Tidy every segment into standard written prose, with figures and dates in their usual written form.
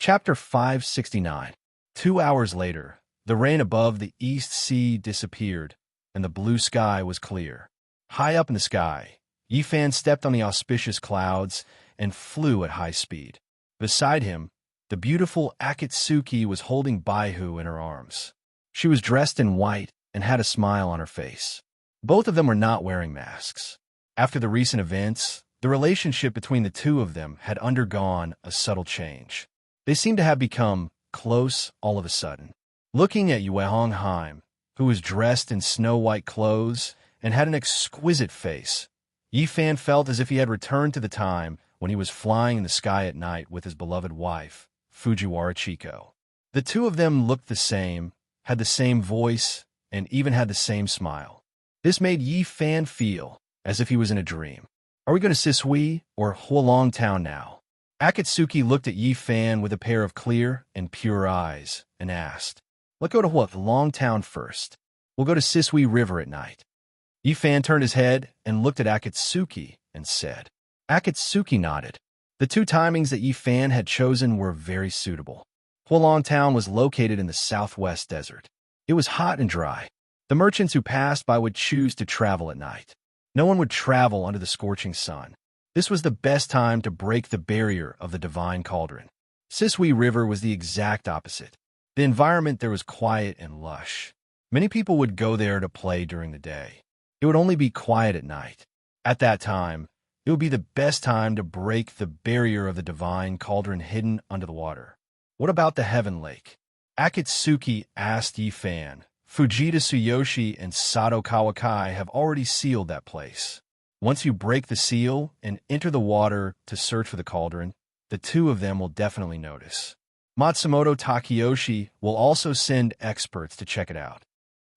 Chapter 569. 2 hours later, the rain above the East Sea disappeared, and the blue sky was clear. High up in the sky, Yifan stepped on the auspicious clouds and flew at high speed. Beside him, the beautiful Akatsuki was holding Baihu in her arms. She was dressed in white and had a smile on her face. Both of them were not wearing masks. After the recent events, the relationship between the two of them had undergone a subtle change. They seemed to have become close all of a sudden. Looking at Yuehongheim, who was dressed in snow-white clothes and had an exquisite face, Yifan felt as if he had returned to the time when he was flying in the sky at night with his beloved wife, Fujiwara Chiko. The two of them looked the same, had the same voice, and even had the same smile. This made Yifan feel as if he was in a dream. Are we going to Sisui or Hualong Town now? Akatsuki looked at Yifan with a pair of clear and pure eyes and asked, "Let's go to Hualong Town first. We'll go to Sisui River at night." Yifan turned his head and looked at Akatsuki and said. Akatsuki nodded. The two timings that Yifan had chosen were very suitable. Hualong Town was located in the southwest desert. It was hot and dry. The merchants who passed by would choose to travel at night. No one would travel under the scorching sun. This was the best time to break the barrier of the divine cauldron. Sisui River was the exact opposite. The environment there was quiet and lush. Many people would go there to play during the day. It would only be quiet at night. At that time, it would be the best time to break the barrier of the divine cauldron hidden under the water. What about the Heaven Lake? Akatsuki asked Yifan. Fujita Tsuyoshi and Sato Kawakai have already sealed that place. Once you break the seal and enter the water to search for the cauldron, the two of them will definitely notice. Matsumoto Takeyoshi will also send experts to check it out.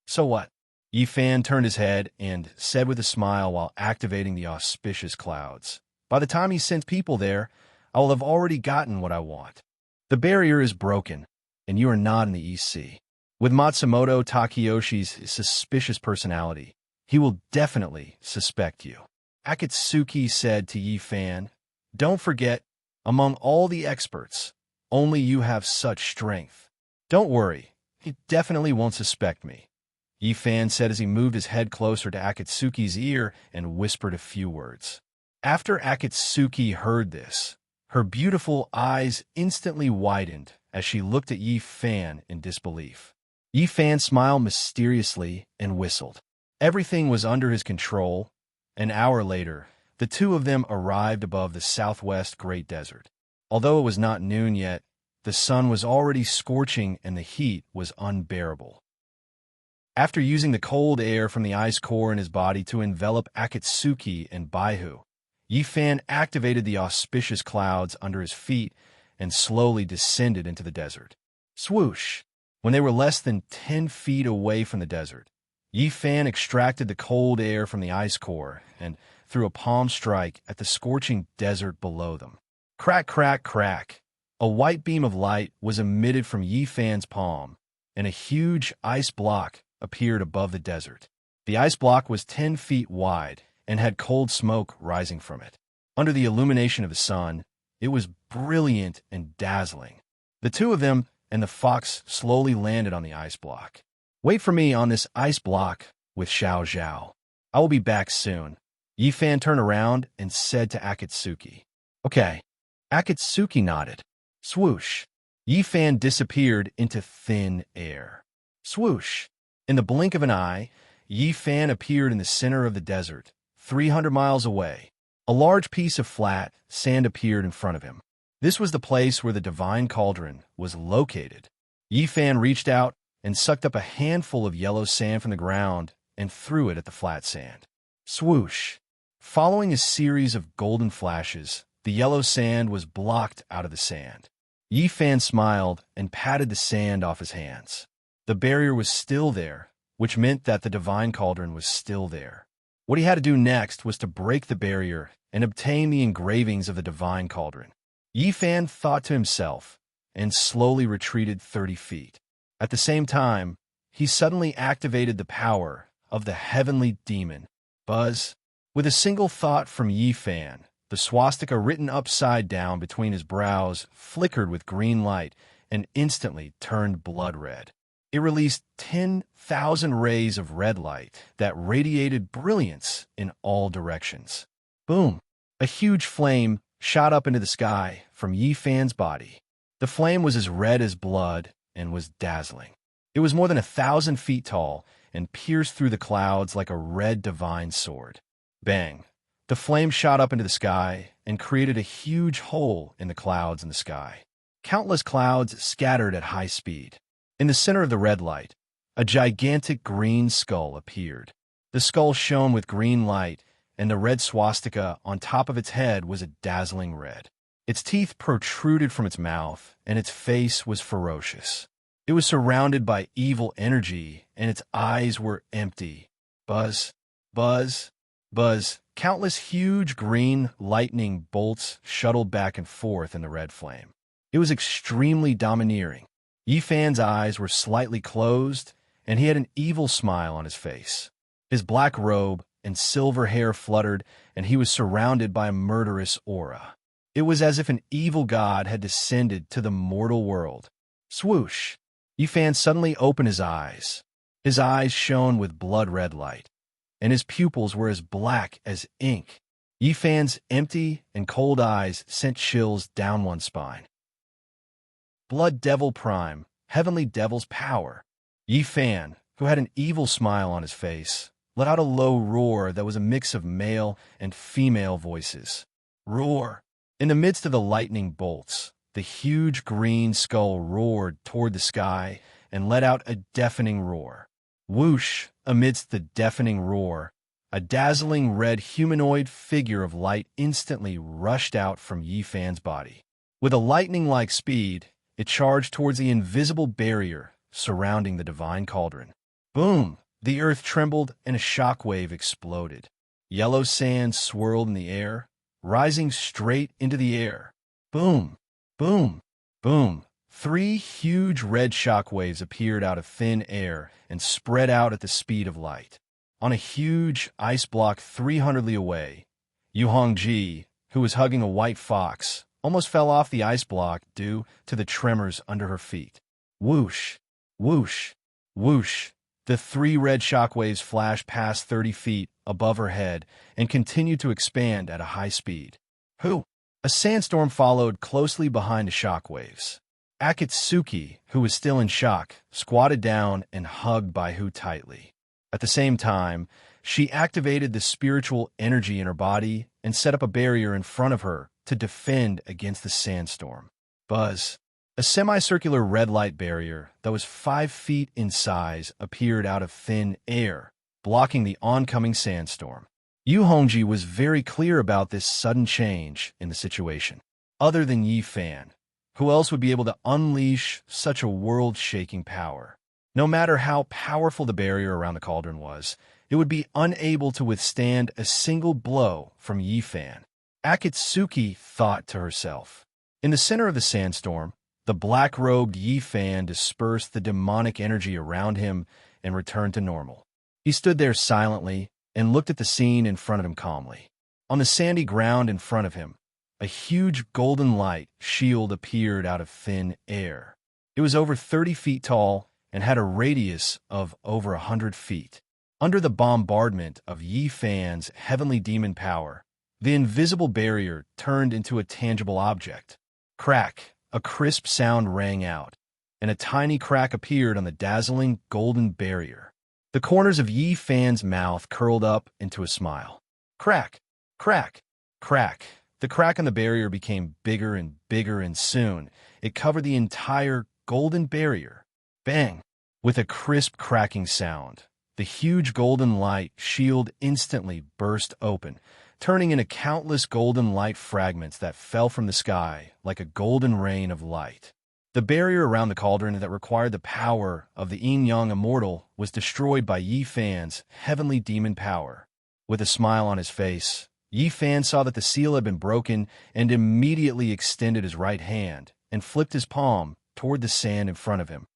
So what? Yifan turned his head and said with a smile while activating the auspicious clouds. By the time he sends people there, I will have already gotten what I want. The barrier is broken, and you are not in the East Sea. With Matsumoto Takeyoshi's suspicious personality, he will definitely suspect you. Akatsuki said to Yifan, "Don't forget, among all the experts, only you have such strength. Don't worry, he definitely won't suspect me," Yifan said as he moved his head closer to Akatsuki's ear and whispered a few words. After Akatsuki heard this, her beautiful eyes instantly widened as she looked at Yifan in disbelief. Yifan smiled mysteriously and whistled. Everything was under his control. An hour later, the two of them arrived above the southwest Great Desert. Although it was not noon yet, the sun was already scorching and the heat was unbearable. After using the cold air from the ice core in his body to envelop Akatsuki and Baihu, Yifan activated the auspicious clouds under his feet and slowly descended into the desert. Swoosh! When they were less than 10 feet away from the desert, Yifan extracted the cold air from the ice core and threw a palm strike at the scorching desert below them. Crack, crack, crack. A white beam of light was emitted from Yifan's palm, and a huge ice block appeared above the desert. The ice block was 10 feet wide and had cold smoke rising from it. Under the illumination of the sun, it was brilliant and dazzling. The two of them and the fox slowly landed on the ice block. "Wait for me on this ice block with Xiao Zhao. I will be back soon." Yifan turned around and said to Akatsuki. "Okay." Akatsuki nodded. Swoosh! Yifan disappeared into thin air. Swoosh! In the blink of an eye, Yifan appeared in the center of the desert, 300 miles away. A large piece of flat sand appeared in front of him. This was the place where the divine cauldron was located. Yifan reached out and sucked up a handful of yellow sand from the ground and threw it at the flat sand. Swoosh! Following a series of golden flashes, the yellow sand was blocked out of the sand. Yifan smiled and patted the sand off his hands. The barrier was still there, which meant that the divine cauldron was still there. What he had to do next was to break the barrier and obtain the engravings of the divine cauldron. Yifan thought to himself and slowly retreated 30 feet. At the same time, he suddenly activated the power of the heavenly demon, Buzz. With a single thought from Yifan, The swastika written upside down between his brows flickered with green light and instantly turned blood red. It released 10,000 rays of red light that radiated brilliance in all directions. Boom! A huge flame shot up into the sky from Yi Fan's body. The flame was as red as blood and was dazzling. It was more than 1,000 feet tall and pierced through the clouds like a red divine sword. Bang! The flame shot up into the sky and created a huge hole in the clouds in the sky. Countless clouds scattered at high speed. In the center of the red light, a gigantic green skull appeared. The skull shone with green light, and the red swastika on top of its head was a dazzling red. Its teeth protruded from its mouth, and its face was ferocious. It was surrounded by evil energy, and its eyes were empty. Buzz, buzz, buzz. Countless huge green lightning bolts shuttled back and forth in the red flame. It was extremely domineering. Yi Fan's eyes were slightly closed, and he had an evil smile on his face. His black robe and silver hair fluttered, and he was surrounded by a murderous aura. It was as if an evil god had descended to the mortal world. Swoosh! Yi Fan suddenly opened his eyes. His eyes shone with blood-red light, and his pupils were as black as ink. Yi Fan's empty and cold eyes sent chills down one's spine. Blood Devil Prime, Heavenly Devil's Power. Yi Fan, who had an evil smile on his face, let out a low roar that was a mix of male and female voices. Roar! In the midst of the lightning bolts, the huge green skull roared toward the sky and let out a deafening roar. Whoosh! Amidst the deafening roar, a dazzling red humanoid figure of light instantly rushed out from Yi Fan's body. With a lightning-like speed, it charged towards the invisible barrier surrounding the divine cauldron. Boom! The earth trembled and a shockwave exploded. Yellow sand swirled in the air, rising straight into the air. Boom! Boom! Boom! 3 huge red shockwaves appeared out of thin air and spread out at the speed of light. On a huge ice block 300 li away, Yu Hongji, who was hugging a white fox, almost fell off the ice block due to the tremors under her feet. Whoosh! Whoosh! Whoosh! The 3 red shockwaves flashed past 30 feet above her head and continued to expand at a high speed. Who? A sandstorm followed closely behind the shockwaves. Akatsuki, who was still in shock, squatted down and hugged by Hu tightly. At the same time, she activated the spiritual energy in her body and set up a barrier in front of her to defend against the sandstorm. Buzz! A semicircular red light barrier that was 5 feet in size appeared out of thin air, blocking the oncoming sandstorm. Yu Hongji was very clear about this sudden change in the situation. Other than Yi Fan, who else would be able to unleash such a world-shaking power? No matter how powerful the barrier around the cauldron was, it would be unable to withstand a single blow from Yi Fan. Akatsuki thought to herself. In the center of the sandstorm, the black-robed Yi Fan dispersed the demonic energy around him and returned to normal. He stood there silently and looked at the scene in front of him calmly. On the sandy ground in front of him, a huge golden light shield appeared out of thin air. It was over 30 feet tall and had a radius of over 100 feet. Under the bombardment of Yi Fan's heavenly demon power, the invisible barrier turned into a tangible object. Crack! A crisp sound rang out, and a tiny crack appeared on the dazzling golden barrier. The corners of Yi Fan's mouth curled up into a smile. Crack! Crack! Crack! The crack on the barrier became bigger, and soon it covered the entire golden barrier. Bang! With a crisp cracking sound, the huge golden light shield instantly burst open, turning into countless golden light fragments that fell from the sky like a golden rain of light. The barrier around the cauldron that required the power of the Yin-Yang Immortal was destroyed by Yi Fan's heavenly demon power. With a smile on his face, Yi Fan saw that the seal had been broken and immediately extended his right hand and flipped his palm toward the sand in front of him.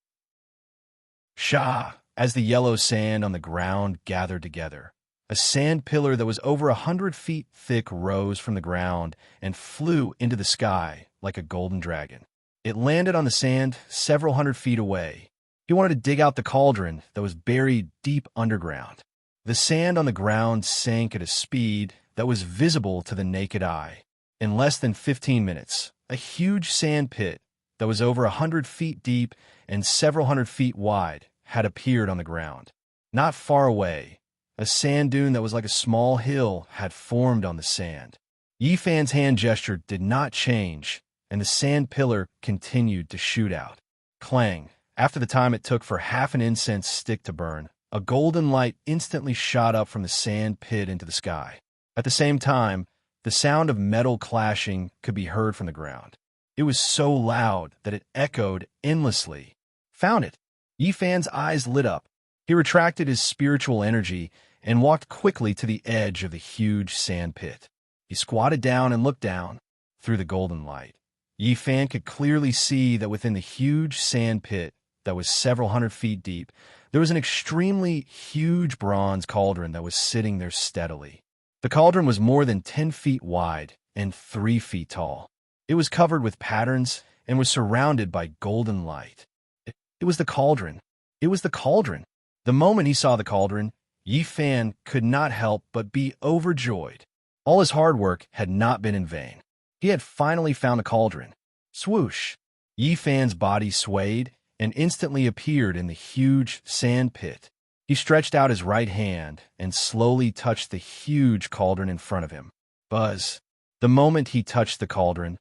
Shah! As the yellow sand on the ground gathered together, A sand pillar that was over 100 feet thick rose from the ground and flew into the sky like a golden dragon. It landed on the sand several 100 feet away. He wanted to dig out the cauldron that was buried deep underground. The sand on the ground sank at a speed that was visible to the naked eye. In less than 15 minutes, a huge sand pit that was over 100 feet deep and several 100 feet wide had appeared on the ground. Not far away, a sand dune that was like a small hill had formed on the sand. Yifan's hand gesture did not change, and the sand pillar continued to shoot out. Clang! After the time it took for half an incense stick to burn, a golden light instantly shot up from the sand pit into the sky. At the same time, the sound of metal clashing could be heard from the ground. It was so loud that it echoed endlessly. Found it! Yifan's eyes lit up. He retracted his spiritual energy and walked quickly to the edge of the huge sand pit. He squatted down and looked down through the golden light. Yifan could clearly see that within the huge sand pit that was several 100 feet deep, there was an extremely huge bronze cauldron that was sitting there steadily. The cauldron was more than 10 feet wide and 3 feet tall. It was covered with patterns and was surrounded by golden light. It was the cauldron. It was the cauldron. The moment he saw the cauldron, Yifan could not help but be overjoyed. All his hard work had not been in vain. He had finally found the cauldron. Swoosh! Yifan's body swayed and instantly appeared in the huge sand pit. He stretched out his right hand and slowly touched the huge cauldron in front of him. Buzz! The moment he touched the cauldron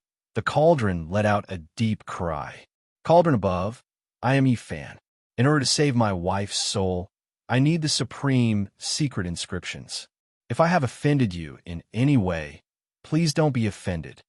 let out a deep cry. Cauldron above, I am Yifan. In order to save my wife's soul, I need the supreme secret inscriptions. If I have offended you in any way, please don't be offended.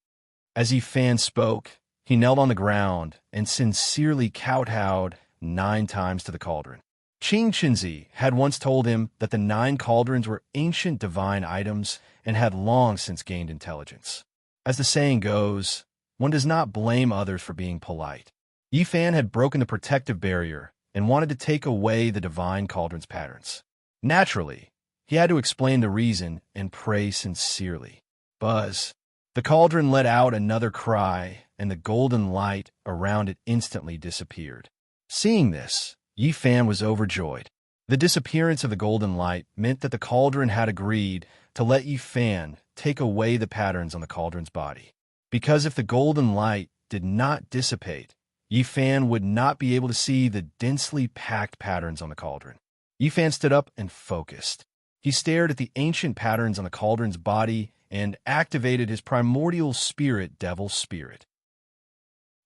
As Yifan spoke, he knelt on the ground and sincerely kowtowed 9 times to the cauldron. Qing Qinzi had once told him that the 9 cauldrons were ancient divine items and had long since gained intelligence. As the saying goes, one does not blame others for being polite. Yifan had broken the protective barrier and wanted to take away the divine cauldron's patterns. Naturally, he had to explain the reason and pray sincerely. Buzz! The cauldron let out another cry, and the golden light around it instantly disappeared. Seeing this, Yifan was overjoyed. The disappearance of the golden light meant that the cauldron had agreed to let Yifan take away the patterns on the cauldron's body. Because if the golden light did not dissipate, Yifan would not be able to see the densely packed patterns on the cauldron. Yifan stood up and focused. He stared at the ancient patterns on the cauldron's body and activated his primordial spirit, Devil Spirit.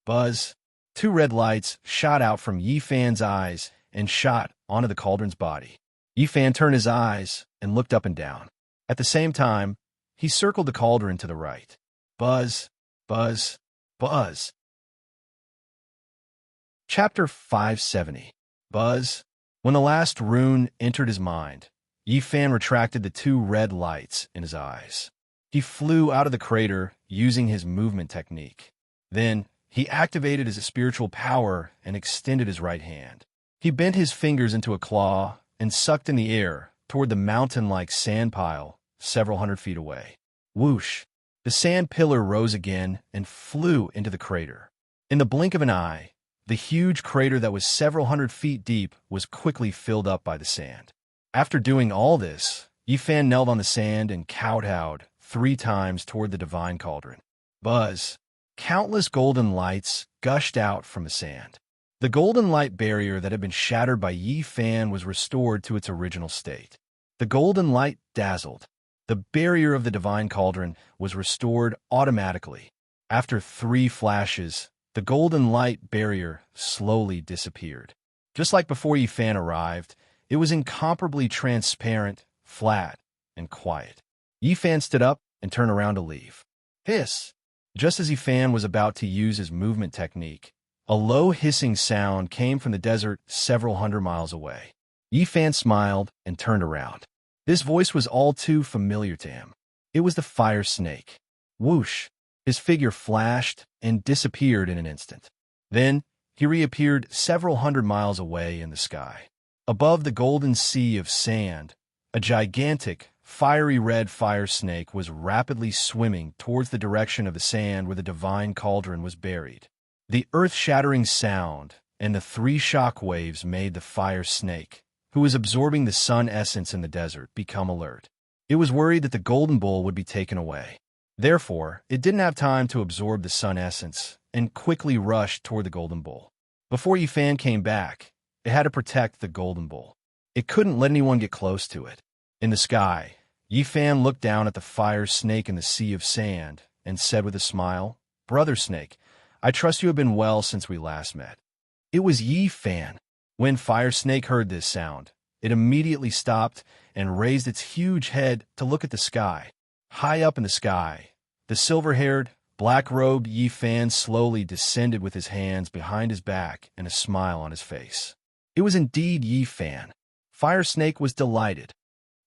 Buzz! 2 red lights shot out from Yifan's eyes and shot onto the cauldron's body. Yifan turned his eyes and looked up and down. At the same time, he circled the cauldron to the right. Buzz! Buzz! Buzz! Chapter 570. Buzz! When the last rune entered his mind, Yifan retracted the 2 red lights in his eyes. He flew out of the crater using his movement technique. Then, he activated his spiritual power and extended his right hand. He bent his fingers into a claw and sucked in the air toward the mountain-like sand pile several 100 feet away. Whoosh! The sand pillar rose again and flew into the crater. In the blink of an eye, the huge crater that was several 100 feet deep was quickly filled up by the sand. After doing all this, Yifan knelt on the sand and kowtowed 3 times toward the divine cauldron. Buzz! Countless golden lights gushed out from the sand. The golden light barrier that had been shattered by Yifan was restored to its original state. The golden light dazzled. The barrier of the divine cauldron was restored automatically. After 3 flashes, the golden light barrier slowly disappeared. Just like before Yifan arrived, it was incomparably transparent, flat, and quiet. Yifan stood up and turned around to leave. Hiss! Just as Yifan was about to use his movement technique, a low hissing sound came from the desert several 100 miles away. Yifan smiled and turned around. This voice was all too familiar to him. It was the fire snake. Whoosh! His figure flashed and disappeared in an instant. Then, he reappeared several 100 miles away in the sky. Above the golden sea of sand A gigantic, fiery red fire snake was rapidly swimming towards the direction of the sand where the divine cauldron was buried. The earth-shattering sound and the 3 shock waves made the fire snake, who was absorbing the sun essence in the desert, become alert. It was worried that the golden bull would be taken away. Therefore, it didn't have time to absorb the sun essence and quickly rushed toward the golden bull. Before Yifan came back, it had to protect the golden bull. It couldn't let anyone get close to it. In the sky, Yifan looked down at the fire snake in the sea of sand and said with a smile, "Brother snake, I trust you have been well since we last met." It was Yifan. When Fire Snake heard this sound, it immediately stopped and raised its huge head to look at the sky. High up in the sky, the silver-haired, black-robed Yifan slowly descended with his hands behind his back and a smile on his face. It was indeed Yifan. Fire Snake was delighted.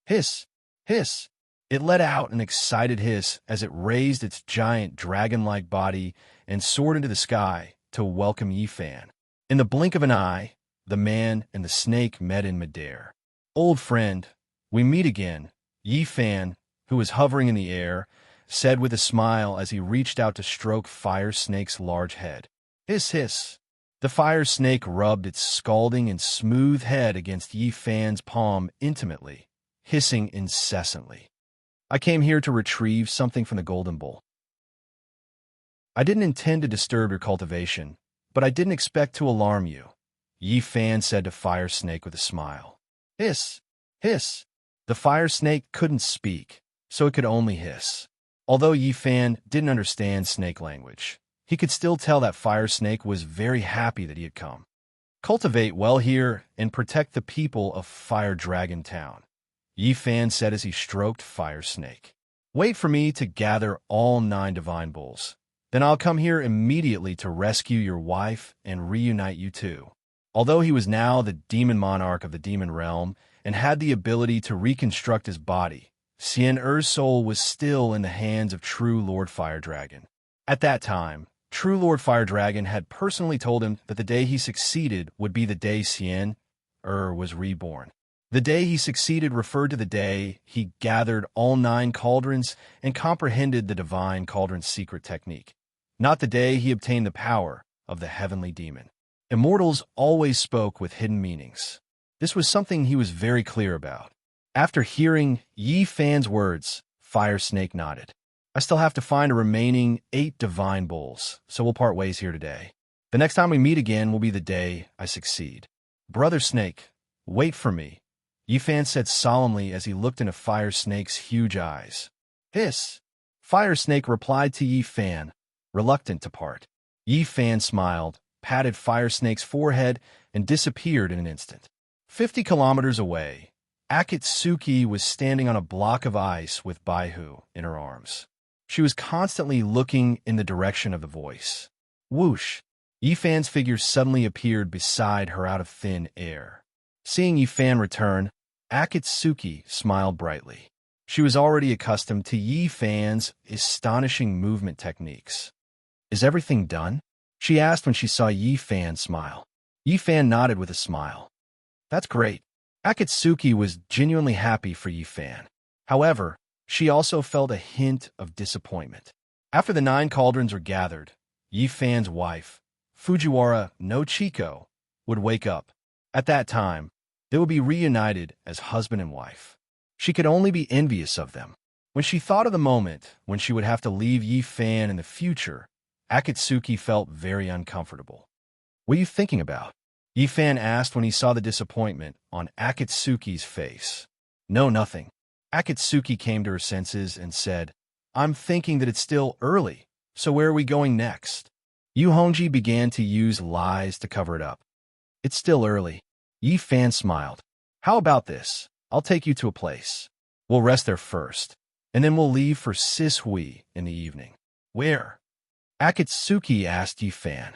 Hiss! Hiss! It let out an excited hiss as it raised its giant dragon-like body and soared into the sky to welcome Yifan. In the blink of an eye, the man and the snake met in midair. "Old friend, we meet again," Yifan, who was hovering in the air, said with a smile as he reached out to stroke Fire Snake's large head. Hiss, hiss. The fire snake rubbed its scalding and smooth head against Yifan's palm intimately, hissing incessantly. "I came here to retrieve something from the golden bull. I didn't intend to disturb your cultivation, but I didn't expect to alarm you," Yifan said to Fire Snake with a smile. Hiss, hiss. The fire snake couldn't speak, so it could only hiss. Although Yifan didn't understand snake language, he could still tell that Fire Snake was very happy that he had come. "Cultivate well here and protect the people of Fire Dragon Town," Yifan said as he stroked Fire Snake. "Wait for me to gather all 9 divine bulls. Then I'll come here immediately to rescue your wife and reunite you two." Although he was now the demon monarch of the demon realm and had the ability to reconstruct his body, Xian Er's soul was still in the hands of true Lord Fire Dragon. At that time, true Lord Fire Dragon had personally told him that the day he succeeded would be the day Xian Er was reborn. The day he succeeded referred to the day he gathered all 9 cauldrons and comprehended the divine cauldron's secret technique, not the day he obtained the power of the heavenly demon. Immortals always spoke with hidden meanings. This was something he was very clear about. After hearing Yifan's words, Fire Snake nodded. "I still have to find a remaining 8 divine bulls, so we'll part ways here today. The next time we meet again will be the day I succeed. Brother Snake, wait for me," Yifan said solemnly as he looked into Fire Snake's huge eyes. Hiss! Fire Snake replied to Yifan, reluctant to part. Yifan smiled, patted Fire Snake's forehead, and disappeared in an instant. 50 kilometers away, Akatsuki was standing on a block of ice with Baihu in her arms. She was constantly looking in the direction of the voice. Whoosh! Yifan's figure suddenly appeared beside her out of thin air. Seeing Yifan return, Akatsuki smiled brightly. She was already accustomed to Yifan's astonishing movement techniques. "Is everything done?" she asked when she saw Yifan smile. Yifan nodded with a smile. "That's great." Akatsuki was genuinely happy for Yifan. However, she also felt a hint of disappointment. After the 9 cauldrons were gathered, Yifan's wife, Fujiwara no Chiko, would wake up. At that time, they would be reunited as husband and wife. She could only be envious of them. When she thought of the moment when she would have to leave Yifan in the future, Akatsuki felt very uncomfortable. "What are you thinking about?" Yifan asked when he saw the disappointment on Akatsuki's face. "No, nothing." Akatsuki came to her senses and said, "I'm thinking that it's still early, so where are we going next?" Yu Hongji began to use lies to cover it up. "It's still early." Yifan smiled. "How about this? I'll take you to a place. We'll rest there first, and then we'll leave for Sishui in the evening." "Where?" Akatsuki asked Yifan.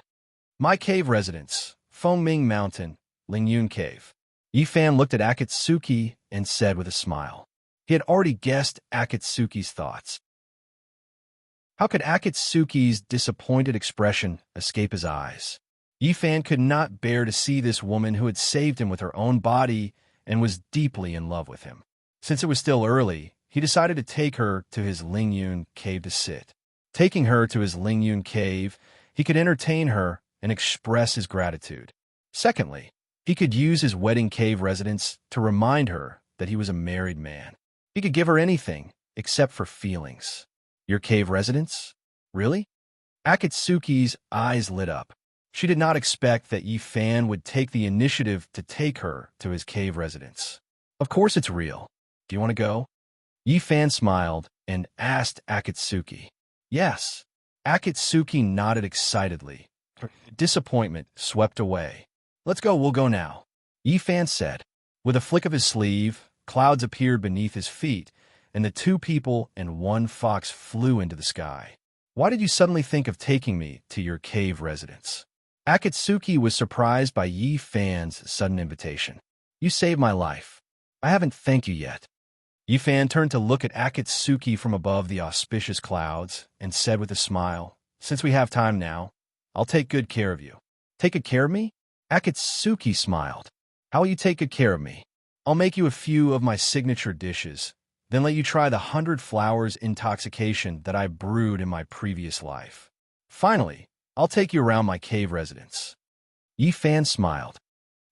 "My cave residence, Fengming Mountain, Lingyun Cave." Yifan looked at Akatsuki and said with a smile. He had already guessed Akatsuki's thoughts. How could Akatsuki's disappointed expression escape his eyes? Yifan could not bear to see this woman who had saved him with her own body and was deeply in love with him. Since it was still early, he decided to take her to his Lingyun cave to sit. Taking her to his Lingyun cave, he could entertain her and express his gratitude. Secondly, he could use his wedding cave residence to remind her that he was a married man. He could give her anything except for feelings. Your cave residence? Really? Akatsuki's eyes lit up. She did not expect that Yi Fan would take the initiative to take her to his cave residence. Of course it's real. Do you want to go? Yi Fan smiled and asked Akatsuki. Yes. Akatsuki nodded excitedly. Her disappointment swept away. Let's go, we'll go now. Yi Fan said. With a flick of his sleeve, clouds appeared beneath his feet, and the two people and one fox flew into the sky. Why did you suddenly think of taking me to your cave residence? Akatsuki was surprised by Yi Fan's sudden invitation. You saved my life. I haven't thanked you yet. Yi Fan turned to look at Akatsuki from above the auspicious clouds and said with a smile, Since we have time now, I'll take good care of you. Take good care of me? Akatsuki smiled. How will you take good care of me? I'll make you a few of my signature dishes, then let you try the 100 flowers intoxication that I brewed in my previous life. Finally, I'll take you around my cave residence. Yi Fan smiled.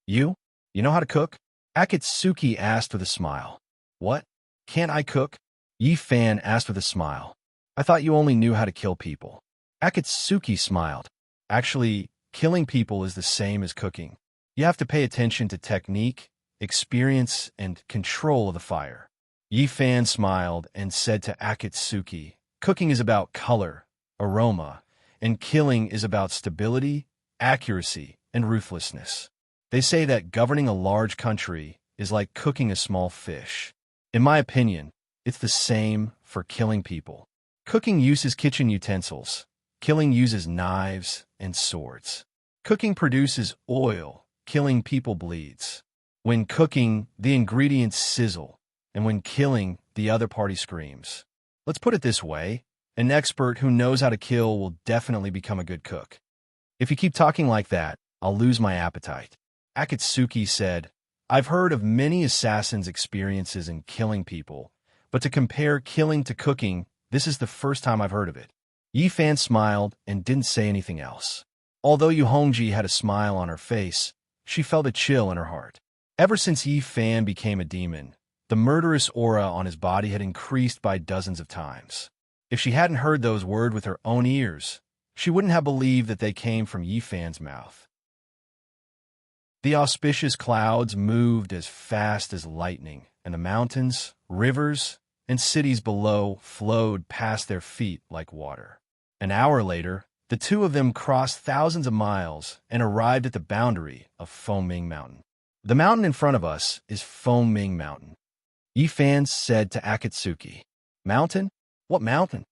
You? You know how to cook? Akatsuki asked with a smile. What? Can't I cook? Yi Fan asked with a smile. I thought you only knew how to kill people. Akatsuki smiled. Actually, killing people is the same as cooking. You have to pay attention to technique, experience, and control of the fire. Yi Fan smiled and said to Akatsuki, Cooking is about color, aroma, and killing is about stability, accuracy, and ruthlessness. They say that governing a large country is like cooking a small fish. In my opinion, it's the same for killing people. Cooking uses kitchen utensils. Killing uses knives and swords. Cooking produces oil. Killing people bleeds. When cooking, the ingredients sizzle, and when killing, the other party screams. Let's put it this way. An expert who knows how to kill will definitely become a good cook. If you keep talking like that, I'll lose my appetite. Akatsuki said, I've heard of many assassins' experiences in killing people, but to compare killing to cooking, this is the first time I've heard of it. Yi Fan smiled and didn't say anything else. Although Yu Hongji had a smile on her face, she felt a chill in her heart. Ever since Yi Fan became a demon, the murderous aura on his body had increased by dozens of times. If she hadn't heard those words with her own ears, she wouldn't have believed that they came from Yi Fan's mouth. The auspicious clouds moved as fast as lightning, and the mountains, rivers, and cities below flowed past their feet like water. An hour later, the two of them crossed thousands of miles and arrived at the boundary of Foming Mountain. The mountain in front of us is Foming Mountain. Yi Fan said to Akatsuki. Mountain? What mountain?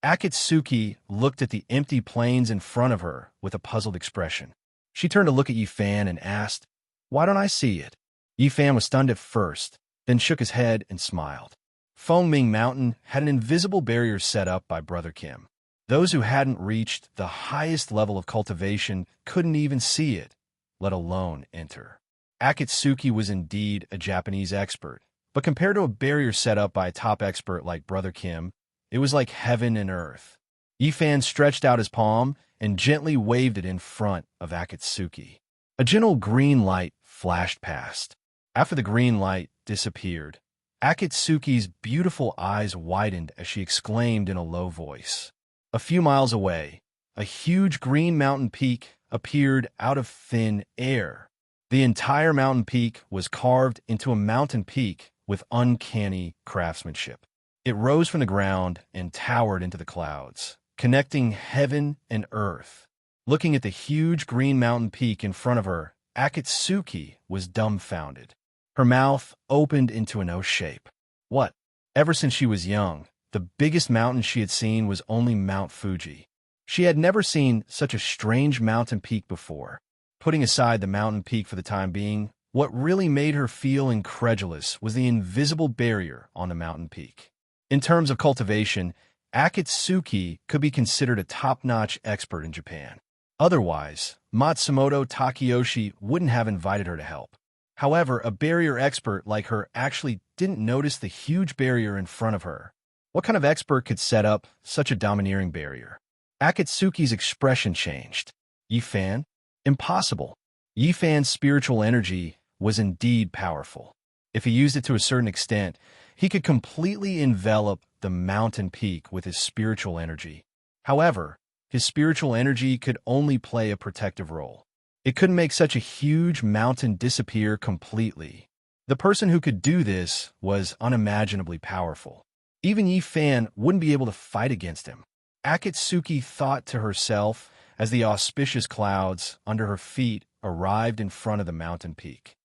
Akatsuki looked at the empty plains in front of her with a puzzled expression. She turned to look at Yi Fan and asked, Why don't I see it? Yi Fan was stunned at first, then shook his head and smiled. Foming Mountain had an invisible barrier set up by Brother Kim. Those who hadn't reached the highest level of cultivation couldn't even see it, let alone enter. Akatsuki was indeed a Japanese expert, but compared to a barrier set up by a top expert like Brother Kim, it was like heaven and earth. Yi Fan stretched out his palm and gently waved it in front of Akatsuki. A gentle green light flashed past. After the green light disappeared, Akatsuki's beautiful eyes widened as she exclaimed in a low voice. A few miles away, a huge green mountain peak appeared out of thin air. The entire mountain peak was carved into a mountain peak with uncanny craftsmanship. It rose from the ground and towered into the clouds, connecting heaven and earth. Looking at the huge green mountain peak in front of her, Akatsuki was dumbfounded. Her mouth opened into an O shape. What? Ever since she was young, the biggest mountain she had seen was only Mount Fuji. She had never seen such a strange mountain peak before. Putting aside the mountain peak for the time being, what really made her feel incredulous was the invisible barrier on the mountain peak. In terms of cultivation, Akatsuki could be considered a top-notch expert in Japan. Otherwise, Matsumoto Takeyoshi wouldn't have invited her to help. However, a barrier expert like her actually didn't notice the huge barrier in front of her. What kind of expert could set up such a domineering barrier? Akatsuki's expression changed. Yifan? Impossible. Yifan's spiritual energy was indeed powerful. If he used it to a certain extent, he could completely envelop the mountain peak with his spiritual energy. However, his spiritual energy could only play a protective role. It couldn't make such a huge mountain disappear completely. The person who could do this was unimaginably powerful. Even Yifan wouldn't be able to fight against him. Akatsuki thought to herself as the auspicious clouds under her feet arrived in front of the mountain peak.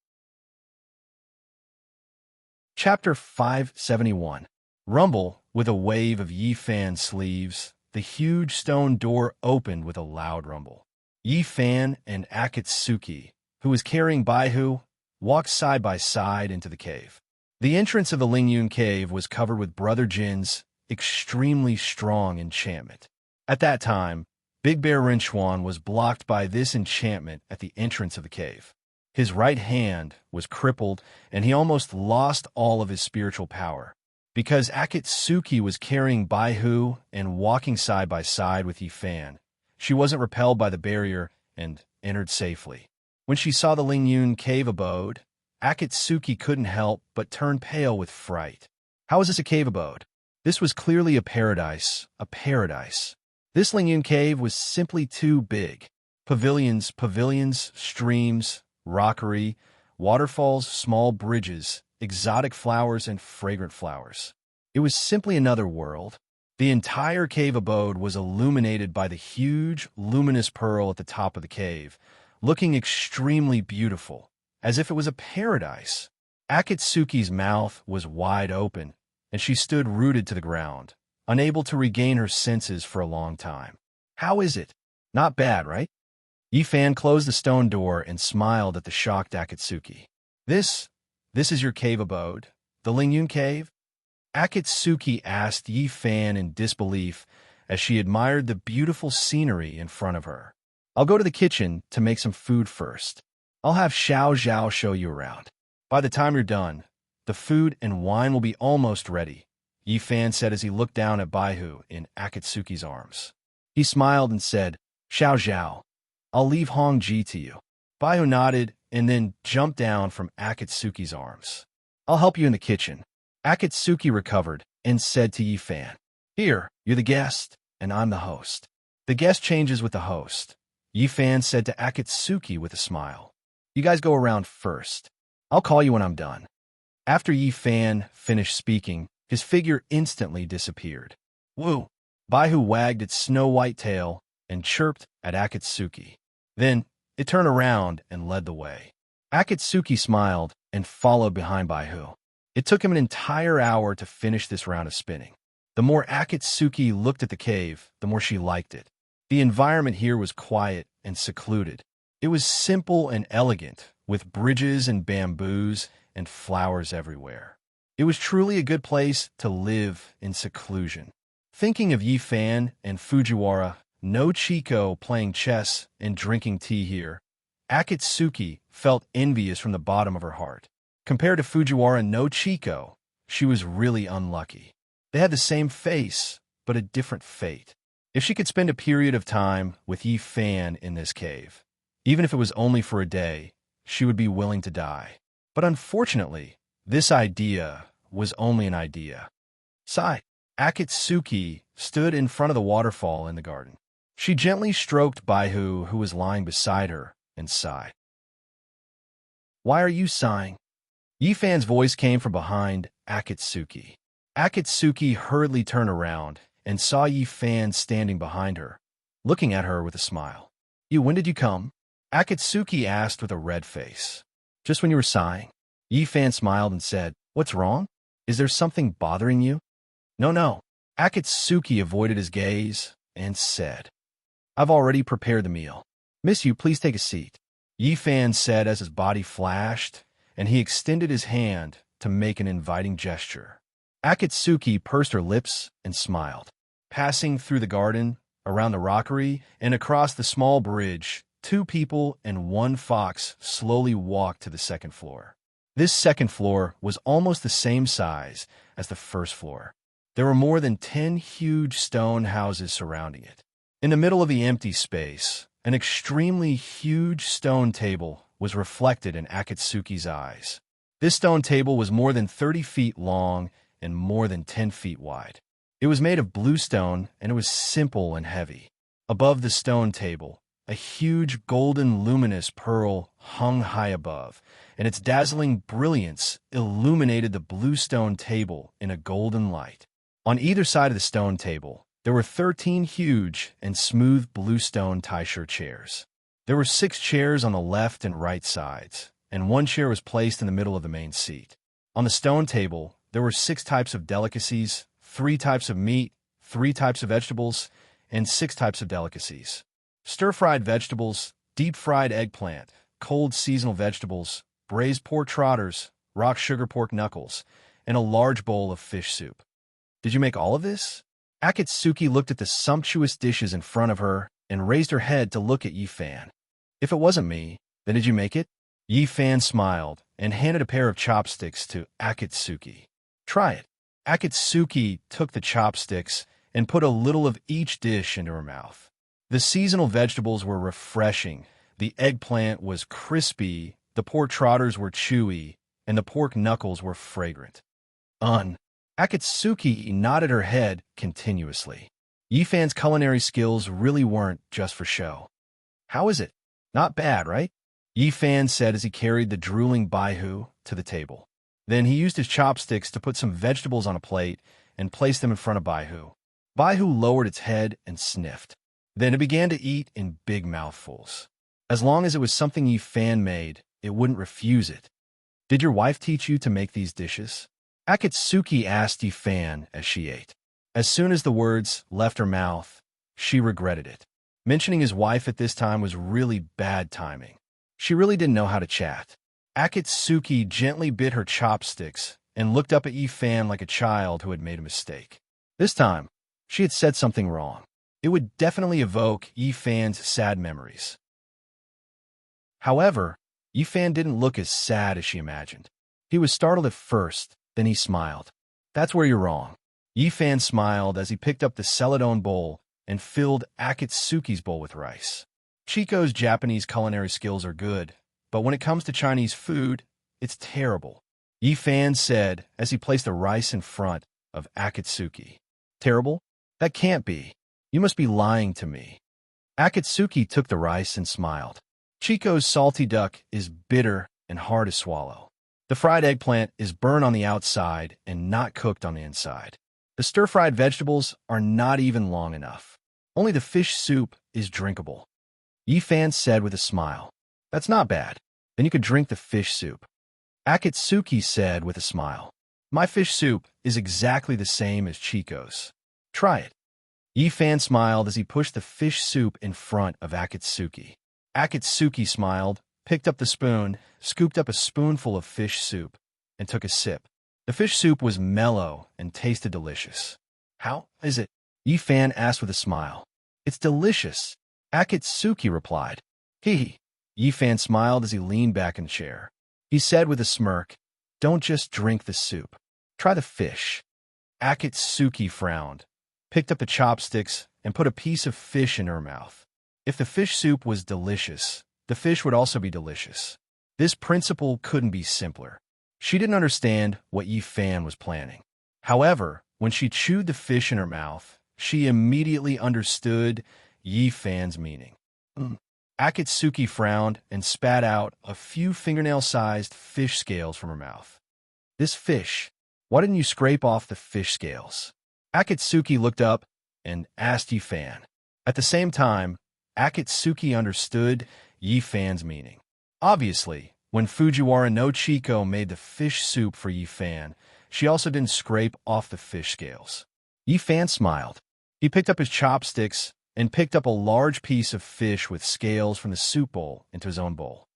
Chapter 571. Rumble with a wave of Yifan's sleeves, the huge stone door opened with a loud rumble. Yifan and Akatsuki, who was carrying Baihu, walked side by side into the cave. The entrance of the Lingyun cave was covered with Brother Jin's extremely strong enchantment. At that time, Big Bear Rinchuan was blocked by this enchantment at the entrance of the cave. His right hand was crippled, and he almost lost all of his spiritual power. Because Akatsuki was carrying Baihu and walking side by side with Yifan, she wasn't repelled by the barrier and entered safely. When she saw the Lingyun cave abode, Akatsuki couldn't help but turn pale with fright. How is this a cave abode? This was clearly a paradise, a paradise. This Lingyun cave was simply too big. Pavilions, streams, rockery, waterfalls, small bridges, exotic flowers, and fragrant flowers. It was simply another world. The entire cave abode was illuminated by the huge, luminous pearl at the top of the cave, looking extremely beautiful, as if it was a paradise. Akatsuki's mouth was wide open, and she stood rooted to the ground, unable to regain her senses for a long time. How is it? Not bad, right? Yifan closed the stone door and smiled at the shocked Akatsuki. This is your cave abode? The Lingyun cave? Akatsuki asked Yifan in disbelief as she admired the beautiful scenery in front of her. I'll go to the kitchen to make some food first. I'll have Xiao Zhao show you around. By the time you're done, the food and wine will be almost ready, Yifan said as he looked down at Baihu in Akatsuki's arms. He smiled and said, Xiao Zhao, I'll leave Hongji to you. Baihu nodded and then jumped down from Akatsuki's arms. I'll help you in the kitchen. Akatsuki recovered and said to Yifan, Here, you're the guest, and I'm the host. The guest changes with the host, Yifan said to Akatsuki with a smile. You guys go around first. I'll call you when I'm done. After Yifan finished speaking, his figure instantly disappeared. Woo! Baihu wagged its snow-white tail and chirped at Akatsuki. Then, it turned around and led the way. Akatsuki smiled and followed behind Baihu. It took him an entire hour to finish this round of spinning. The more Akatsuki looked at the cave, the more she liked it. The environment here was quiet and secluded. It was simple and elegant, with bridges and bamboos and flowers everywhere. It was truly a good place to live in seclusion. Thinking of Yifan and Fujiwara no Chico playing chess and drinking tea here, Akatsuki felt envious from the bottom of her heart. Compared to Fujiwara no Chico, she was really unlucky. They had the same face, but a different fate. If she could spend a period of time with Yifan in this cave, even if it was only for a day, she would be willing to die. But unfortunately, this idea was only an idea. Sigh. Akatsuki stood in front of the waterfall in the garden. She gently stroked Baihu, who was lying beside her, and sighed. Why are you sighing? Yifan's voice came from behind Akatsuki. Akatsuki hurriedly turned around and saw Yifan standing behind her, looking at her with a smile. When did you come? Akatsuki asked with a red face. Just when you were sighing. Yifan smiled and said, What's wrong? Is there something bothering you? No. Akatsuki avoided his gaze and said, I've already prepared the meal. Miss you, please take a seat. Yifan said as his body flashed, and he extended his hand to make an inviting gesture. Akatsuki pursed her lips and smiled. Passing through the garden, around the rockery, and across the small bridge 2 people and 1 fox slowly walked to the second floor. This second floor was almost the same size as the first floor. There were more than 10 huge stone houses surrounding it. In the middle of the empty space, an extremely huge stone table was reflected in Akatsuki's eyes. This stone table was more than 30 feet long and more than 10 feet wide. It was made of blue stone, and it was simple and heavy. Above the stone table, a huge golden luminous pearl hung high above, and its dazzling brilliance illuminated the blue stone table in a golden light. On either side of the stone table, there were 13 huge and smooth blue stone taisho chairs. There were 6 chairs on the left and right sides, and 1 chair was placed in the middle of the main seat. On the stone table, there were 6 types of delicacies, 3 types of meat, 3 types of vegetables, and 6 types of delicacies. Stir-fried vegetables, deep-fried eggplant, cold seasonal vegetables, braised pork trotters, rock sugar pork knuckles, and a large bowl of fish soup. Did you make all of this? Akatsuki looked at the sumptuous dishes in front of her and raised her head to look at Yi-fan. If it wasn't me, then did you make it? Yi-fan smiled and handed a pair of chopsticks to Akatsuki. Try it. Akatsuki took the chopsticks and put a little of each dish into her mouth. The seasonal vegetables were refreshing, the eggplant was crispy, the pork trotters were chewy, and the pork knuckles were fragrant. Akatsuki nodded her head continuously. Yi-fan's culinary skills really weren't just for show. How is it? Not bad, right? Yi-fan said as he carried the drooling Baihu to the table. Then he used his chopsticks to put some vegetables on a plate and placed them in front of Baihu. Baihu lowered its head and sniffed. Then it began to eat in big mouthfuls. As long as it was something Yi-fan made, it wouldn't refuse it. Did your wife teach you to make these dishes? Akatsuki asked Yi-fan as she ate. As soon as the words left her mouth, she regretted it. Mentioning his wife at this time was really bad timing. She really didn't know how to chat. Akatsuki gently bit her chopsticks and looked up at Yi-fan like a child who had made a mistake. This time, she had said something wrong. It would definitely evoke Yi-fan's sad memories. However, Yi-fan didn't look as sad as she imagined. He was startled at first, then he smiled. That's where you're wrong. Yi-fan smiled as he picked up the celadone bowl and filled Akatsuki's bowl with rice. Chico's Japanese culinary skills are good, but when it comes to Chinese food, it's terrible. Yi-fan said as he placed the rice in front of Akatsuki. Terrible? That can't be. You must be lying to me. Akatsuki took the rice and smiled. Chico's salty duck is bitter and hard to swallow. The fried eggplant is burnt on the outside and not cooked on the inside. The stir-fried vegetables are not even long enough. Only the fish soup is drinkable. Yi-fan said with a smile. That's not bad. Then you could drink the fish soup. Akatsuki said with a smile. My fish soup is exactly the same as Chico's. Try it. Yi-fan smiled as he pushed the fish soup in front of Akatsuki. Akatsuki smiled, picked up the spoon, scooped up a spoonful of fish soup, and took a sip. The fish soup was mellow and tasted delicious. How is it? Yi-fan asked with a smile. It's delicious, Akatsuki replied. Hee. Yi-fan smiled as he leaned back in the chair. He said with a smirk, Don't just drink the soup. Try the fish. Akatsuki frowned, picked up the chopsticks, and put a piece of fish in her mouth. If the fish soup was delicious, the fish would also be delicious. This principle couldn't be simpler. She didn't understand what Yi-fan was planning. However, when she chewed the fish in her mouth, she immediately understood Yi-fan's meaning. Akatsuki frowned and spat out a few fingernail-sized fish scales from her mouth. This fish, why didn't you scrape off the fish scales? Akatsuki looked up and asked Yi-fan. At the same time, Akatsuki understood Yi-fan's meaning. Obviously, when Fujiwara no Chico made the fish soup for Yi-fan, she also didn't scrape off the fish scales. Yi-fan smiled. He picked up his chopsticks and picked up a large piece of fish with scales from the soup bowl into his own bowl.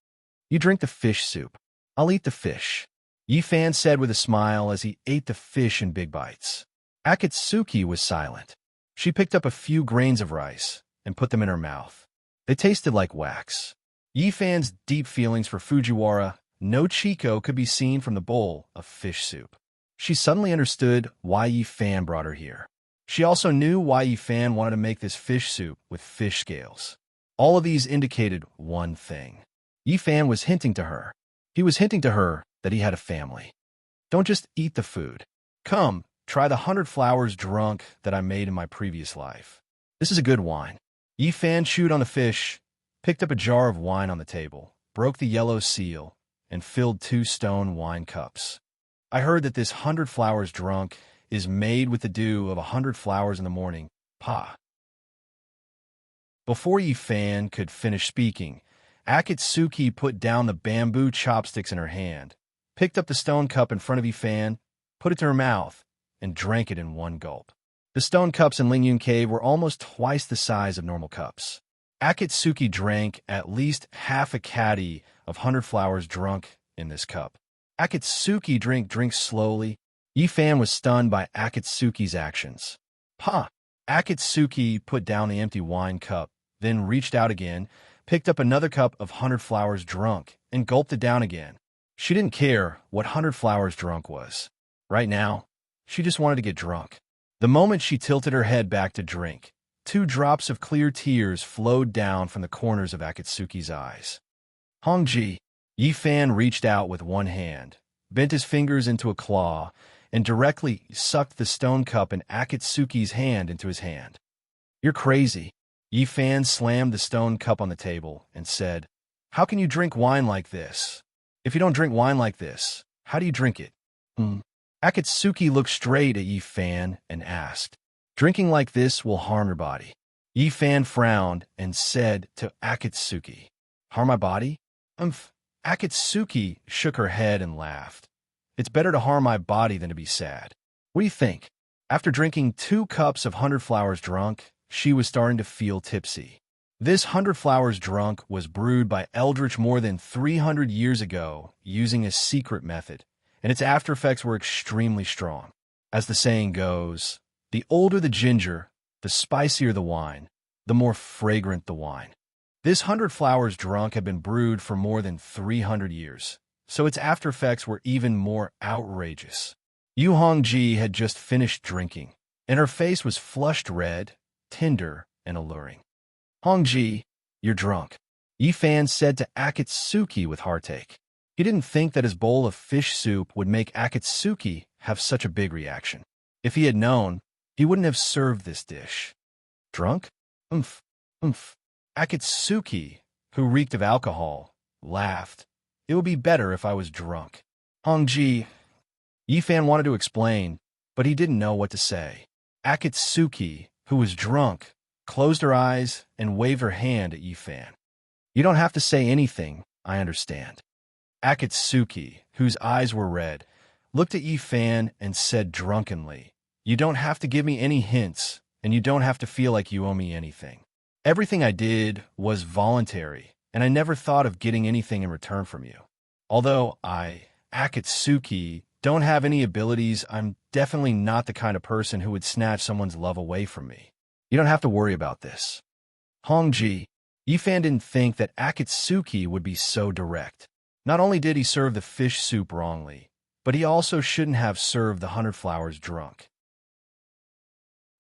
You drink the fish soup. I'll eat the fish. Yi-fan said with a smile as he ate the fish in big bites. Akatsuki was silent. She picked up a few grains of rice and put them in her mouth. They tasted like wax. Yi Fan's deep feelings for Fujiwara no Chico could be seen from the bowl of fish soup. She suddenly understood why Yi Fan brought her here. She also knew why Yi Fan wanted to make this fish soup with fish scales. All of these indicated one thing. Yi Fan was hinting to her. He was hinting to her that he had a family. Don't just eat the food. Come, try the 100 flowers drunk that I made in my previous life. This is a good wine. Yi Fan chewed on the fish, picked up a jar of wine on the table, broke the yellow seal, and filled 2 stone wine cups. I heard that this 100 flowers drunk is made with the dew of 100 flowers in the morning. Pa. Before Yi Fan could finish speaking, Akatsuki put down the bamboo chopsticks in her hand, picked up the stone cup in front of Yi Fan, put it to her mouth, and drank it in one gulp. The stone cups in Lingyun Cave were almost twice the size of normal cups. Akatsuki drank at least half a caddy of 100 flowers drunk in this cup. Akatsuki drank slowly. Yi Fan was stunned by Akatsuki's actions. Pa! Akatsuki put down the empty wine cup, then reached out again, picked up another cup of 100 flowers drunk, and gulped it down again. She didn't care what 100 flowers drunk was. Right now, she just wanted to get drunk. The moment she tilted her head back to drink, 2 drops of clear tears flowed down from the corners of Akatsuki's eyes. Hongji! Yi Fan reached out with one hand, bent his fingers into a claw, and directly sucked the stone cup in Akatsuki's hand into his hand. You're crazy. Yi Fan slammed the stone cup on the table and said, How can you drink wine like this? If you don't drink wine like this, how do you drink it? Akatsuki looked straight at Yi Fan and asked, Drinking like this will harm your body. Yi Fan frowned and said to Akatsuki, Harm my body? Akatsuki shook her head and laughed. It's better to harm my body than to be sad. What do you think? After drinking 2 cups of 100 flowers drunk, she was starting to feel tipsy. This 100 flowers drunk was brewed by Eldritch more than 300 years ago using a secret method, and its after effects were extremely strong. As the saying goes, the older the ginger, the spicier the wine, the more fragrant the wine. This 100 flowers drunk had been brewed for more than 300 years, so its after effects were even more outrageous. Yu Hongji had just finished drinking, and her face was flushed red, tender, and alluring. Hongji, you're drunk, Yi Fan said to Akatsuki with heartache. He didn't think that his bowl of fish soup would make Akatsuki have such a big reaction. If he had known, he wouldn't have served this dish. Drunk? Akatsuki, who reeked of alcohol, laughed. It would be better if I was drunk. Hongji. Yi Fan wanted to explain, but he didn't know what to say. Akatsuki, who was drunk, closed her eyes and waved her hand at Yi Fan. You don't have to say anything, I understand. Akatsuki, whose eyes were red, looked at Yi Fan and said drunkenly, You don't have to give me any hints, and you don't have to feel like you owe me anything. Everything I did was voluntary, and I never thought of getting anything in return from you. Although I, Akatsuki, don't have any abilities, I'm definitely not the kind of person who would snatch someone's love away from me. You don't have to worry about this. Hongji, Yi Fan didn't think that Akatsuki would be so direct. Not only did he serve the fish soup wrongly, but he also shouldn't have served the 100 flowers drunk.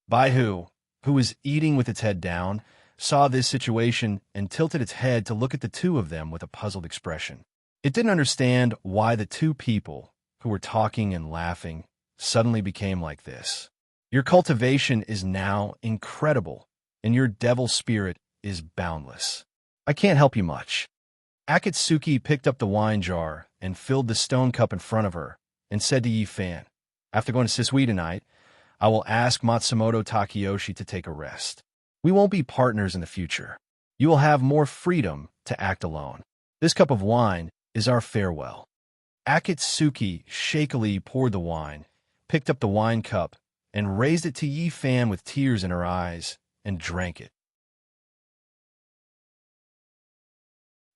Baihu, who was eating with its head down, saw this situation and tilted its head to look at the 2 of them with a puzzled expression. It didn't understand why the 2 people, who were talking and laughing, suddenly became like this. Your cultivation is now incredible, and your devil spirit is boundless. I can't help you much. Akatsuki picked up the wine jar and filled the stone cup in front of her and said to Yi Fan, After going to Sisui tonight, I will ask Matsumoto Takeyoshi to take a rest. We won't be partners in the future. You will have more freedom to act alone. This cup of wine is our farewell. Akatsuki shakily poured the wine, picked up the wine cup, and raised it to Yi Fan with tears in her eyes, and drank it.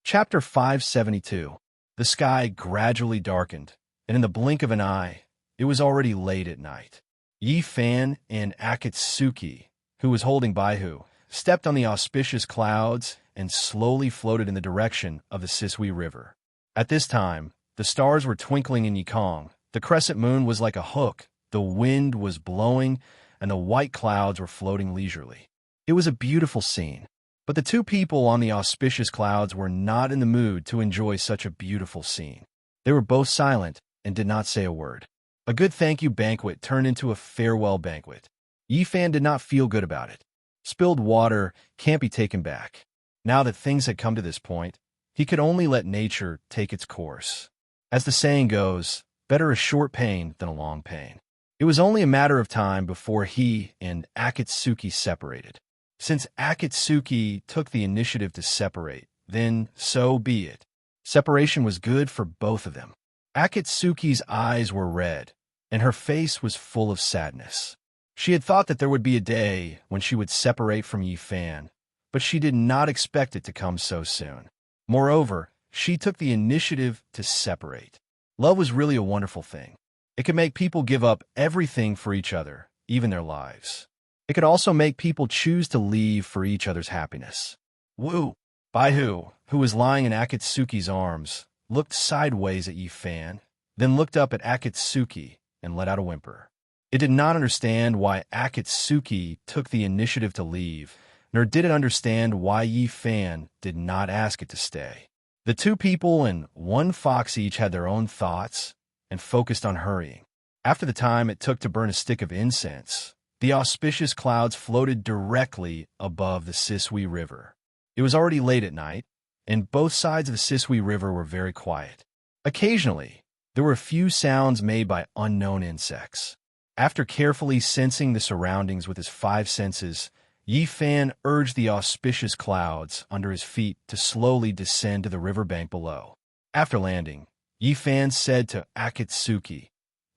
Chapter 572. The sky gradually darkened, and in the blink of an eye, it was already late at night. Yi Fan and Akatsuki, who was holding Baihu, stepped on the auspicious clouds and slowly floated in the direction of the Sisui River. At this time, the stars were twinkling in Yikong, the crescent moon was like a hook, the wind was blowing, and the white clouds were floating leisurely. It was a beautiful scene, but the two people on the auspicious clouds were not in the mood to enjoy such a beautiful scene. They were both silent and did not say a word. A good thank you banquet turned into a farewell banquet. Yifan did not feel good about it. Spilled water can't be taken back. Now that things had come to this point, he could only let nature take its course. As the saying goes, better a short pain than a long pain. It was only a matter of time before he and Akatsuki separated. Since Akatsuki took the initiative to separate, then so be it. Separation was good for both of them. Akatsuki's eyes were red, and her face was full of sadness. She had thought that there would be a day when she would separate from Yifan, but she did not expect it to come so soon. Moreover, she took the initiative to separate. Love was really a wonderful thing. It could make people give up everything for each other, even their lives. It could also make people choose to leave for each other's happiness. Woo! Baihu, who was lying in Akatsuki's arms, looked sideways at Yifan, then looked up at Akatsuki and let out a whimper. It did not understand why Akatsuki took the initiative to leave, nor did it understand why Yifan did not ask it to stay. The two people and one fox each had their own thoughts and focused on hurrying. After the time it took to burn a stick of incense, the auspicious clouds floated directly above the Sisui River. It was already late at night, and both sides of the Sisui River were very quiet. Occasionally, there were a few sounds made by unknown insects. After carefully sensing the surroundings with his five senses, Yifan urged the auspicious clouds under his feet to slowly descend to the riverbank below. After landing, Yifan said to Akatsuki,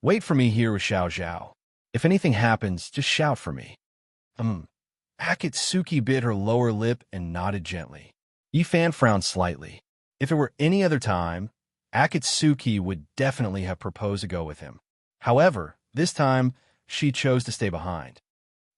"Wait for me here with Xiao Zhao. If anything happens, just shout for me." Akatsuki bit her lower lip and nodded gently. Yifan frowned slightly. If it were any other time, Akatsuki would definitely have proposed to go with him. However, this time, she chose to stay behind.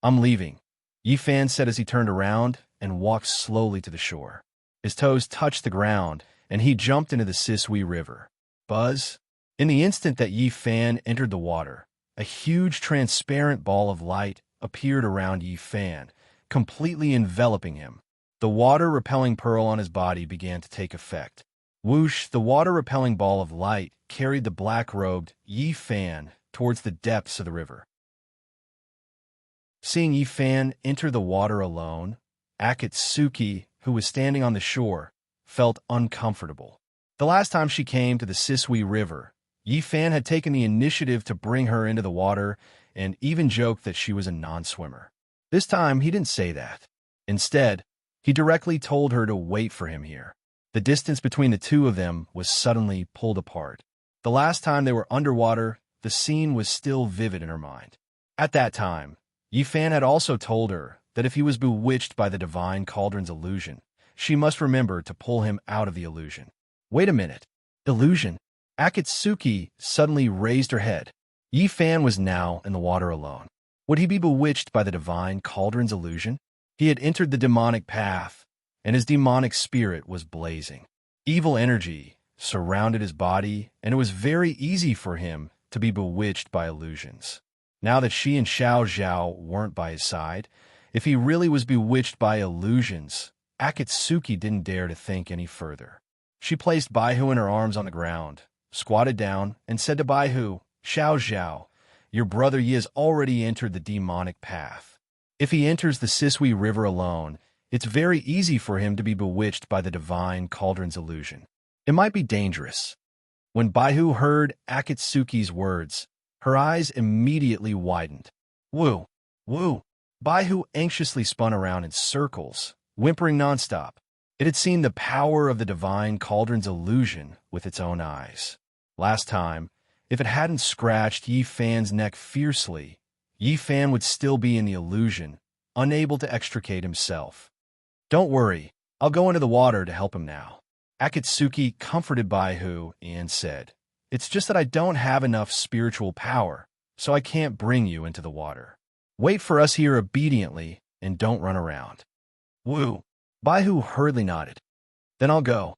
"I'm leaving," Yifan said as he turned around and walked slowly to the shore. His toes touched the ground, and he jumped into the Sisui River. Buzz! In the instant that Yifan entered the water, a huge transparent ball of light appeared around Yifan, completely enveloping him. The water-repelling pearl on his body began to take effect. Whoosh! The water-repelling ball of light carried the black-robed Yifan towards the depths of the river. Seeing Yifan enter the water alone, Akatsuki, who was standing on the shore, felt uncomfortable. The last time she came to the Sisui River, Yifan had taken the initiative to bring her into the water and even joked that she was a non-swimmer. This time, he didn't say that. Instead, he directly told her to wait for him here. The distance between the two of them was suddenly pulled apart. The last time they were underwater, the scene was still vivid in her mind. At that time, Yifan had also told her that if he was bewitched by the divine cauldron's illusion, she must remember to pull him out of the illusion. Wait a minute. Illusion? Akatsuki suddenly raised her head. Yifan was now in the water alone. Would he be bewitched by the divine cauldron's illusion? He had entered the demonic path, and his demonic spirit was blazing. Evil energy surrounded his body, and it was very easy for him to be bewitched by illusions. Now that she and Xiao Zhao weren't by his side, if he really was bewitched by illusions, Akatsuki didn't dare to think any further. She placed Baihu in her arms on the ground, squatted down, and said to Baihu, "Xiao Zhao, your brother Yi has already entered the demonic path. If he enters the Sisui River alone, it's very easy for him to be bewitched by the divine cauldron's illusion. It might be dangerous." When Baihu heard Akatsuki's words, her eyes immediately widened. "Woo! Woo!" Baihu anxiously spun around in circles, whimpering nonstop. It had seen the power of the divine cauldron's illusion with its own eyes. Last time, if it hadn't scratched Yifan's neck fiercely, Yifan would still be in the illusion, unable to extricate himself. "Don't worry, I'll go into the water to help him now." Akatsuki comforted Baihu and said, "It's just that I don't have enough spiritual power, so I can't bring you into the water. Wait for us here obediently and don't run around." "Woo!" Baihu hurriedly nodded. Then I'll go.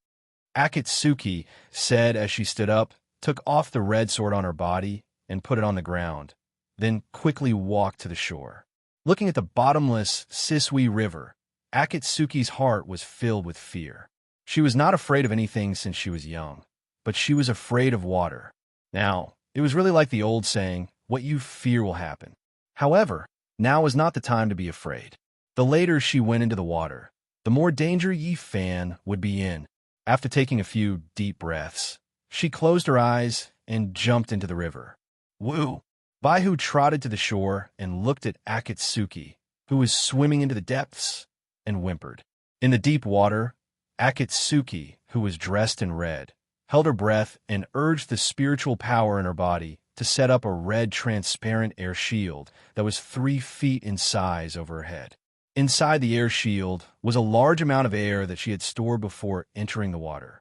Akatsuki said as she stood up, took off the red sword on her body, and put it on the ground, then quickly walked to the shore. Looking at the bottomless Sisui River, Akatsuki's heart was filled with fear. She was not afraid of anything since she was young, but she was afraid of water. Now, it was really like the old saying, what you fear will happen. However, now was not the time to be afraid. The later she went into the water, the more danger Yi Fan would be in. After taking a few deep breaths, she closed her eyes and jumped into the river. Woo! Baihu trotted to the shore and looked at Akatsuki, who was swimming into the depths, and whimpered. In the deep water, Akatsuki, who was dressed in red, held her breath and urged the spiritual power in her body to set up a red transparent air shield that was 3 feet in size over her head. Inside the air shield was a large amount of air that she had stored before entering the water.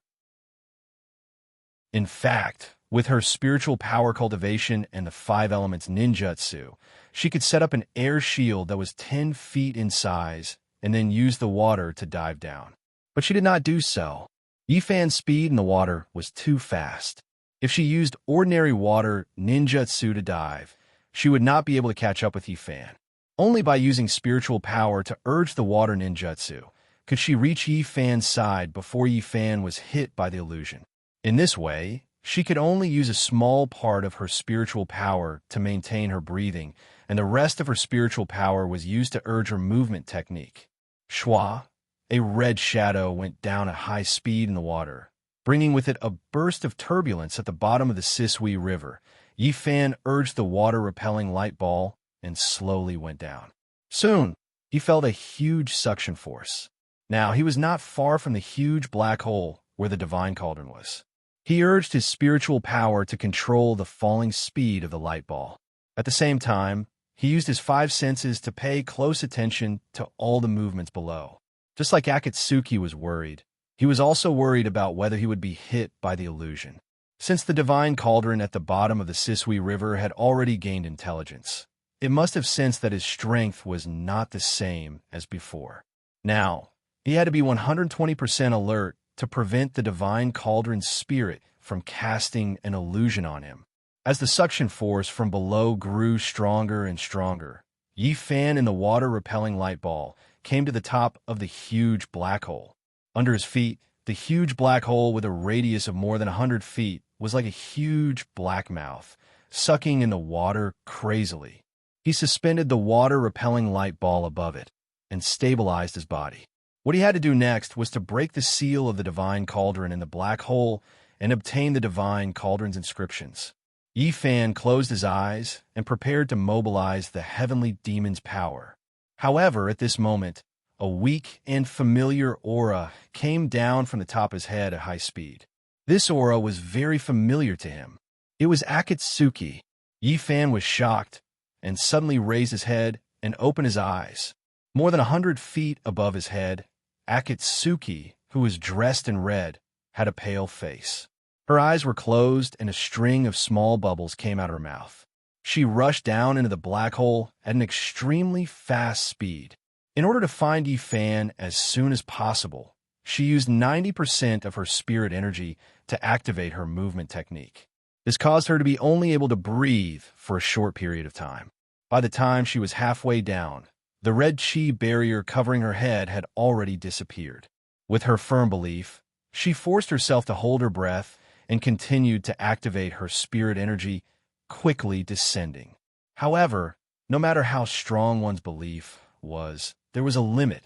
In fact, with her spiritual power cultivation and the 5 elements ninjutsu, she could set up an air shield that was 10 feet in size and then use the water to dive down. But she did not do so. Yi Fan's speed in the water was too fast. If she used ordinary water ninjutsu to dive, she would not be able to catch up with Yi Fan. Only by using spiritual power to urge the water ninjutsu could she reach Yi Fan's side before Yi Fan was hit by the illusion. In this way, she could only use a small part of her spiritual power to maintain her breathing, and the rest of her spiritual power was used to urge her movement technique. Shwa, a red shadow, went down at high speed in the water, bringing with it a burst of turbulence at the bottom of the Sisui River. Yi Fan urged the water-repelling light ball and slowly went down. Soon, he felt a huge suction force. Now, he was not far from the huge black hole where the divine cauldron was. He urged his spiritual power to control the falling speed of the light ball. At the same time, he used his 5 senses to pay close attention to all the movements below. Just like Akatsuki was worried, he was also worried about whether he would be hit by the illusion. Since the divine cauldron at the bottom of the Sisui River had already gained intelligence, it must have sensed that his strength was not the same as before. Now, he had to be 120% alert to prevent the divine cauldron's spirit from casting an illusion on him. As the suction force from below grew stronger and stronger, Yi Fan in the water-repelling light ball came to the top of the huge black hole. Under his feet, the huge black hole with a radius of more than 100 feet was like a huge black mouth, sucking in the water crazily. He suspended the water-repelling light ball above it and stabilized his body. What he had to do next was to break the seal of the divine cauldron in the black hole and obtain the divine cauldron's inscriptions. Yi Fan closed his eyes and prepared to mobilize the heavenly demon's power. However, at this moment, a weak and familiar aura came down from the top of his head at high speed. This aura was very familiar to him. It was Akatsuki. Yi Fan was shocked and suddenly raised his head and opened his eyes. More than 100 feet above his head, Akatsuki, who was dressed in red, had a pale face. Her eyes were closed and a string of small bubbles came out of her mouth. She rushed down into the black hole at an extremely fast speed. In order to find Yi Fan as soon as possible, she used 90% of her spirit energy to activate her movement technique. This caused her to be only able to breathe for a short period of time. By the time she was halfway down, the red chi barrier covering her head had already disappeared. With her firm belief, she forced herself to hold her breath and continued to activate her spirit energy, quickly descending. However, no matter how strong one's belief was, there was a limit.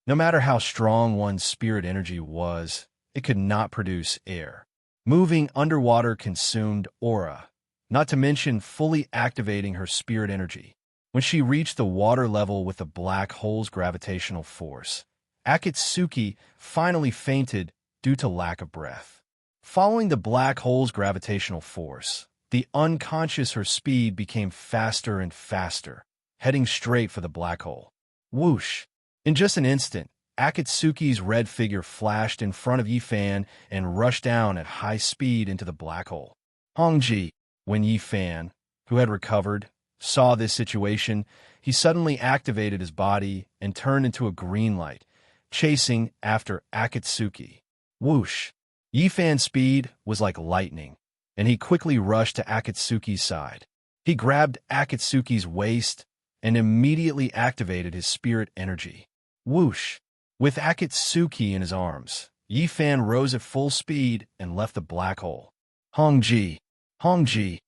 No matter how strong one's spirit energy was, it could not produce air. Moving underwater consumed aura, not to mention fully activating her spirit energy. When she reached the water level with the black hole's gravitational force, Akatsuki finally fainted due to lack of breath. Following the black hole's gravitational force, the unconscious her speed became faster and faster, heading straight for the black hole. Whoosh! In just an instant, Akatsuki's red figure flashed in front of Yi Fan and rushed down at high speed into the black hole. Hongji, when Yi Fan, who had recovered, saw this situation, he suddenly activated his body and turned into a green light, chasing after Akatsuki. Whoosh! Yifan's speed was like lightning, and he quickly rushed to Akatsuki's side. He grabbed Akatsuki's waist and immediately activated his spirit energy. Whoosh! With Akatsuki in his arms, Yifan rose at full speed and left the black hole. Hongji! Hongji!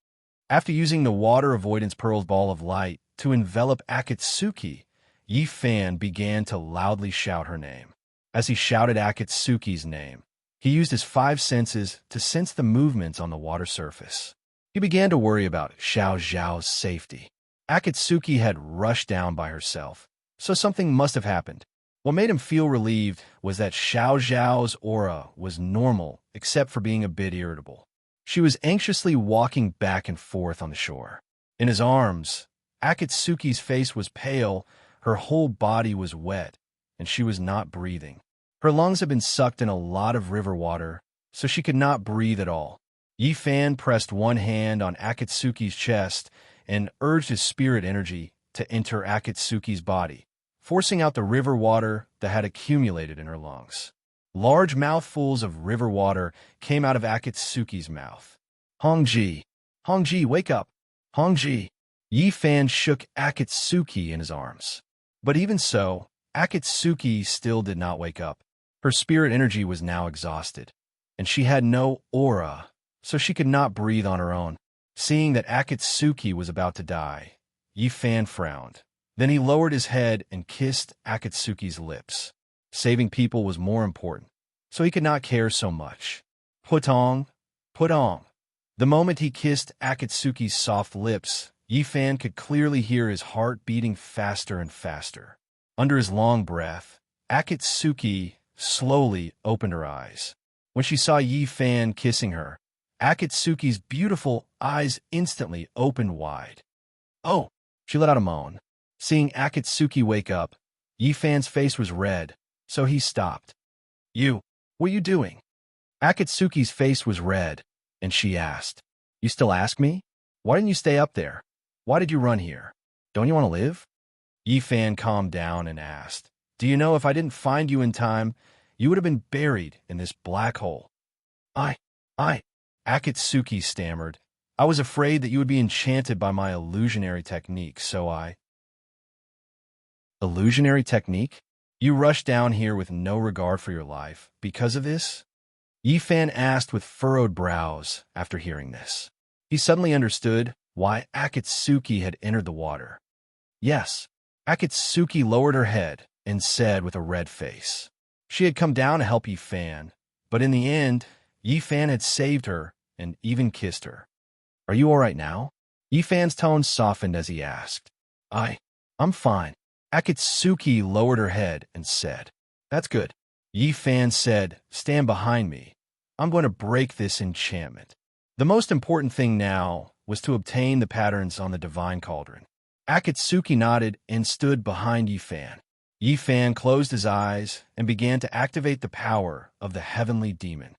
After using the water avoidance pearl's ball of light to envelop Akatsuki, Yifan began to loudly shout her name. As he shouted Akatsuki's name, he used his 5 senses to sense the movements on the water surface. He began to worry about Xiao Zhao's safety. Akatsuki had rushed down by herself, so something must have happened. What made him feel relieved was that Xiao Zhao's aura was normal except for being a bit irritable. She was anxiously walking back and forth on the shore. In his arms, Akatsuki's face was pale, her whole body was wet, and she was not breathing. Her lungs had been sucked in a lot of river water, so she could not breathe at all. Yifan pressed one hand on Akatsuki's chest and urged his spirit energy to enter Akatsuki's body, forcing out the river water that had accumulated in her lungs. Large mouthfuls of river water came out of Akatsuki's mouth. Hongji! Hongji, wake up! Hongji! Yifan shook Akatsuki in his arms. But even so, Akatsuki still did not wake up. Her spirit energy was now exhausted, and she had no aura, so she could not breathe on her own. Seeing that Akatsuki was about to die, Yifan frowned. Then he lowered his head and kissed Akatsuki's lips. Saving people was more important, so he could not care so much. Putong, putong. The moment he kissed Akatsuki's soft lips, Yifan could clearly hear his heart beating faster and faster. Under his long breath, Akatsuki slowly opened her eyes. When she saw Yifan kissing her, Akatsuki's beautiful eyes instantly opened wide. Oh! She let out a moan. Seeing Akatsuki wake up, Yifan's face was red, so he stopped. What are you doing? Akatsuki's face was red, and she asked, You still ask me? Why didn't you stay up there? Why did you run here? Don't you want to live? Yifan calmed down and asked, Do you know if I didn't find you in time, you would have been buried in this black hole? Akatsuki stammered. I was afraid that you would be enchanted by my illusionary technique, so I... Illusionary technique? You rushed down here with no regard for your life because of this? Yifan asked with furrowed brows after hearing this. He suddenly understood why Akatsuki had entered the water. Yes, Akatsuki lowered her head and said with a red face. She had come down to help Yifan, but in the end, Yifan had saved her and even kissed her. Are you all right now? Yifan's tone softened as he asked. I'm fine. Akatsuki lowered her head and said, That's good. Yifan said, Stand behind me. I'm going to break this enchantment. The most important thing now was to obtain the patterns on the divine cauldron. Akatsuki nodded and stood behind Yifan. Yifan closed his eyes and began to activate the power of the heavenly demon.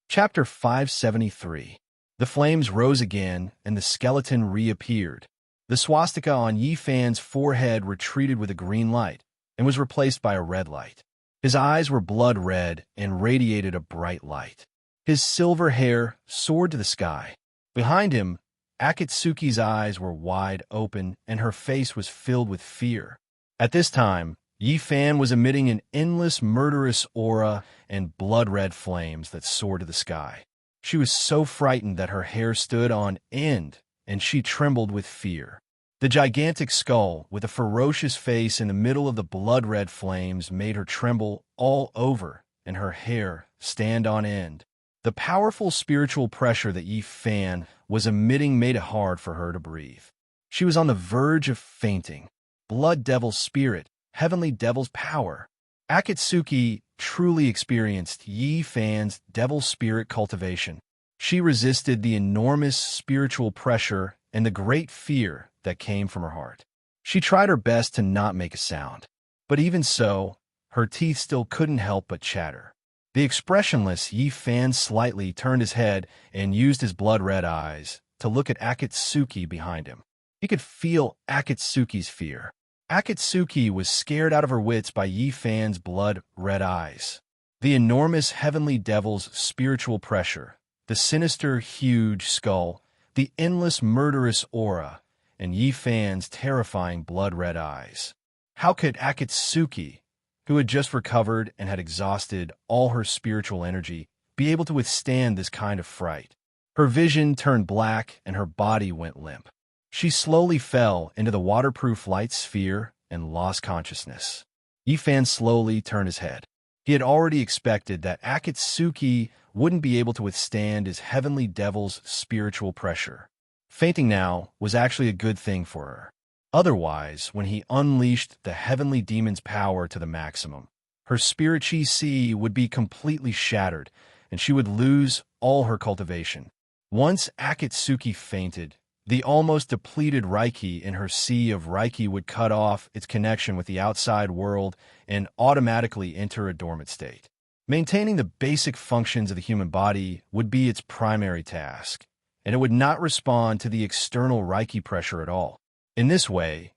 Chapter 573. The flames rose again, and the skeleton reappeared. The swastika on Yifan's forehead retreated with a green light and was replaced by a red light. His eyes were blood red and radiated a bright light. His silver hair soared to the sky. Behind him, Akatsuki's eyes were wide open, and her face was filled with fear. At this time, Yifan was emitting an endless murderous aura and blood-red flames that soared to the sky. She was so frightened that her hair stood on end, and she trembled with fear. The gigantic skull, with a ferocious face in the middle of the blood-red flames, made her tremble all over, and her hair stand on end. The powerful spiritual pressure that Yifan was emitting made it hard for her to breathe. She was on the verge of fainting. Blood devil's spirit, heavenly devil's power. Akatsuki truly experienced Yifan's devil spirit cultivation. She resisted the enormous spiritual pressure and the great fear that came from her heart. She tried her best to not make a sound, but even so, her teeth still couldn't help but chatter. The expressionless Yi Fan slightly turned his head and used his blood-red eyes to look at Akatsuki behind him. He could feel Akatsuki's fear. Akatsuki was scared out of her wits by Yi Fan's blood-red eyes. The enormous heavenly devil's spiritual pressure, the sinister, huge skull, the endless murderous aura, and Yi Fan's terrifying blood-red eyes. How could Akatsuki, who had just recovered and had exhausted all her spiritual energy, be able to withstand this kind of fright? Her vision turned black and her body went limp. She slowly fell into the waterproof light sphere and lost consciousness. Yi Fan slowly turned his head. He had already expected that Akatsuki wouldn't be able to withstand his heavenly devil's spiritual pressure. Fainting now was actually a good thing for her. Otherwise, when he unleashed the heavenly demon's power to the maximum, her spirit chi would be completely shattered, and she would lose all her cultivation. Once Akatsuki fainted, the almost depleted Reiki in her sea of Reiki would cut off its connection with the outside world and automatically enter a dormant state. Maintaining the basic functions of the human body would be its primary task, and it would not respond to the external Reiki pressure at all. In this way,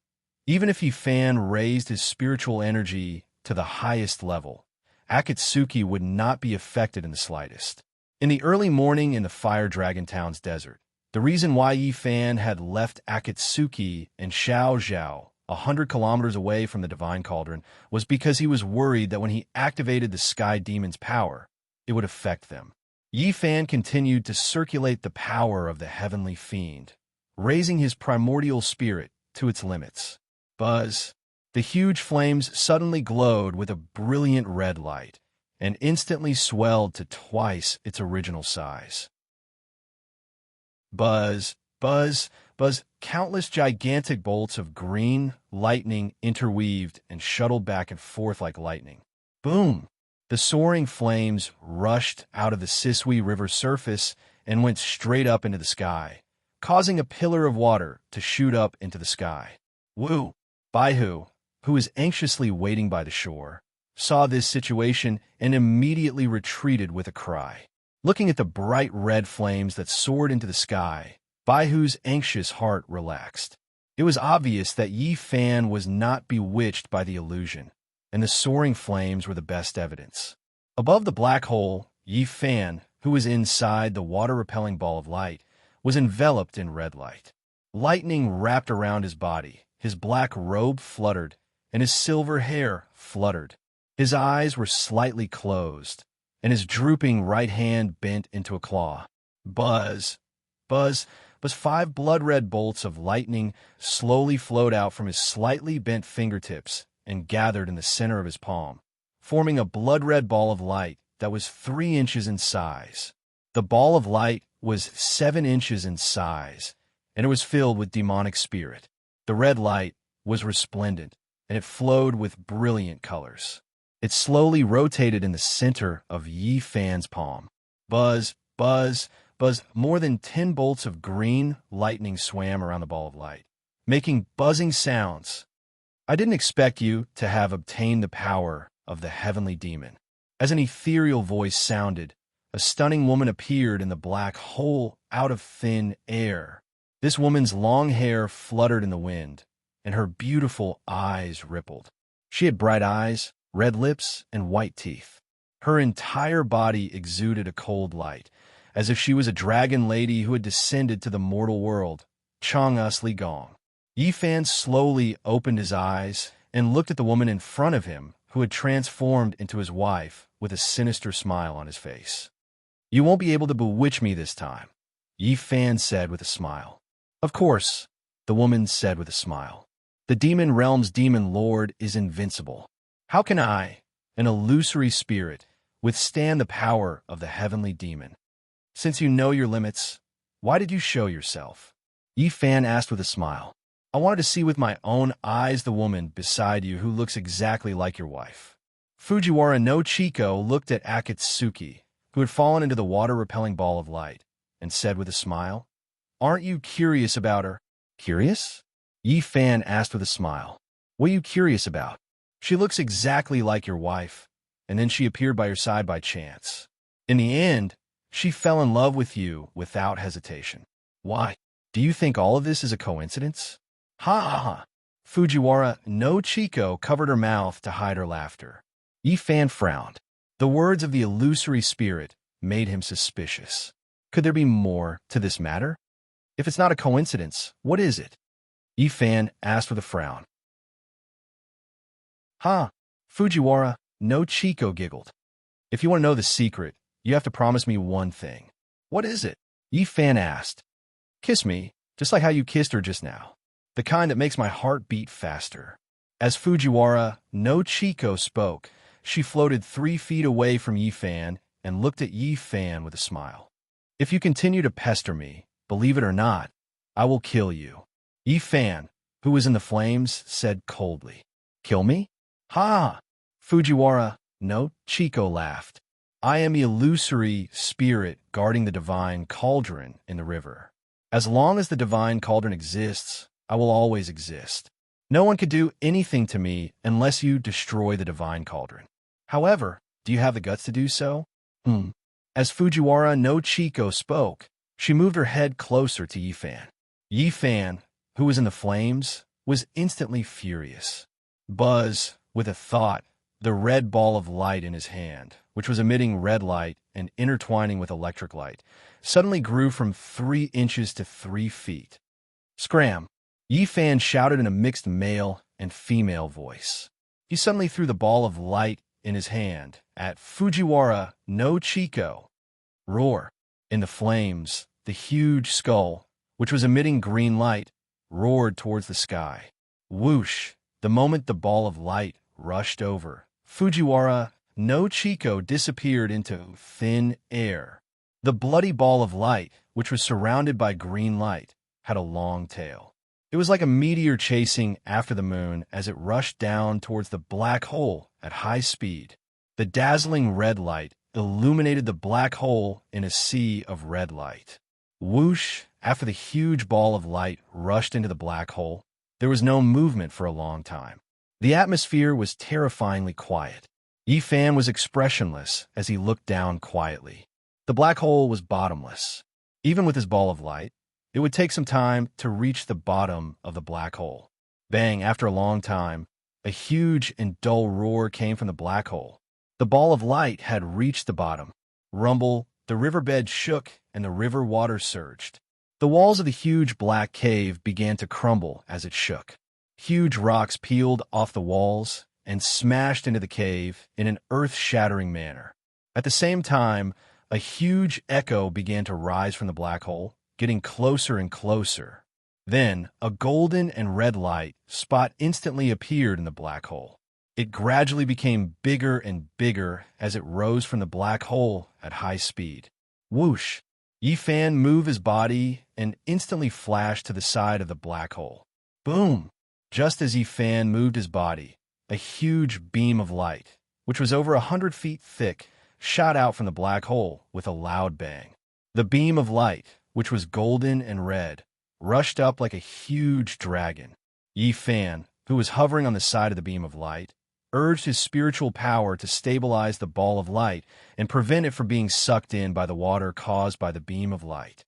even if Yi Fan raised his spiritual energy to the highest level, Akatsuki would not be affected in the slightest. In the early morning in the Fire Dragon Town's desert, the reason why Yi Fan had left Akatsuki and Xiaozhao 100 kilometers away from the Divine Cauldron was because he was worried that when he activated the Sky Demon's power, it would affect them. Yi Fan continued to circulate the power of the Heavenly Fiend, raising his primordial spirit to its limits. Buzz! The huge flames suddenly glowed with a brilliant red light, and instantly swelled to twice its original size. Buzz, buzz, buzz, countless gigantic bolts of green lightning interweaved and shuttled back and forth like lightning. Boom! The soaring flames rushed out of the Sisui River surface and went straight up into the sky, causing a pillar of water to shoot up into the sky. Wu! Baihu, who was anxiously waiting by the shore, saw this situation and immediately retreated with a cry. Looking at the bright red flames that soared into the sky, Baihu's anxious heart relaxed. It was obvious that Yi Fan was not bewitched by the illusion, and the soaring flames were the best evidence. Above the black hole, Yi Fan, who was inside the water-repelling ball of light, was enveloped in red light. Lightning wrapped around his body, his black robe fluttered, and his silver hair fluttered. His eyes were slightly closed, and his drooping right hand bent into a claw. Buzz! Buzz! Buzz! 5 blood-red bolts of lightning slowly flowed out from his slightly bent fingertips and gathered in the center of his palm, forming a blood-red ball of light that was 3 inches in size. The ball of light was 7 inches in size, and it was filled with demonic spirit. The red light was resplendent, and it flowed with brilliant colors. It slowly rotated in the center of Yi Fan's palm. Buzz, buzz, buzz. More than 10 bolts of green lightning swam around the ball of light, making buzzing sounds. I didn't expect you to have obtained the power of the heavenly demon. As an ethereal voice sounded, a stunning woman appeared in the black hole out of thin air. This woman's long hair fluttered in the wind, and her beautiful eyes rippled. She had bright eyes, red lips, and white teeth. Her entire body exuded a cold light, as if she was a dragon lady who had descended to the mortal world. Chang'us Li Gong. Yi Fan slowly opened his eyes and looked at the woman in front of him, who had transformed into his wife with a sinister smile on his face. "You won't be able to bewitch me this time," Yi Fan said with a smile. "Of course," the woman said with a smile. "The demon realm's demon lord is invincible. How can I, an illusory spirit, withstand the power of the heavenly demon? Since you know your limits, why did you show yourself?" Yi Fan asked with a smile. "I wanted to see with my own eyes the woman beside you who looks exactly like your wife." Fujiwara no Chiko looked at Akatsuki, who had fallen into the water-repelling ball of light, and said with a smile, "Aren't you curious about her?" "Curious?" Yi Fan asked with a smile. "What are you curious about? She looks exactly like your wife, and then she appeared by your side by chance. In the end, she fell in love with you without hesitation. Why? Do you think all of this is a coincidence? Ha ha ha. Fujiwara no Chiko covered her mouth to hide her laughter. Yifan frowned. The words of the illusory spirit made him suspicious. Could there be more to this matter? If it's not a coincidence, what is it? Yifan asked with a frown. Ha! Fujiwara no Chiko giggled. If you want to know the secret, you have to promise me one thing. What is it? Yifan asked. Kiss me, just like how you kissed her just now. The kind that makes my heart beat faster. As Fujiwara no Chiko spoke, she floated 3 feet away from Yifan and looked at Yifan with a smile. If you continue to pester me, believe it or not, I will kill you. Yifan, who was in the flames, said coldly. Kill me? Ha! Fujiwara no Chiko laughed. I am the illusory spirit guarding the divine cauldron in the river. As long as the divine cauldron exists, I will always exist. No one could do anything to me unless you destroy the divine cauldron. However, do you have the guts to do so? As Fujiwara no Chiko spoke, she moved her head closer to Yifan. Yifan, who was in the flames, was instantly furious. Buzz, with a thought, the red ball of light in his hand, which was emitting red light and intertwining with electric light, suddenly grew from 3 inches to 3 feet. Scram! Yifan shouted in a mixed male and female voice. He suddenly threw the ball of light in his hand at Fujiwara no Chiko. Roar! In the flames, the huge skull, which was emitting green light, roared towards the sky. Whoosh! The moment the ball of light rushed over, Fujiwara no Chiko disappeared into thin air. The bloody ball of light, which was surrounded by green light, had a long tail. It was like a meteor chasing after the moon as it rushed down towards the black hole at high speed. The dazzling red light illuminated the black hole in a sea of red light. Whoosh! After the huge ball of light rushed into the black hole, there was no movement for a long time. The atmosphere was terrifyingly quiet. Yifan was expressionless as he looked down quietly. The black hole was bottomless. Even with his ball of light, it would take some time to reach the bottom of the black hole. Bang! After a long time, a huge and dull roar came from the black hole. The ball of light had reached the bottom. Rumble, the riverbed shook and the river water surged. The walls of the huge black cave began to crumble as it shook. Huge rocks peeled off the walls and smashed into the cave in an earth-shattering manner. At the same time, a huge echo began to rise from the black hole, getting closer and closer. Then, a golden and red light spot instantly appeared in the black hole. It gradually became bigger and bigger as it rose from the black hole at high speed. Whoosh! Yifan moved his body and instantly flashed to the side of the black hole. Boom! Just as Yifan moved his body, a huge beam of light, which was over 100 feet thick, shot out from the black hole with a loud bang. The beam of light, which was golden and red, rushed up like a huge dragon. Yifan, who was hovering on the side of the beam of light, urged his spiritual power to stabilize the ball of light and prevent it from being sucked in by the water caused by the beam of light.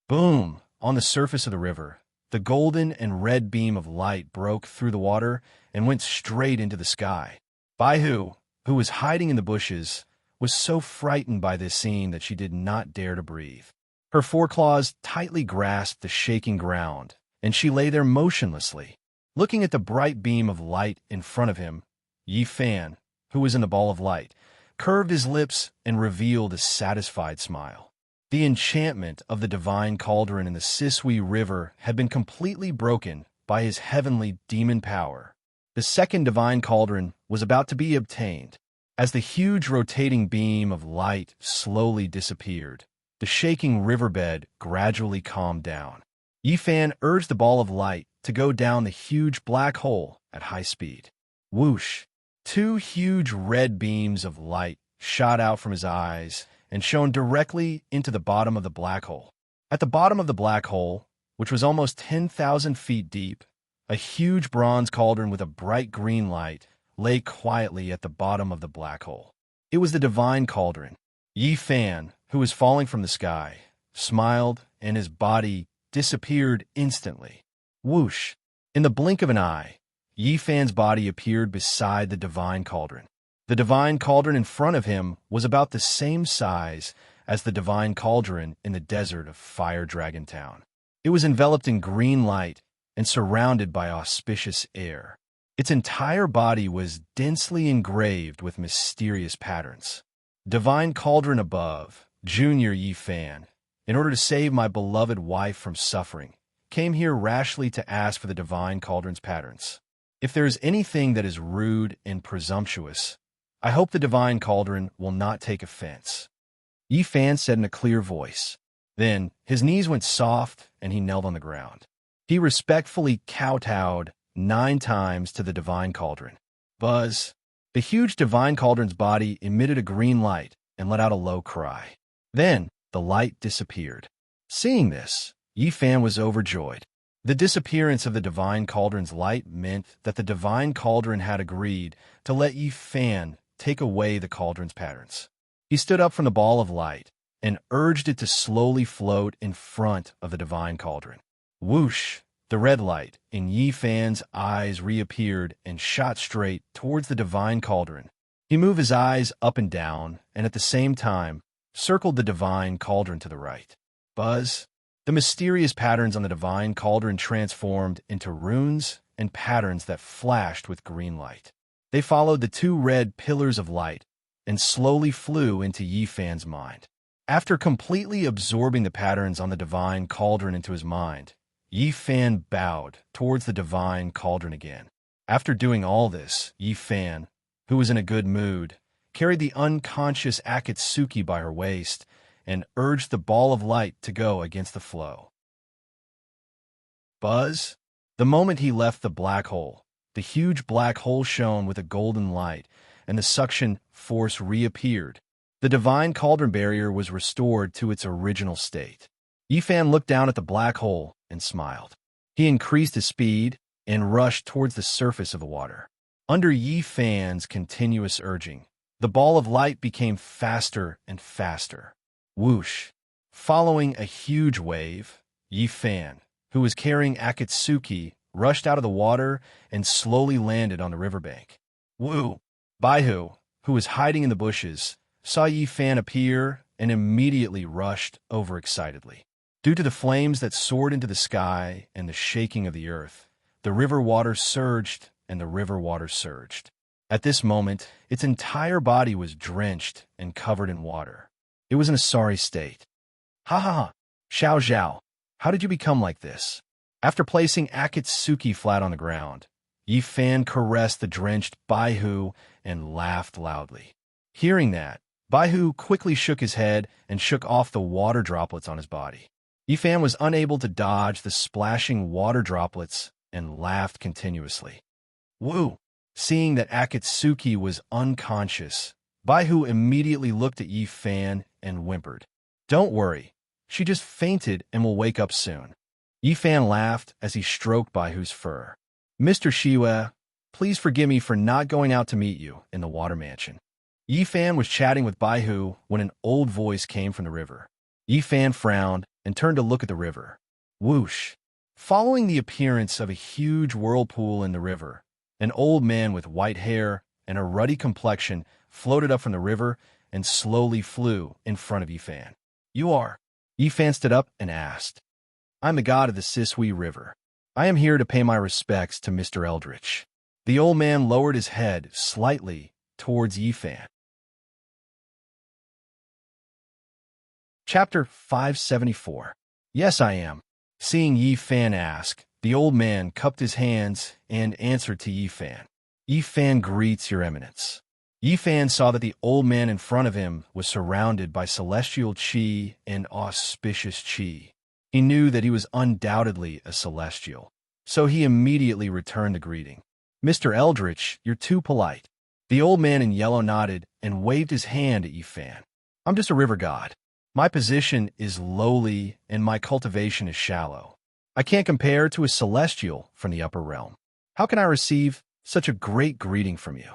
Boom! On the surface of the river, the golden and red beam of light broke through the water and went straight into the sky. Baihu, who was hiding in the bushes, was so frightened by this scene that she did not dare to breathe. Her foreclaws tightly grasped the shaking ground, and she lay there motionlessly. Looking at the bright beam of light in front of him, Yifan, who was in the ball of light, curved his lips and revealed a satisfied smile. The enchantment of the divine cauldron in the Sisui River had been completely broken by his heavenly demon power. The second divine cauldron was about to be obtained. As the huge rotating beam of light slowly disappeared, the shaking riverbed gradually calmed down. Yifan urged the ball of light to go down the huge black hole at high speed. Whoosh! 2 huge red beams of light shot out from his eyes and shone directly into the bottom of the black hole. At the bottom of the black hole, which was almost 10,000 feet deep, a huge bronze cauldron with a bright green light lay quietly at the bottom of the black hole. It was the divine cauldron. Yi Fan, who was falling from the sky, smiled, and his body disappeared instantly. Whoosh! In the blink of an eye, Yi Fan's body appeared beside the divine cauldron. The divine cauldron in front of him was about the same size as the divine cauldron in the desert of Fire Dragon Town. It was enveloped in green light and surrounded by auspicious air. Its entire body was densely engraved with mysterious patterns. Divine cauldron above, Junior Yi Fan, in order to save my beloved wife from suffering, came here rashly to ask for the divine cauldron's patterns. If there is anything that is rude and presumptuous, I hope the divine cauldron will not take offense. Yi Fan said in a clear voice. Then his knees went soft and he knelt on the ground. He respectfully kowtowed 9 times to the divine cauldron. Buzz! The huge divine cauldron's body emitted a green light and let out a low cry. Then the light disappeared. Seeing this, Yi Fan was overjoyed. The disappearance of the divine cauldron's light meant that the divine cauldron had agreed to let Yi Fan take away the cauldron's patterns. He stood up from the ball of light and urged it to slowly float in front of the divine cauldron. Whoosh! The red light in Yi Fan's eyes reappeared and shot straight towards the divine cauldron. He moved his eyes up and down and at the same time circled the divine cauldron to the right. Buzz! The mysterious patterns on the divine cauldron transformed into runes and patterns that flashed with green light. They followed the 2 red pillars of light and slowly flew into Yi Fan's mind. After completely absorbing the patterns on the divine cauldron into his mind, Yi Fan bowed towards the divine cauldron again. After doing all this, Yi Fan, who was in a good mood, carried the unconscious Akatsuki by her waist and urged the ball of light to go against the flow. Buzz! The moment he left the black hole, the huge black hole shone with a golden light, and the suction force reappeared. The divine cauldron barrier was restored to its original state. Yi Fan looked down at the black hole and smiled. He increased his speed and rushed towards the surface of the water. Under Yi Fan's continuous urging, the ball of light became faster and faster. Whoosh! Following a huge wave, Yi Fan, who was carrying Akatsuki, rushed out of the water and slowly landed on the riverbank. Woo! Baihu, who was hiding in the bushes, saw Yi Fan appear and immediately rushed over excitedly. Due to the flames that soared into the sky and the shaking of the earth, the river water surged and the river water surged. At this moment, its entire body was drenched and covered in water. It was in a sorry state. Ha ha ha! Xiao Zhao, how did you become like this? After placing Akatsuki flat on the ground, Yi Fan caressed the drenched Baihu and laughed loudly. Hearing that, Baihu quickly shook his head and shook off the water droplets on his body. Yi Fan was unable to dodge the splashing water droplets and laughed continuously. Woo! Seeing that Akatsuki was unconscious, Baihu immediately looked at Yi Fan and whimpered. Don't worry, she just fainted and will wake up soon. Yi Fan laughed as he stroked Baihu's fur. Mr. Shiwa, please forgive me for not going out to meet you in the water mansion. Yi Fan was chatting with Baihu when an old voice came from the river. Yi Fan frowned and turned to look at the river. Whoosh! Following the appearance of a huge whirlpool in the river, an old man with white hair and a ruddy complexion floated up from the river and slowly flew in front of Yi Fan. You are? Yi Fan stood up and asked. I'm the god of the Sisui River. I am here to pay my respects to Mr. Eldritch. The old man lowered his head slightly towards Yi Fan. Chapter 574. Yes, I am. Seeing Yi Fan ask, the old man cupped his hands and answered to Yi Fan. Yi Fan greets your eminence. Yi Fan saw that the old man in front of him was surrounded by celestial chi and auspicious chi. He knew that he was undoubtedly a celestial, so he immediately returned the greeting. Mr. Eldritch, you're too polite. The old man in yellow nodded and waved his hand at Yi Fan. I'm just a river god. My position is lowly and my cultivation is shallow. I can't compare to a celestial from the upper realm. How can I receive Such a great greeting from you.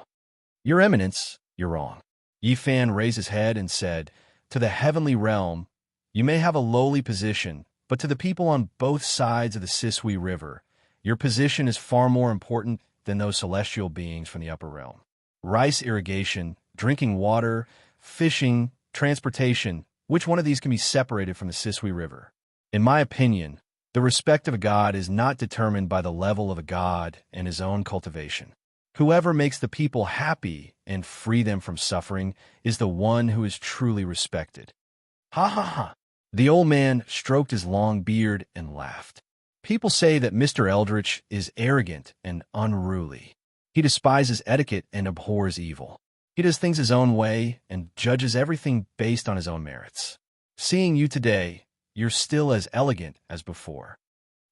Your Eminence, you're wrong. Yi Fan raised his head and said, to the heavenly realm, you may have a lowly position, but to the people on both sides of the Sisui River, your position is far more important than those celestial beings from the upper realm. Rice irrigation, drinking water, fishing, transportation, which one of these can be separated from the Sisui River? In my opinion, the respect of a god is not determined by the level of a god and his own cultivation. Whoever makes the people happy and free them from suffering is the one who is truly respected. Ha ha ha. The old man stroked his long beard and laughed. People say that Mr. Eldritch is arrogant and unruly. He despises etiquette and abhors evil. He does things his own way and judges everything based on his own merits. Seeing you today, you're still as elegant as before.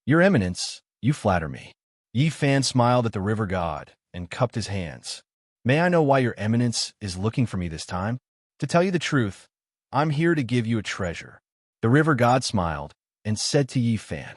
Your Eminence, you flatter me. Yi Fan smiled at the river god and cupped his hands. May I know why your Eminence is looking for me this time? To tell you the truth, I'm here to give you a treasure. The river god smiled and said to Yi Fan,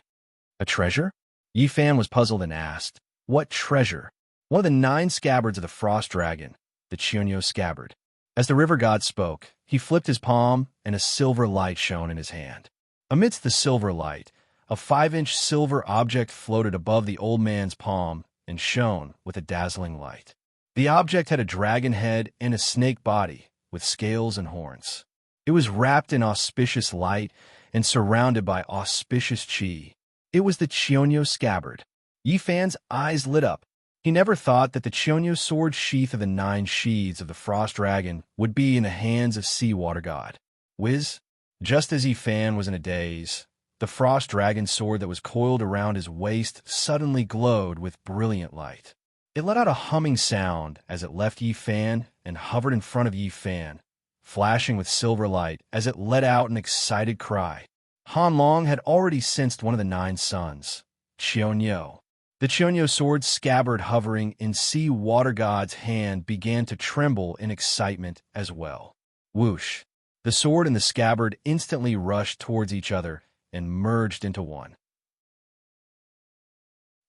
a treasure? Yi Fan was puzzled and asked, what treasure? One of the 9 scabbards of the frost dragon, the Chionyo scabbard. As the river god spoke, he flipped his palm and a silver light shone in his hand. Amidst the silver light, a 5-inch silver object floated above the old man's palm and shone with a dazzling light. The object had a dragon head and a snake body with scales and horns. It was wrapped in auspicious light and surrounded by auspicious chi. It was the Chionyo scabbard. Yi Fan's eyes lit up. He never thought that the Chionyo sword sheath of the 9 sheaths of the frost dragon would be in the hands of Seawater God. Whiz! Just as Yi Fan was in a daze, the frost dragon sword that was coiled around his waist suddenly glowed with brilliant light. It let out a humming sound as it left Yi Fan and hovered in front of Yi Fan, flashing with silver light as it let out an excited cry. Han Long had already sensed one of the 9 sons, Chionyo. The Chionyo sword scabbard hovering in Sea Water God's hand began to tremble in excitement as well. Whoosh! The sword and the scabbard instantly rushed towards each other and merged into one.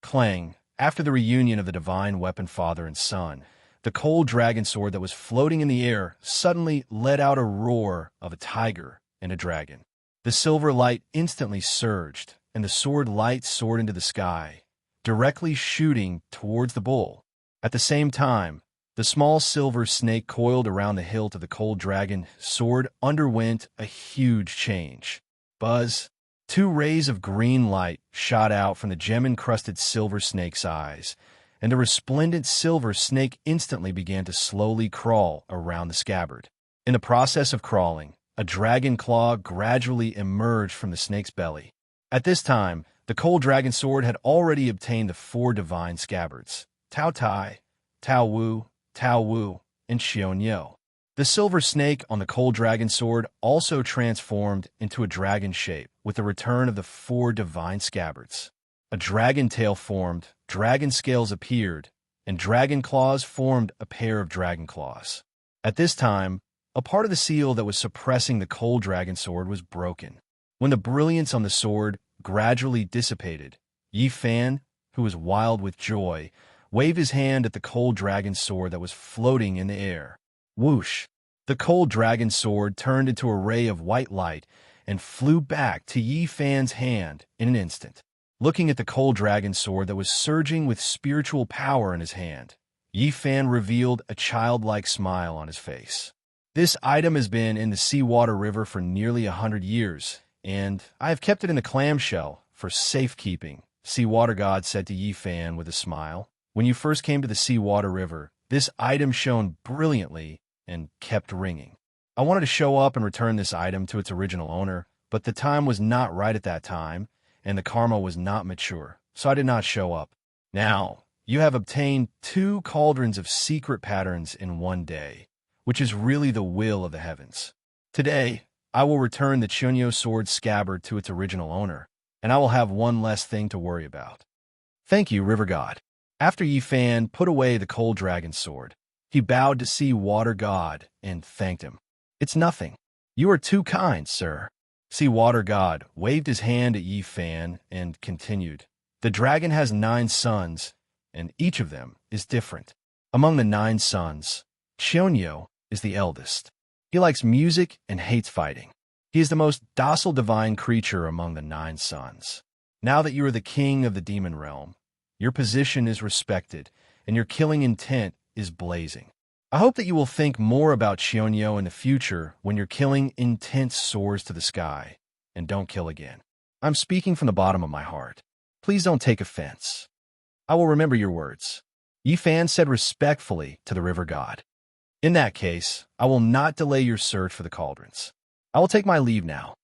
Clang! After the reunion of the divine weapon father and son, the cold dragon sword that was floating in the air suddenly let out a roar of a tiger and a dragon. The silver light instantly surged, and the sword light soared into the sky, directly shooting towards the bull. At the same time, the small silver snake coiled around the hilt of the cold dragon sword underwent a huge change. Buzz! 2 rays of green light shot out from the gem-encrusted silver snake's eyes, and a resplendent silver snake instantly began to slowly crawl around the scabbard. In the process of crawling, a dragon claw gradually emerged from the snake's belly. At this time, the cold dragon sword had already obtained the 4 divine scabbards, Tao Tai, Tao Wu, and Chionyo. The silver snake on the cold dragon sword also transformed into a dragon shape with the return of the 4 divine scabbards. A dragon tail formed, dragon scales appeared, and dragon claws formed a pair of dragon claws. At this time, a part of the seal that was suppressing the cold dragon sword was broken. When the brilliance on the sword gradually dissipated, Yi Fan, who was wild with joy, waved his hand at the cold dragon sword that was floating in the air. Whoosh! The cold dragon sword turned into a ray of white light and flew back to Yi Fan's hand in an instant. Looking at the cold dragon sword that was surging with spiritual power in his hand, Yi Fan revealed a childlike smile on his face. This item has been in the Seawater River for nearly 100 years, and I have kept it in a clamshell for safekeeping, Seawater God said to Yi Fan with a smile. When you first came to the Seawater River, this item shone brilliantly and kept ringing. I wanted to show up and return this item to its original owner, but the time was not right at that time, and the karma was not mature, so I did not show up. Now, you have obtained 2 cauldrons of secret patterns in one day, which is really the will of the heavens. Today, I will return the Chionyo sword scabbard to its original owner, and I will have one less thing to worry about. Thank you, River God. After Yi Fan put away the cold dragon sword, he bowed to Sea Water God and thanked him. It's nothing. You are too kind, sir. Sea Water God waved his hand at Yi Fan and continued. The dragon has 9 sons, and each of them is different. Among the 9 sons, Chionyo is the eldest. He likes music and hates fighting. He is the most docile divine creature among the 9 sons. Now that you are the king of the demon realm, your position is respected, and your killing intent is blazing. I hope that you will think more about Chionyo in the future when your killing intent soars to the sky, and don't kill again. I'm speaking from the bottom of my heart. Please don't take offense. I will remember your words. Yifan said respectfully to the river god. In that case, I will not delay your search for the cauldrons. I will take my leave now.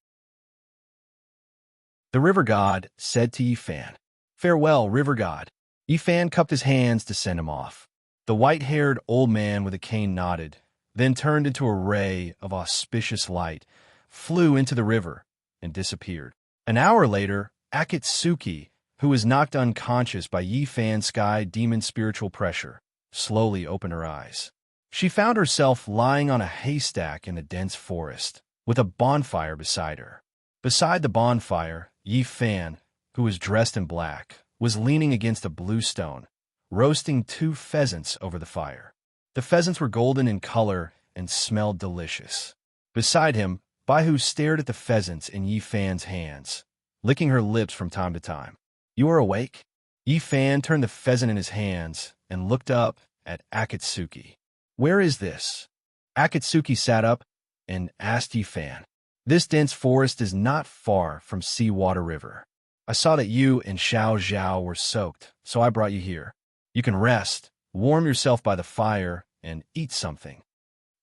The river god said to Yifan, "Farewell, river god." Yifan cupped his hands to send him off. The white-haired old man with a cane nodded, then turned into a ray of auspicious light, flew into the river, and disappeared. An hour later, Akatsuki, who was knocked unconscious by Yifan's sky demon spiritual pressure, slowly opened her eyes. She found herself lying on a haystack in a dense forest, with a bonfire beside her. Beside the bonfire, Yifan, who was dressed in black, was leaning against a blue stone, roasting 2 pheasants over the fire. The pheasants were golden in color and smelled delicious. Beside him, Baihu stared at the pheasants in Yifan's hands, licking her lips from time to time. "You are awake?" Yifan turned the pheasant in his hands and looked up at Akatsuki. "Where is this?" Akatsuki sat up and asked Yifan. "This dense forest is not far from Seawater River. I saw that you and Xiao Zhao were soaked, so I brought you here. You can rest, warm yourself by the fire, and eat something."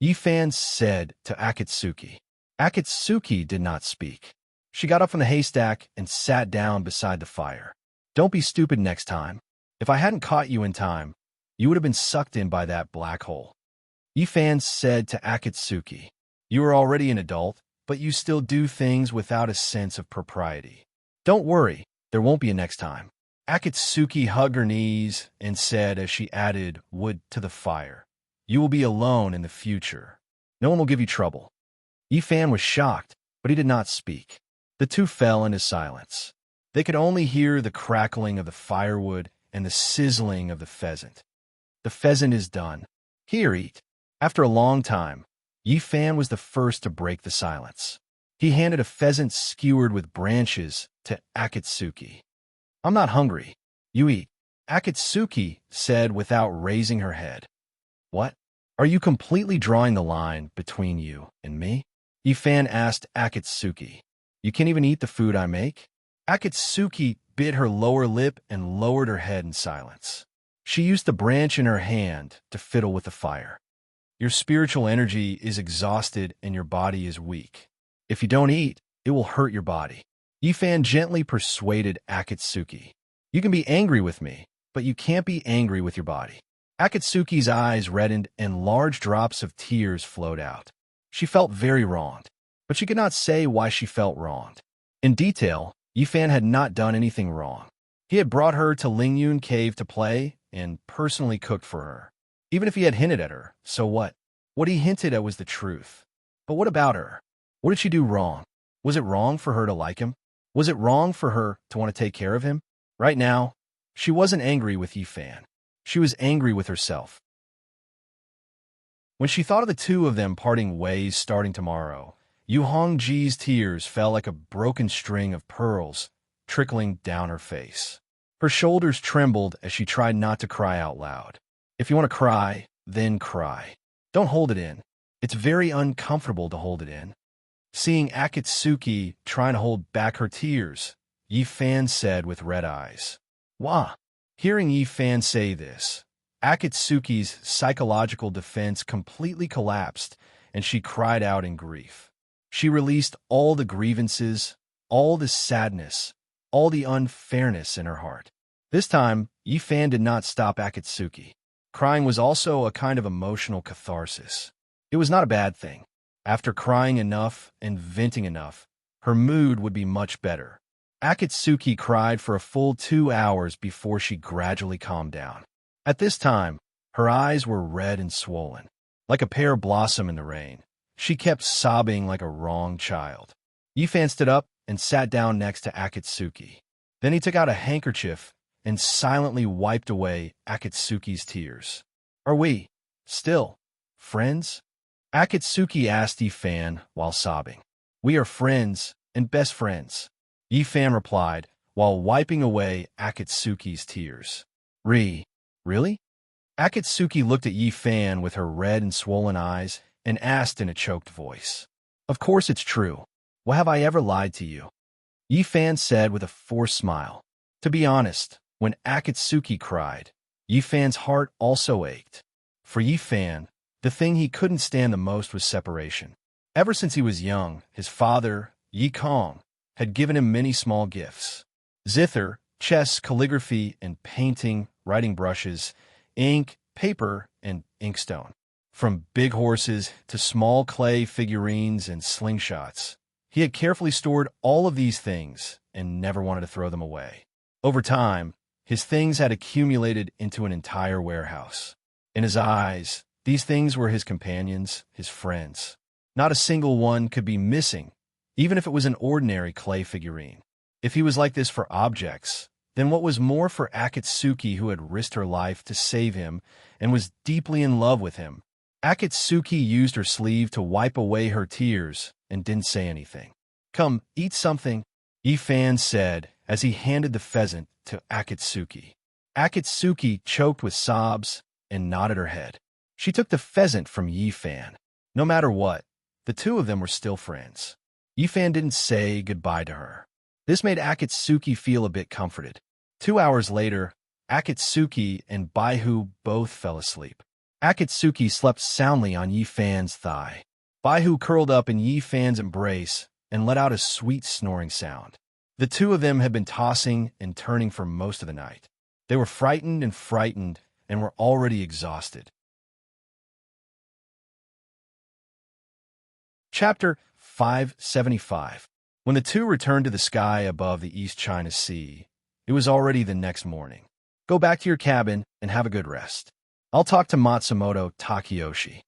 Yifan said to Akatsuki. Akatsuki did not speak. She got up from the haystack and sat down beside the fire. "Don't be stupid next time. If I hadn't caught you in time, you would have been sucked in by that black hole." Yifan said to Akatsuki, "You are already an adult, but you still do things without a sense of propriety. Don't worry, there won't be a next time." Akatsuki hugged her knees and said as she added wood to the fire, "You will be alone in the future. No one will give you trouble." Yifan was shocked, but he did not speak. The two fell into silence. They could only hear the crackling of the firewood and the sizzling of the pheasant. "The pheasant is done. Here, eat." After a long time, Yifan was the first to break the silence. He handed a pheasant skewered with branches to Akatsuki. "I'm not hungry. You eat," Akatsuki said without raising her head. "What? Are you completely drawing the line between you and me?" Yifan asked Akatsuki. "You can't even eat the food I make?" Akatsuki bit her lower lip and lowered her head in silence. She used the branch in her hand to fiddle with the fire. "Your spiritual energy is exhausted and your body is weak. If you don't eat, it will hurt your body." Yifan gently persuaded Akatsuki. "You can be angry with me, but you can't be angry with your body." Akatsuki's eyes reddened and large drops of tears flowed out. She felt very wronged, but she could not say why she felt wronged. In detail, Yifan had not done anything wrong. He had brought her to Lingyun Cave to play and personally cooked for her. Even if he had hinted at her, so what? What he hinted at was the truth. But what about her? What did she do wrong? Was it wrong for her to like him? Was it wrong for her to want to take care of him? Right now, she wasn't angry with Yifan. She was angry with herself. When she thought of the two of them parting ways starting tomorrow, Yu Hongji's tears fell like a broken string of pearls trickling down her face. Her shoulders trembled as she tried not to cry out loud. If you want to cry, then cry. Don't hold it in. It's very uncomfortable to hold it in. Seeing Akatsuki trying to hold back her tears, Yifan said with red eyes, "Wah." Hearing Yifan say this, Akatsuki's psychological defense completely collapsed and she cried out in grief. She released all the grievances, all the sadness, all the unfairness in her heart. This time, Yifan did not stop Akatsuki. Crying was also a kind of emotional catharsis. It was not a bad thing. After crying enough and venting enough, her mood would be much better. Akatsuki cried for a full 2 hours before she gradually calmed down. At this time, her eyes were red and swollen, like a pear blossom in the rain. She kept sobbing like a wronged child. Yifan stood up and sat down next to Akatsuki. Then he took out a handkerchief and silently wiped away Akatsuki's tears. "Are we still friends?" Akatsuki asked Yifan while sobbing. "We are friends and best friends," Yifan replied while wiping away Akatsuki's tears. Really? Akatsuki looked at Yifan with her red and swollen eyes and asked in a choked voice. "Of course it's true. Why have I ever lied to you?" Yifan said with a forced smile. To be honest, when Akatsuki cried, Yifan's heart also ached. For Yifan, the thing he couldn't stand the most was separation. Ever since he was young, his father, Yi Kong, had given him many small gifts. Zither, chess, calligraphy, and painting, writing brushes, ink, paper, and inkstone. From big horses to small clay figurines and slingshots, he had carefully stored all of these things and never wanted to throw them away. Over time, his things had accumulated into an entire warehouse. In his eyes, these things were his companions, his friends. Not a single one could be missing, even if it was an ordinary clay figurine. If he was like this for objects, then what was more for Akatsuki, who had risked her life to save him and was deeply in love with him? Akatsuki used her sleeve to wipe away her tears and didn't say anything. "Come, eat something," Yifan said as he handed the pheasant to Akatsuki. Akatsuki choked with sobs and nodded her head. She took the pheasant from Yifan. No matter what, the two of them were still friends. Yifan didn't say goodbye to her. This made Akatsuki feel a bit comforted. 2 hours later, Akatsuki and Baihu both fell asleep. Akatsuki slept soundly on Yifan's thigh. Baihu curled up in Yifan's embrace and let out a sweet snoring sound. The two of them had been tossing and turning for most of the night. They were frightened and were already exhausted. Chapter 575. When the two returned to the sky above the East China Sea, it was already the next morning. "Go back to your cabin and have a good rest. I'll talk to Matsumoto Takeyoshi."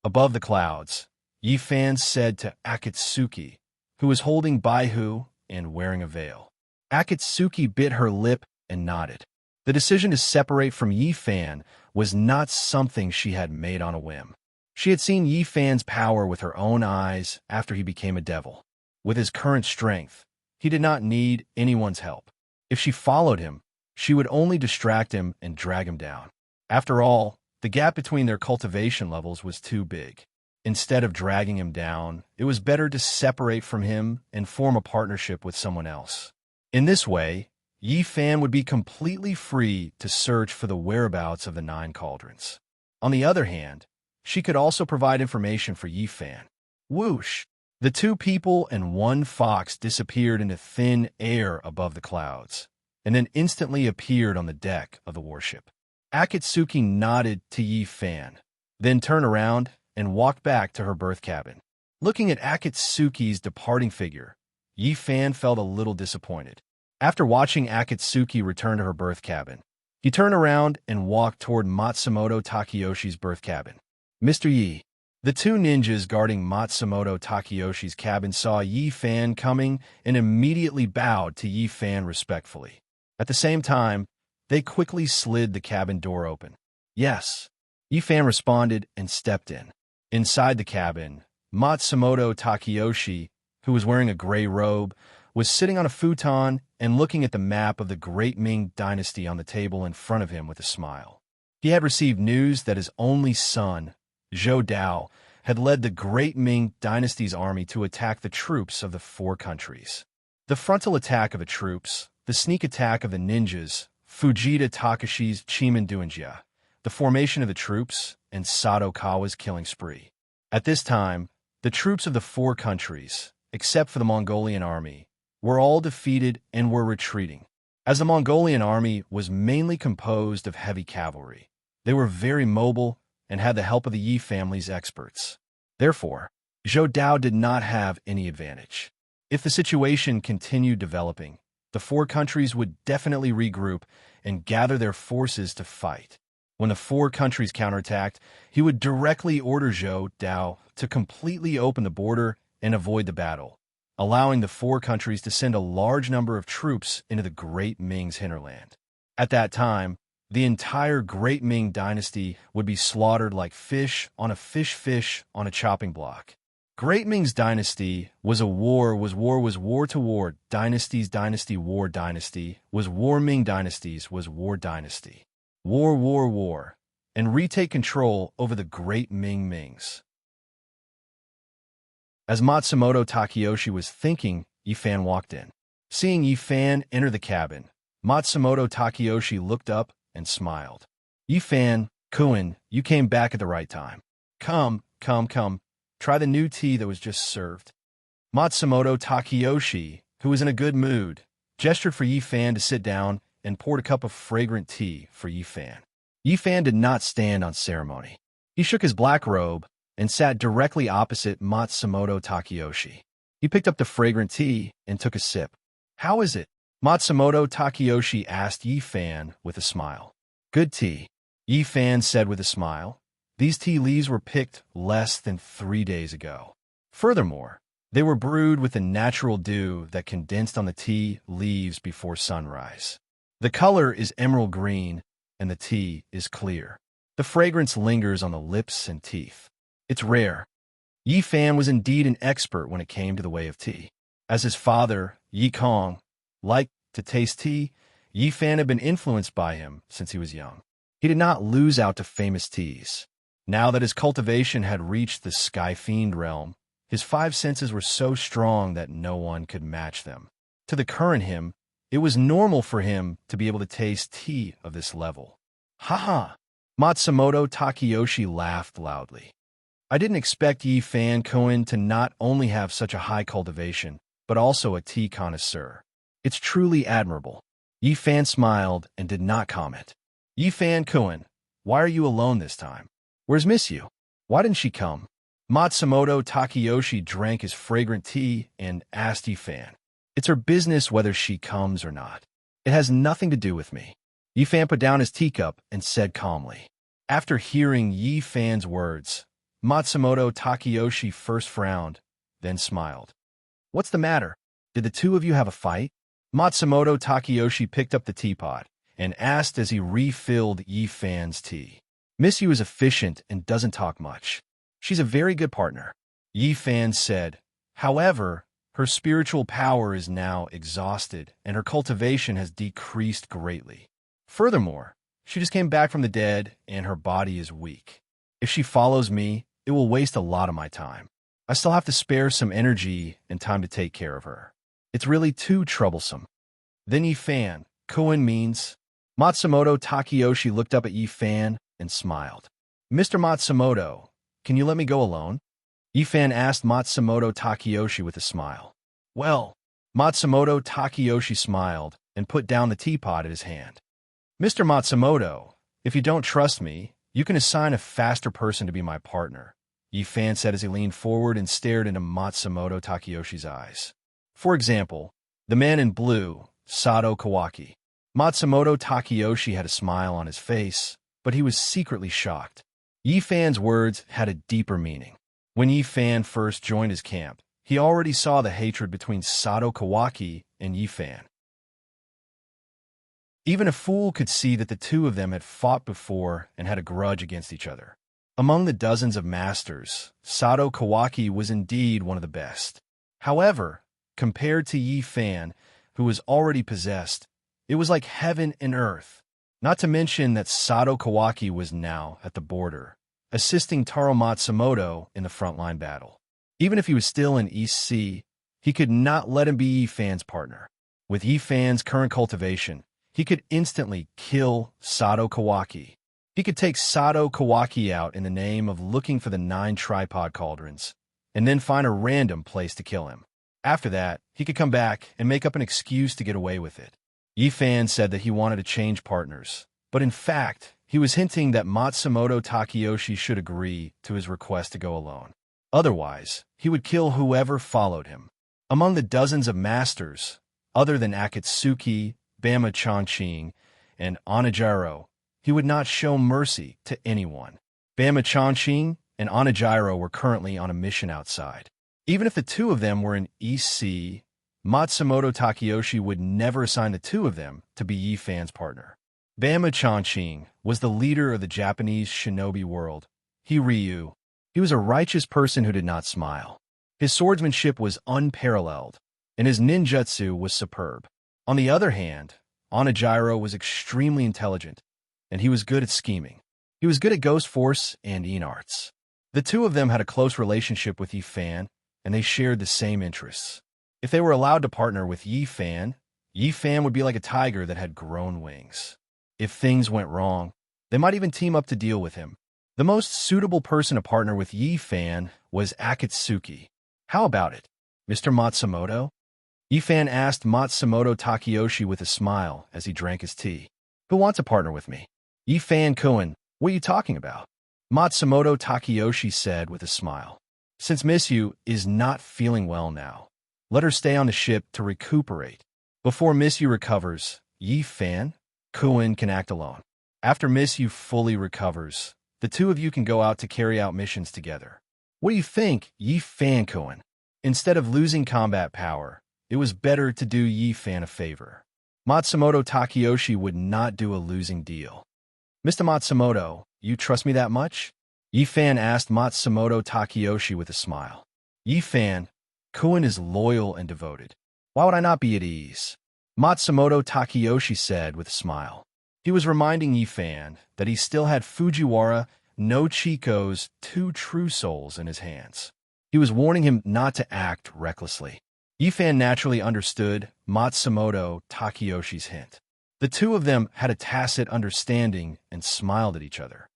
Above the clouds, Yifan said to Akatsuki, who was holding Baihu and wearing a veil. Akatsuki bit her lip and nodded. The decision to separate from Yifan was not something she had made on a whim. She had seen Yifan's power with her own eyes after he became a devil. With his current strength, he did not need anyone's help. If she followed him, she would only distract him and drag him down. After all, the gap between their cultivation levels was too big. Instead of dragging him down, it was better to separate from him and form a partnership with someone else. In this way, Yifan would be completely free to search for the whereabouts of the 9 cauldrons. On the other hand, she could also provide information for Yifan. Whoosh! The 2 people and 1 fox disappeared into thin air above the clouds, and then instantly appeared on the deck of the warship. Akatsuki nodded to Yifan, then turned around and walked back to her berth cabin. Looking at Akatsuki's departing figure, Yifan felt a little disappointed. After watching Akatsuki return to her berth cabin, he turned around and walked toward Matsumoto Takeyoshi's berth cabin. "Mr. Yi." The 2 ninjas guarding Matsumoto Takeyoshi's cabin saw Yifan coming and immediately bowed to Yifan respectfully. At the same time, they quickly slid the cabin door open. "Yes," Yifan responded and stepped in. Inside the cabin, Matsumoto Takeyoshi, who was wearing a gray robe, was sitting on a futon and looking at the map of the Great Ming Dynasty on the table in front of him with a smile. He had received news that his only son, Zhou Dao, had led the Great Ming Dynasty's army to attack the troops of the 4 countries. The frontal attack of the troops, the sneak attack of the ninjas, Fujita Takashi's Chimanduinjia, the formation of the troops, and Sadokawa's killing spree. At this time, the troops of the 4 countries, except for the Mongolian army, were all defeated and were retreating. As the Mongolian army was mainly composed of heavy cavalry, they were very mobile and had the help of the Yi family's experts. Therefore, Zhou Dao did not have any advantage. If the situation continued developing, the 4 countries would definitely regroup and gather their forces to fight. When the 4 countries counterattacked, he would directly order Zhou Dao to completely open the border and avoid the battle, allowing the 4 countries to send a large number of troops into the Great Ming's hinterland. At that time, the entire Great Ming dynasty would be slaughtered like fish on a fish on a chopping block. Great Ming's dynasty was war to war, dynasties dynasty war dynasty, was war Ming dynasties was war dynasty. War, and retake control over the Great Mings. As Matsumoto Takeyoshi was thinking, Yifan walked in. Seeing Yifan enter the cabin, Matsumoto Takeyoshi looked up and smiled. Yifan, Kuin, you came back at the right time. Come. Try the new tea that was just served. Matsumoto Takeyoshi, who was in a good mood, gestured for Yifan to sit down and poured a cup of fragrant tea for Yifan. Yifan did not stand on ceremony. He shook his black robe and sat directly opposite Matsumoto Takeyoshi. He picked up the fragrant tea and took a sip. How is it? Matsumoto Takeyoshi asked Yifan with a smile. Good tea, Yifan said with a smile. These tea leaves were picked less than 3 days ago. Furthermore, they were brewed with the natural dew that condensed on the tea leaves before sunrise. The color is emerald green, and the tea is clear. The fragrance lingers on the lips and teeth. It's rare. Yifan was indeed an expert when it came to the way of tea. As his father, Yi Kong, liked to taste tea, Yifan had been influenced by him since he was young. He did not lose out to famous teas. Now that his cultivation had reached the Sky Fiend realm, his 5 senses were so strong that no one could match them. To the current him, it was normal for him to be able to taste tea of this level. Ha! Matsumoto Takeyoshi laughed loudly. I didn't expect Yifan Koen to not only have such a high cultivation, but also a tea connoisseur. It's truly admirable. Yifan smiled and did not comment. Yifan Koen, why are you alone this time? Where's Miss You? Why didn't she come? Matsumoto Takeyoshi drank his fragrant tea and asked Yifan. It's her business whether she comes or not. It has nothing to do with me. Yifan put down his teacup and said calmly. After hearing Yifan's words, Matsumoto Takeyoshi first frowned, then smiled. What's the matter? Did the two of you have a fight? Matsumoto Takeyoshi picked up the teapot and asked as he refilled Yifan's tea. Miss Yu is efficient and doesn't talk much. She's a very good partner, Yifan said. However, her spiritual power is now exhausted and her cultivation has decreased greatly. Furthermore, she just came back from the dead and her body is weak. If she follows me, it will waste a lot of my time. I still have to spare some energy and time to take care of her. It's really too troublesome. Then Yifan, Koen means. Matsumoto Takeyoshi looked up at Yifan and smiled. Mr. Matsumoto, can you let me go alone? Yifan asked Matsumoto Takeyoshi with a smile. Well, Matsumoto Takeyoshi smiled and put down the teapot at his hand. Mr. Matsumoto, if you don't trust me, you can assign a faster person to be my partner, Yifan said as he leaned forward and stared into Matsumoto Takeyoshi's eyes. For example, the man in blue, Sato Kawaki. Matsumoto Takeyoshi had a smile on his face, but he was secretly shocked. Yifan's words had a deeper meaning. When Yifan first joined his camp, he already saw the hatred between Sato Kawaki and Yifan. Even a fool could see that the two of them had fought before and had a grudge against each other. Among the dozens of masters, Sato Kawaki was indeed one of the best. However, compared to Yifan, who was already possessed, it was like heaven and earth. Not to mention that Sato Kawaki was now at the border, assisting Taro Matsumoto in the frontline battle. Even if he was still in East Sea, he could not let him be Yifan's partner. With Yifan's current cultivation, he could instantly kill Sato Kawaki. He could take Sato Kawaki out in the name of looking for the 9 tripod cauldrons, and then find a random place to kill him. After that, he could come back and make up an excuse to get away with it. Yifan said that he wanted to change partners, but in fact, he was hinting that Matsumoto Takeyoshi should agree to his request to go alone. Otherwise, he would kill whoever followed him. Among the dozens of masters, other than Akatsuki, Bama Chanqing, and Onijiro, he would not show mercy to anyone. Bama Chanqing and Onijiro were currently on a mission outside. Even if the two of them were in East Sea, Matsumoto Takeyoshi would never assign the two of them to be Yifan's partner. Bama Chanqing was the leader of the Japanese shinobi world. He Ryu. He was a righteous person who did not smile. His swordsmanship was unparalleled, and his ninjutsu was superb. On the other hand, Onijiro was extremely intelligent, and he was good at scheming. He was good at ghost force and yin arts. The two of them had a close relationship with Yi Fan, and they shared the same interests. If they were allowed to partner with Yi Fan would be like a tiger that had grown wings. If things went wrong, they might even team up to deal with him. The most suitable person to partner with Yi Fan was Akatsuki. How about it, Mr. Matsumoto? Yi Fan asked Matsumoto Takeyoshi with a smile as he drank his tea. Who wants to partner with me? Yi Fan-kun, what are you talking about? Matsumoto Takeyoshi said with a smile. Since Misyu is not feeling well now, let her stay on the ship to recuperate. Before Misyu recovers, Yi Fan-kun can act alone. After Misyu fully recovers, the two of you can go out to carry out missions together. What do you think, Yi Fan-kun? Instead of losing combat power, it was better to do Yi Fan a favor. Matsumoto Takeyoshi would not do a losing deal. Mr. Matsumoto, you trust me that much? Yi Fan asked Matsumoto Takeyoshi with a smile. Yi Fan-kun is loyal and devoted. Why would I not be at ease? Matsumoto Takeyoshi said with a smile. He was reminding Yi Fan that he still had Fujiwara no Chico's two true souls in his hands. He was warning him not to act recklessly. Yi Fan naturally understood Matsumoto Takeyoshi's hint. The two of them had a tacit understanding and smiled at each other.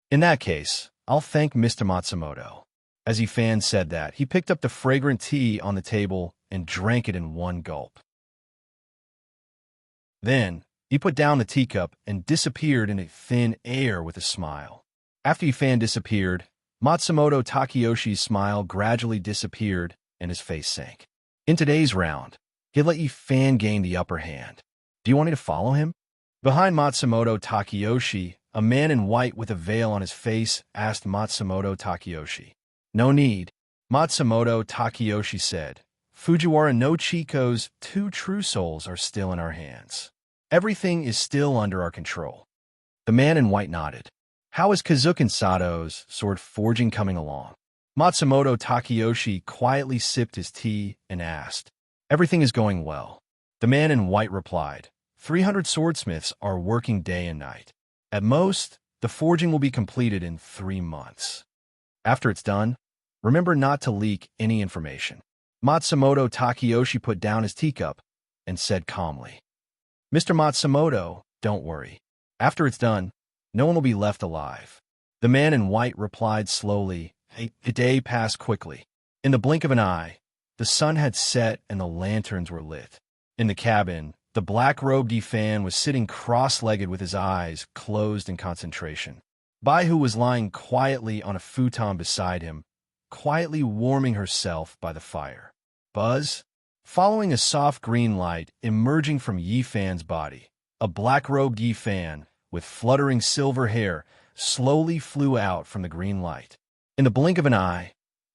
In that case, I'll thank Mr. Matsumoto. As Yi Fan said that, he picked up the fragrant tea on the table and drank it in one gulp. Then, he put down the teacup and disappeared in a thin air with a smile. After Yi Fan disappeared, Matsumoto Takeyoshi's smile gradually disappeared and his face sank. In today's round, he let Yi Fan gain the upper hand. Do you want me to follow him? Behind Matsumoto Takeyoshi, a man in white with a veil on his face asked Matsumoto Takeyoshi. No need, Matsumoto Takeyoshi said. Fujiwara no Chico's two true souls are still in our hands. Everything is still under our control. The man in white nodded. How is Kazuken Sato's sword forging coming along? Matsumoto Takeyoshi quietly sipped his tea and asked. Everything is going well. The man in white replied. 300 swordsmiths are working day and night. At most, the forging will be completed in 3 months. After it's done, remember not to leak any information. Matsumoto Takeyoshi put down his teacup and said calmly. Mr. Matsumoto, don't worry. After it's done, no one will be left alive. The man in white replied slowly. The day passed quickly. In the blink of an eye, the sun had set and the lanterns were lit. In the cabin, the black-robed Yi Fan was sitting cross-legged with his eyes closed in concentration. Baihu was lying quietly on a futon beside him, quietly warming herself by the fire. Buzz, following a soft green light emerging from Yi Fan's body, a black-robed Yi Fan with fluttering silver hair slowly flew out from the green light. In the blink of an eye,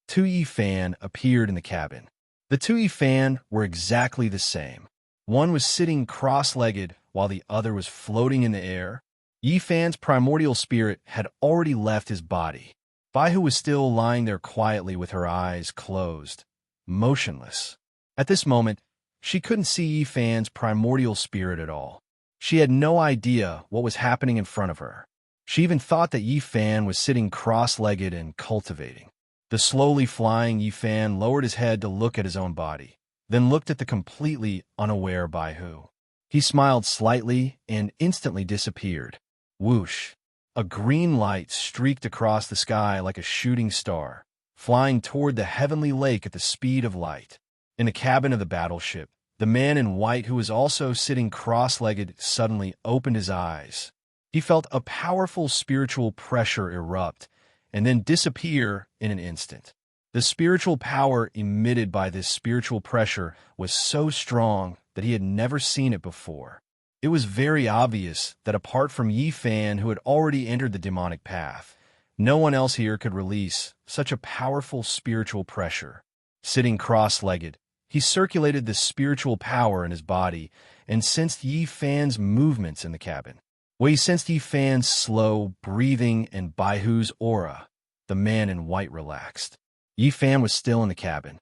2 Yi Fan appeared in the cabin. The 2 Yi Fan were exactly the same. One was sitting cross-legged while the other was floating in the air. Yi Fan's primordial spirit had already left his body. Baihu was still lying there quietly with her eyes closed, motionless. At this moment, she couldn't see Yi Fan's primordial spirit at all. She had no idea what was happening in front of her. She even thought that Yi Fan was sitting cross-legged and cultivating. The slowly flying Yi Fan lowered his head to look at his own body, then looked at the completely unaware Baihu. He smiled slightly and instantly disappeared. Whoosh! A green light streaked across the sky like a shooting star, flying toward the heavenly lake at the speed of light. In the cabin of the battleship, the man in white who was also sitting cross-legged suddenly opened his eyes. He felt a powerful spiritual pressure erupt and then disappear in an instant. The spiritual power emitted by this spiritual pressure was so strong that he had never seen it before. It was very obvious that apart from Yi Fan, who had already entered the demonic path, no one else here could release such a powerful spiritual pressure. Sitting cross-legged, he circulated the spiritual power in his body and sensed Yi Fan's movements in the cabin. When he sensed Yi Fan's slow breathing and Baihu's aura, the man in white relaxed. Yi Fan was still in the cabin.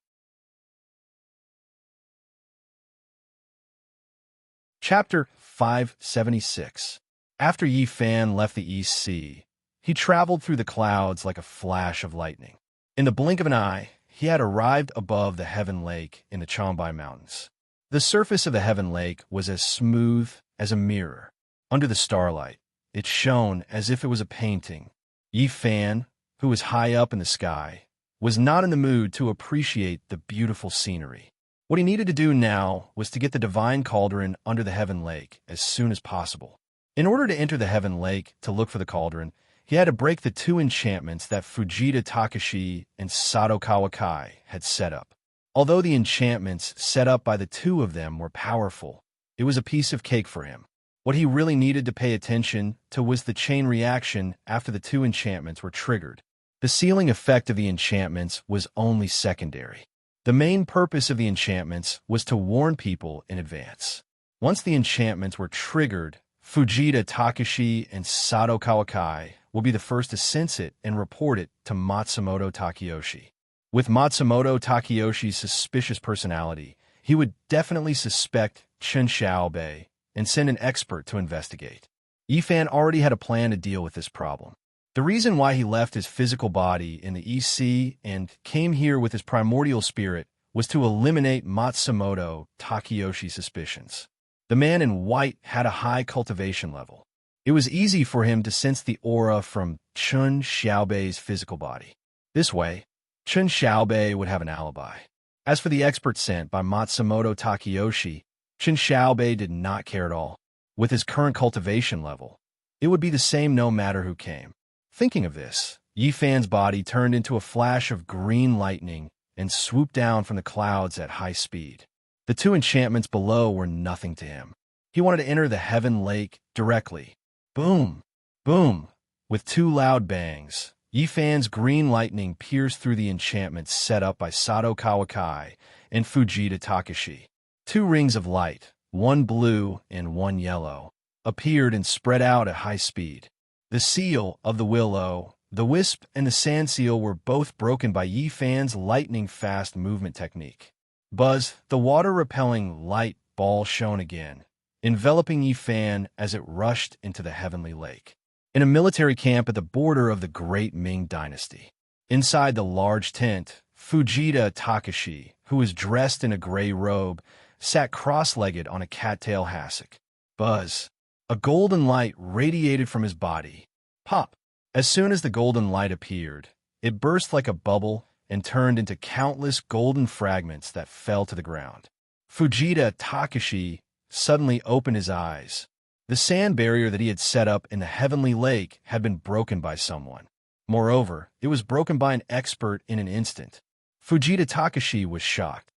Chapter 576. After Yi Fan left the East Sea, he traveled through the clouds like a flash of lightning. In the blink of an eye, he had arrived above the Heaven Lake in the Changbai Mountains. The surface of the Heaven Lake was as smooth as a mirror. Under the starlight, it shone as if it was a painting. Yi Fan, who was high up in the sky, was not in the mood to appreciate the beautiful scenery. What he needed to do now was to get the divine cauldron under the Heaven Lake as soon as possible. In order to enter the Heaven Lake to look for the cauldron, he had to break the two enchantments that Fujita Takashi and Sato Kawakai had set up. Although the enchantments set up by the two of them were powerful, it was a piece of cake for him. What he really needed to pay attention to was the chain reaction after the two enchantments were triggered. The sealing effect of the enchantments was only secondary. The main purpose of the enchantments was to warn people in advance. Once the enchantments were triggered, Fujita Takashi and Sato Kawakai will be the first to sense it and report it to Matsumoto Takeyoshi. With Matsumoto Takeyoshi's suspicious personality, he would definitely suspect Chen Xiaobei and send an expert to investigate. Yi Fan already had a plan to deal with this problem. The reason why he left his physical body in the East Sea and came here with his primordial spirit was to eliminate Matsumoto Takeyoshi's suspicions. The man in white had a high cultivation level. It was easy for him to sense the aura from Chen Xiaobei's physical body. This way, Chen Xiaobei would have an alibi. As for the expert sent by Matsumoto Takeyoshi, Chen Xiaobei did not care at all. With his current cultivation level, it would be the same no matter who came. Thinking of this, Yi Fan's body turned into a flash of green lightning and swooped down from the clouds at high speed. The two enchantments below were nothing to him. He wanted to enter the Heaven Lake directly. Boom! Boom! With two loud bangs, Yi Fan's green lightning pierced through the enchantments set up by Sato Kawakai and Fujita Takashi. Two rings of light, one blue and one yellow, appeared and spread out at high speed. The seal of the willow, the wisp, and the sand seal were both broken by Yi Fan's lightning-fast movement technique. Buzz, the water-repelling light ball shone again, enveloping Yi Fan as it rushed into the heavenly lake. In a military camp at the border of the Great Ming Dynasty. Inside the large tent, Fujita Takashi, who was dressed in a gray robe, sat cross-legged on a cattail hassock. Buzz. A golden light radiated from his body. Pop! As soon as the golden light appeared, it burst like a bubble and turned into countless golden fragments that fell to the ground. Fujita Takashi suddenly opened his eyes. The sand barrier that he had set up in the heavenly lake had been broken by someone. Moreover, it was broken by an expert in an instant. Fujita Takashi was shocked.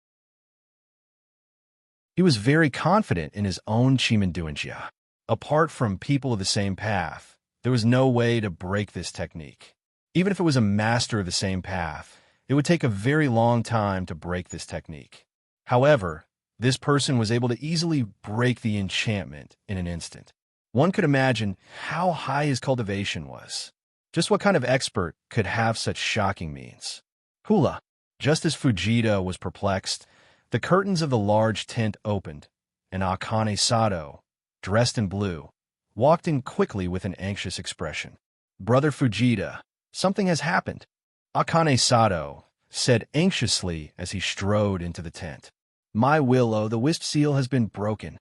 He was very confident in his own Chimanduanjia. Apart from people of the same path, there was no way to break this technique. Even if it was a master of the same path, it would take a very long time to break this technique. However, this person was able to easily break the enchantment in an instant. One could imagine how high his cultivation was. Just what kind of expert could have such shocking means? Hula. Just as Fujita was perplexed, the curtains of the large tent opened, and Akane Sato, dressed in blue, walked in quickly with an anxious expression. Brother Fujita, something has happened, Akane Sato said anxiously as he strode into the tent. My willow, the wisp seal has been broken.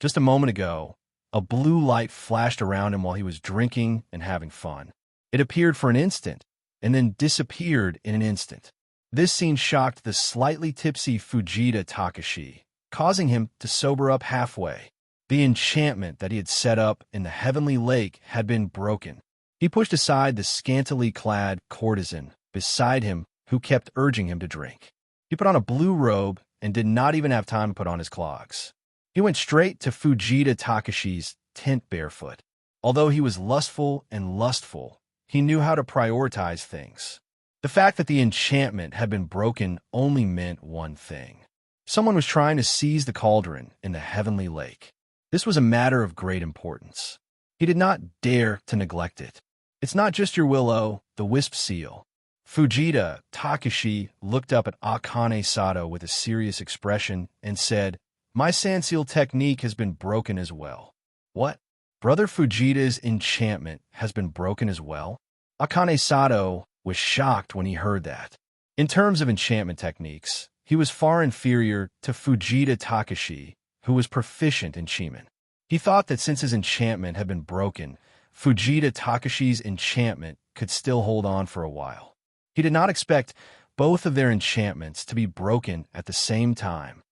Just a moment ago, a blue light flashed around him while he was drinking and having fun. It appeared for an instant, and then disappeared in an instant. This scene shocked the slightly tipsy Fujita Takashi, causing him to sober up halfway. The enchantment that he had set up in the heavenly lake had been broken. He pushed aside the scantily clad courtesan beside him who kept urging him to drink. He put on a blue robe and did not even have time to put on his clogs. He went straight to Fujita Takashi's tent barefoot. Although he was lustful and lustful, he knew how to prioritize things. The fact that the enchantment had been broken only meant one thing. Someone was trying to seize the cauldron in the heavenly lake. This was a matter of great importance. He did not dare to neglect it. It's not just your willow, the wisp seal. Fujita Takashi looked up at Akane Sato with a serious expression and said, "My sand seal technique has been broken as well." What? Brother Fujita's enchantment has been broken as well? Akane Sato was shocked when he heard that. In terms of enchantment techniques, he was far inferior to Fujita Takashi, who was proficient in Chiman. He thought that since his enchantment had been broken, Fujita Takashi's enchantment could still hold on for a while. He did not expect both of their enchantments to be broken at the same time.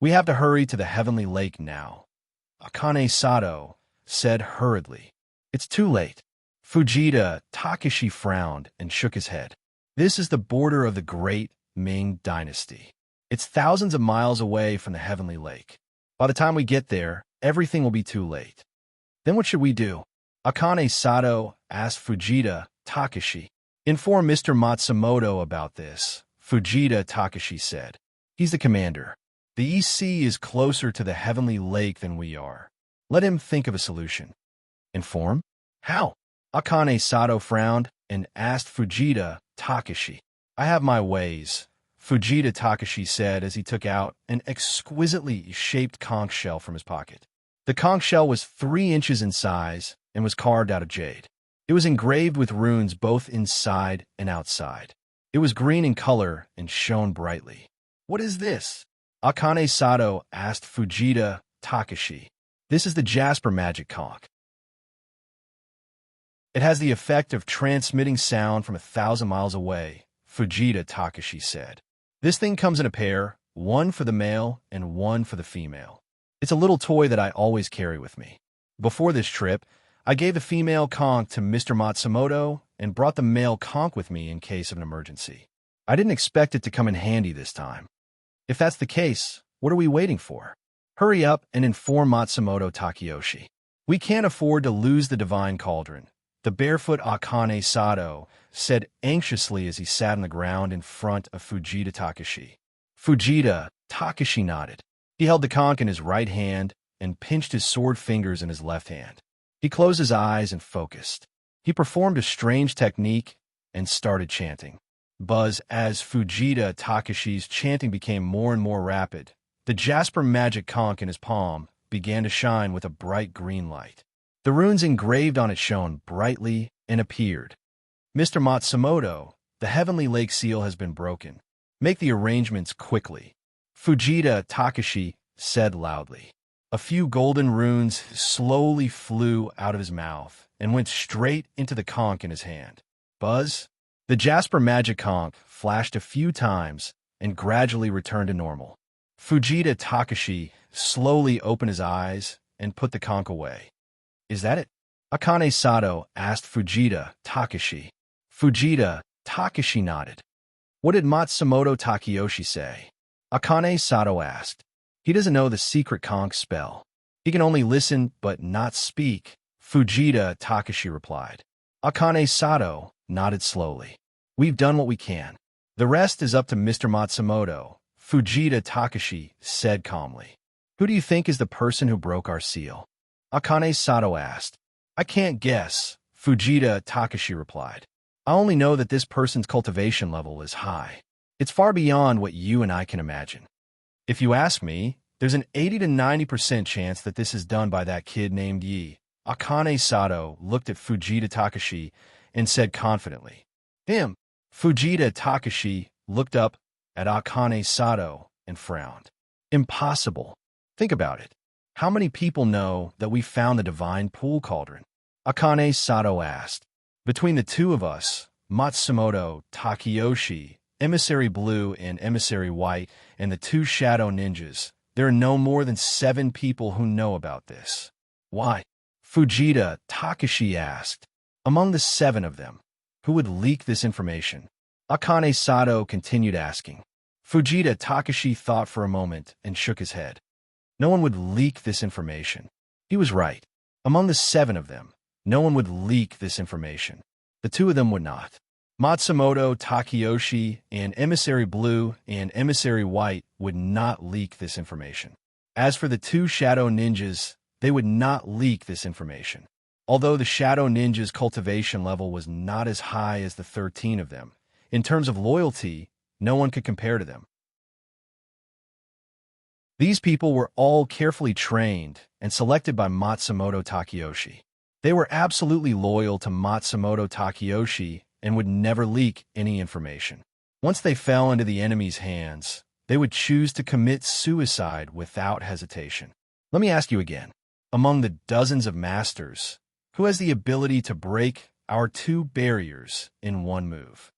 "We have to hurry to the Heavenly Lake now," Akane Sato said hurriedly. "It's too late." Fujita Takashi frowned and shook his head. "This is the border of the great Ming dynasty. It's thousands of miles away from the Heavenly Lake. By the time we get there, everything will be too late." "Then what should we do?" Akane Sato asked Fujita Takashi. "Inform Mr. Matsumoto about this," Fujita Takashi said. "He's the commander. The East Sea is closer to the Heavenly Lake than we are. Let him think of a solution." "Inform? How?" Akane Sato frowned and asked Fujita Takashi. "I have my ways," Fujita Takashi said as he took out an exquisitely shaped conch shell from his pocket. The conch shell was 3 inches in size and was carved out of jade. It was engraved with runes both inside and outside. It was green in color and shone brightly. "What is this?" Akane Sato asked Fujita Takashi. "This is the Jasper magic conch. It has the effect of transmitting sound from 1,000 miles away," Fujita Takashi said. "This thing comes in a pair, one for the male and one for the female. It's a little toy that I always carry with me. Before this trip, I gave the female conch to Mr. Matsumoto and brought the male conch with me in case of an emergency. I didn't expect it to come in handy this time. If that's the case, what are we waiting for? Hurry up and inform Matsumoto Takeyoshi. We can't afford to lose the divine cauldron," the barefoot Akane Sato said anxiously as he sat on the ground in front of Fujita Takashi. Fujita Takashi nodded. He held the conch in his right hand and pinched his sword fingers in his left hand. He closed his eyes and focused. He performed a strange technique and started chanting. Buzz, as Fujita Takashi's chanting became more and more rapid, the Jasper magic conch in his palm began to shine with a bright green light. The runes engraved on it shone brightly and appeared. "Mr. Matsumoto, the Heavenly Lake seal has been broken. Make the arrangements quickly," Fujita Takashi said loudly. A few golden runes slowly flew out of his mouth and went straight into the conch in his hand. Buzz, the Jasper magic conch flashed a few times and gradually returned to normal. Fujita Takashi slowly opened his eyes and put the conch away. "Is that it?" Akane Sato asked Fujita Takashi. Fujita Takashi nodded. "What did Matsumoto Takeyoshi say?" Akane Sato asked. "He doesn't know the secret conch spell. He can only listen but not speak," Fujita Takashi replied. Akane Sato nodded slowly. "We've done what we can. The rest is up to Mr. Matsumoto," Fujita Takashi said calmly. "Who do you think is the person who broke our seal?" Akane Sato asked. "I can't guess," Fujita Takashi replied. "I only know that this person's cultivation level is high. It's far beyond what you and I can imagine. If you ask me, there's an 80 to 90% chance that this is done by that kid named Yi." Akane Sato looked at Fujita Takashi and said confidently, "Him." Fujita Takashi looked up at Akane Sato and frowned. "Impossible. Think about it. How many people know that we found the divine pool cauldron?" Akane Sato asked. "Between the two of us, Matsumoto Takeyoshi, Emissary Blue and Emissary White, and the 2 shadow ninjas, there are no more than 7 people who know about this." "Why?" Fujita Takashi asked. "Among the 7 of them, who would leak this information?" Akane Sato continued asking. Fujita Takashi thought for a moment and shook his head. No one would leak this information. He was right. Among the 7 of them, no one would leak this information. The 2 of them would not. Matsumoto Takeyoshi and Emissary Blue and Emissary White would not leak this information. As for the 2 shadow ninjas, they would not leak this information. Although the Shadow Ninja's cultivation level was not as high as the 13 of them, in terms of loyalty, no one could compare to them. These people were all carefully trained and selected by Matsumoto Takeyoshi. They were absolutely loyal to Matsumoto Takeyoshi and would never leak any information. Once they fell into the enemy's hands, they would choose to commit suicide without hesitation. Let me ask you again. Among the dozens of masters, who has the ability to break our 2 barriers in one move?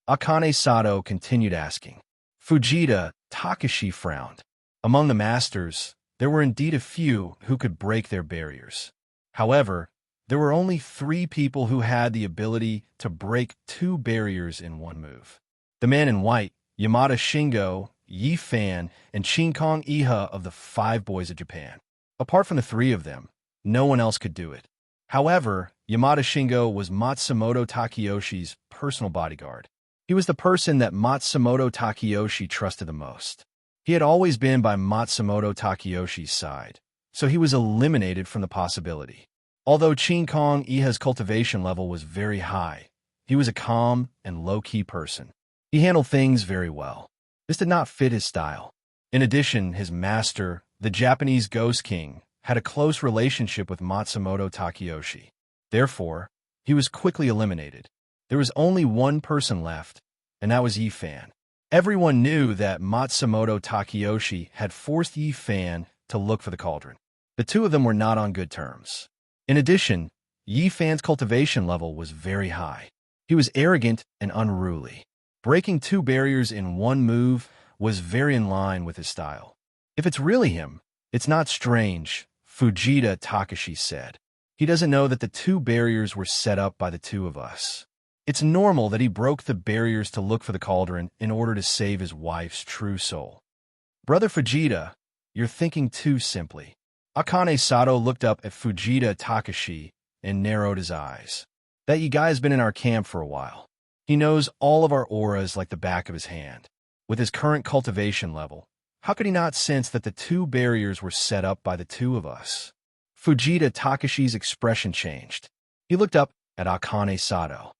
Akane Sato continued asking. Fujita Takashi frowned. Among the masters, there were indeed a few who could break their barriers. However, there were only 3 people who had the ability to break 2 barriers in one move. The man in white, Yamada Shingo, Yi Fan, and Shinkong Iha of the 5 Boys of Japan. Apart from the 3 of them, no one else could do it. However, Yamada Shingo was Matsumoto Takeyoshi's personal bodyguard. He was the person that Matsumoto Takeyoshi trusted the most. He had always been by Matsumoto Takeyoshi's side, so he was eliminated from the possibility. Although Shinkong Iha's cultivation level was very high, he was a calm and low-key person. He handled things very well. This did not fit his style. In addition, his master, the Japanese Ghost King, had a close relationship with Matsumoto Takeyoshi. Therefore, he was quickly eliminated. There was only one person left, and that was Yi Fan. Everyone knew that Matsumoto Takeyoshi had forced Yi Fan to look for the cauldron. The 2 of them were not on good terms. In addition, Yi Fan's cultivation level was very high. He was arrogant and unruly. Breaking 2 barriers in one move was very in line with his style. If it's really him, it's not strange, Fujita Takashi said. He doesn't know that the 2 barriers were set up by the 2 of us. It's normal that he broke the barriers to look for the cauldron in order to save his wife's true soul. Brother Fujita, you're thinking too simply. Akane Sato looked up at Fujita Takashi and narrowed his eyes. That guy's been in our camp for a while. He knows all of our auras like the back of his hand. With his current cultivation level, how could he not sense that the 2 barriers were set up by the 2 of us? Fujita Takashi's expression changed. He looked up at Akane Sato.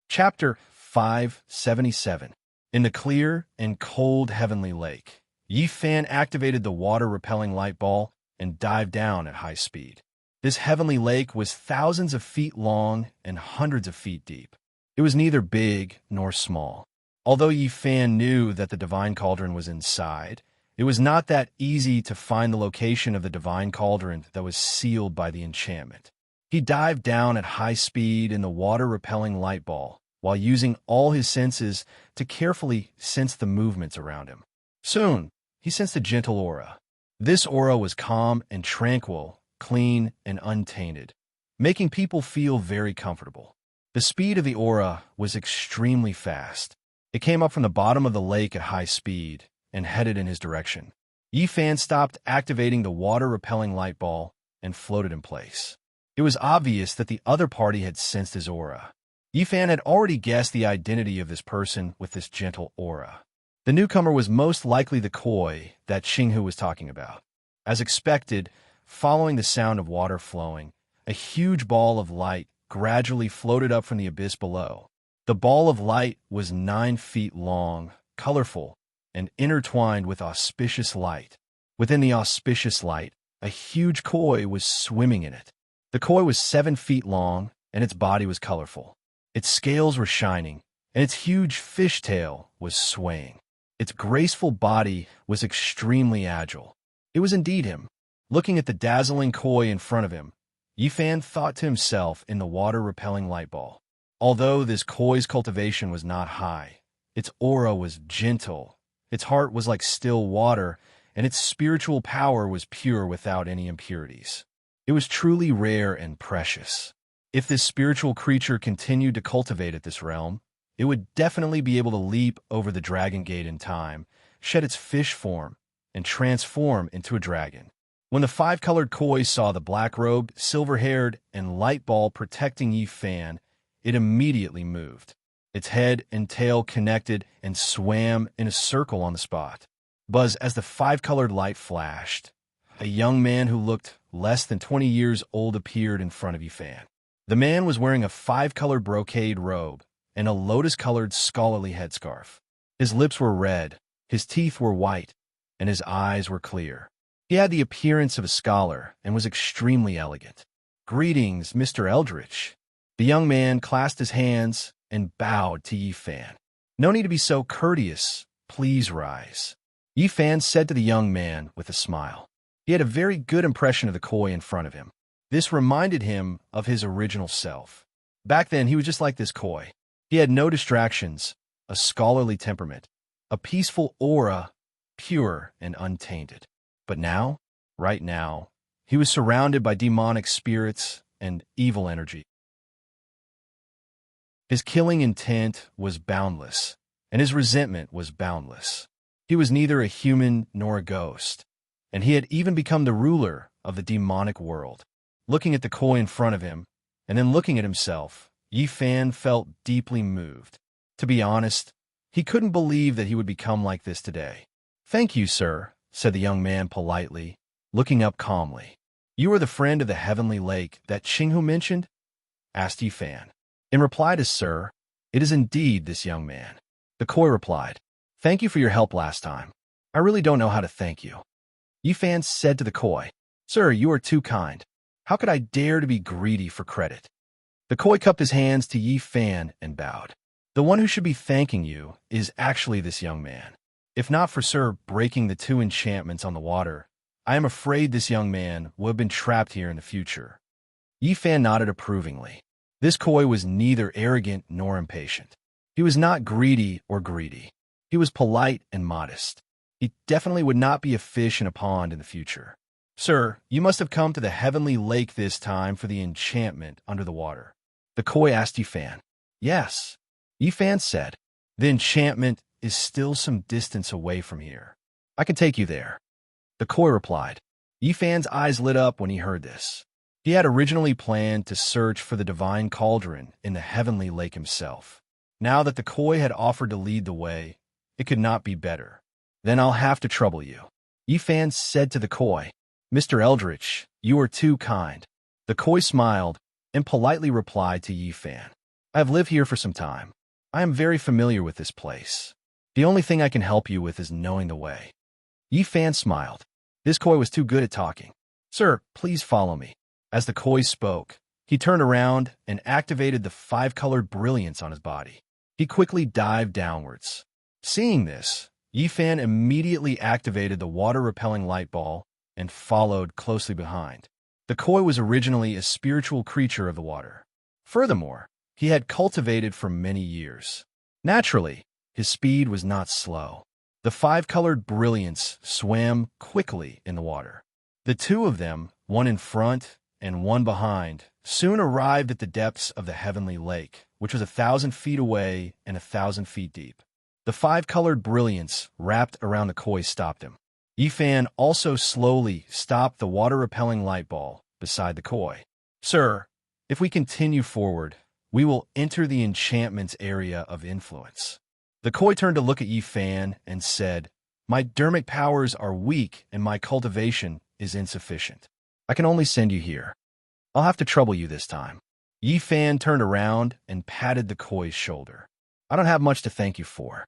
Chapter 577. In the clear and cold heavenly lake, Yi Fan activated the water-repelling light ball and dived down at high speed. This heavenly lake was thousands of feet long and hundreds of feet deep. It was neither big nor small. Although Yi Fan knew that the divine cauldron was inside, it was not that easy to find the location of the divine cauldron that was sealed by the enchantment. He dived down at high speed in the water-repelling light ball, while using all his senses to carefully sense the movements around him. Soon, he sensed a gentle aura. This aura was calm and tranquil, clean and untainted, making people feel very comfortable. The speed of the aura was extremely fast. It came up from the bottom of the lake at high speed and headed in his direction. Yi Fan stopped activating the water-repelling light ball and floated in place. It was obvious that the other party had sensed his aura. Yi Fan had already guessed the identity of this person with this gentle aura. The newcomer was most likely the koi that Xinghu was talking about. As expected, following the sound of water flowing, a huge ball of light gradually floated up from the abyss below. The ball of light was 9 feet long, colorful, and intertwined with auspicious light. Within the auspicious light, a huge koi was swimming in it. The koi was 7 feet long, and its body was colorful. Its scales were shining, and its huge fishtail was swaying. Its graceful body was extremely agile. It was indeed him. Looking at the dazzling koi in front of him, Yi Fan thought to himself in the water-repelling light ball. Although this koi's cultivation was not high, its aura was gentle, its heart was like still water, and its spiritual power was pure without any impurities. It was truly rare and precious. If this spiritual creature continued to cultivate at this realm, it would definitely be able to leap over the dragon gate in time, shed its fish form, and transform into a dragon. When the 5-colored koi saw the black-robed, silver-haired, and light ball protecting Yi Fan, it immediately moved. Its head and tail connected and swam in a circle on the spot. Buzz as the 5-colored light flashed. a young man who looked less than 20 years old appeared in front of Yifan. The man was wearing a 5-colored brocade robe and a lotus-colored scholarly headscarf. His lips were red, his teeth were white, and his eyes were clear. He had the appearance of a scholar and was extremely elegant. "Greetings, Mr. Eldritch." The young man clasped his hands and bowed to Yifan. "No need to be so courteous. Please rise," Yifan said to the young man with a smile. He had a very good impression of the koi in front of him. This reminded him of his original self. Back then, he was just like this koi. He had no distractions, a scholarly temperament, a peaceful aura, pure and untainted. But now, right now, he was surrounded by demonic spirits and evil energy. His killing intent was boundless, and his resentment was boundless. He was neither a human nor a ghost, and he had even become the ruler of the demonic world. Looking at the koi in front of him, and then looking at himself, Yifan felt deeply moved. To be honest, he couldn't believe that he would become like this today. "Thank you, sir," said the young man politely, looking up calmly. "You are the friend of the heavenly lake that Qinghu mentioned?" asked Yifan. In reply to "sir," it is indeed this young man. The koi replied, "Thank you for your help last time. I really don't know how to thank you." Yifan said to the koi, "Sir, you are too kind. How could I dare to be greedy for credit?" The koi cupped his hands to Yifan and bowed. "The one who should be thanking you is actually this young man. If not for Sir breaking the 2 enchantments on the water, I am afraid this young man would have been trapped here in the future." Yifan nodded approvingly. This koi was neither arrogant nor impatient. He was not greedy or greedy. He was polite and modest. He definitely would not be a fish in a pond in the future. "Sir, you must have come to the heavenly lake this time for the enchantment under the water." The koi asked Yifan. "Yes," Yifan said. "The enchantment is still some distance away from here. I can take you there." The koi replied. Yifan's eyes lit up when he heard this. He had originally planned to search for the divine cauldron in the heavenly lake himself. Now that the koi had offered to lead the way, it could not be better. "Then I'll have to trouble you," Yifan said to the koi. "Mr. Eldritch, you are too kind." The koi smiled and politely replied to Yifan. "I have lived here for some time. I am very familiar with this place. The only thing I can help you with is knowing the way." Yifan smiled. This koi was too good at talking. "Sir, please follow me." As the koi spoke, he turned around and activated the 5-colored brilliance on his body. He quickly dived downwards. Seeing this, Yifan immediately activated the water-repelling light ball and followed closely behind. The koi was originally a spiritual creature of the water. Furthermore, he had cultivated for many years. Naturally, his speed was not slow. The 5-colored brilliance swam quickly in the water. The 2 of them, one in front and one behind, soon arrived at the depths of the heavenly lake, which was 1,000 feet away and 1,000 feet deep. The 5-colored brilliance wrapped around the koi stopped him. Yifan also slowly stopped the water-repelling light ball beside the koi. "Sir, if we continue forward, we will enter the enchantment's area of influence." The koi turned to look at Yifan and said, "My dermic powers are weak and my cultivation is insufficient. I can only send you here. I'll have to trouble you this time." Yifan turned around and patted the koi's shoulder. "I don't have much to thank you for.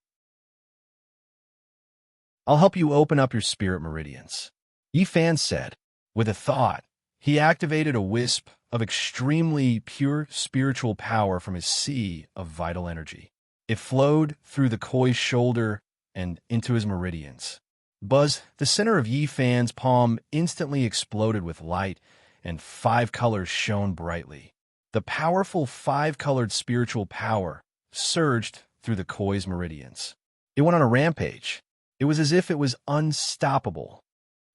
I'll help you open up your spirit meridians," Yifan said. With a thought, he activated a wisp of extremely pure spiritual power from his sea of vital energy. It flowed through the koi's shoulder and into his meridians. Buzz, the center of Yifan's palm instantly exploded with light, and 5 colors shone brightly. The powerful 5-colored spiritual power surged through the koi's meridians. It went on a rampage. It was as if it was unstoppable.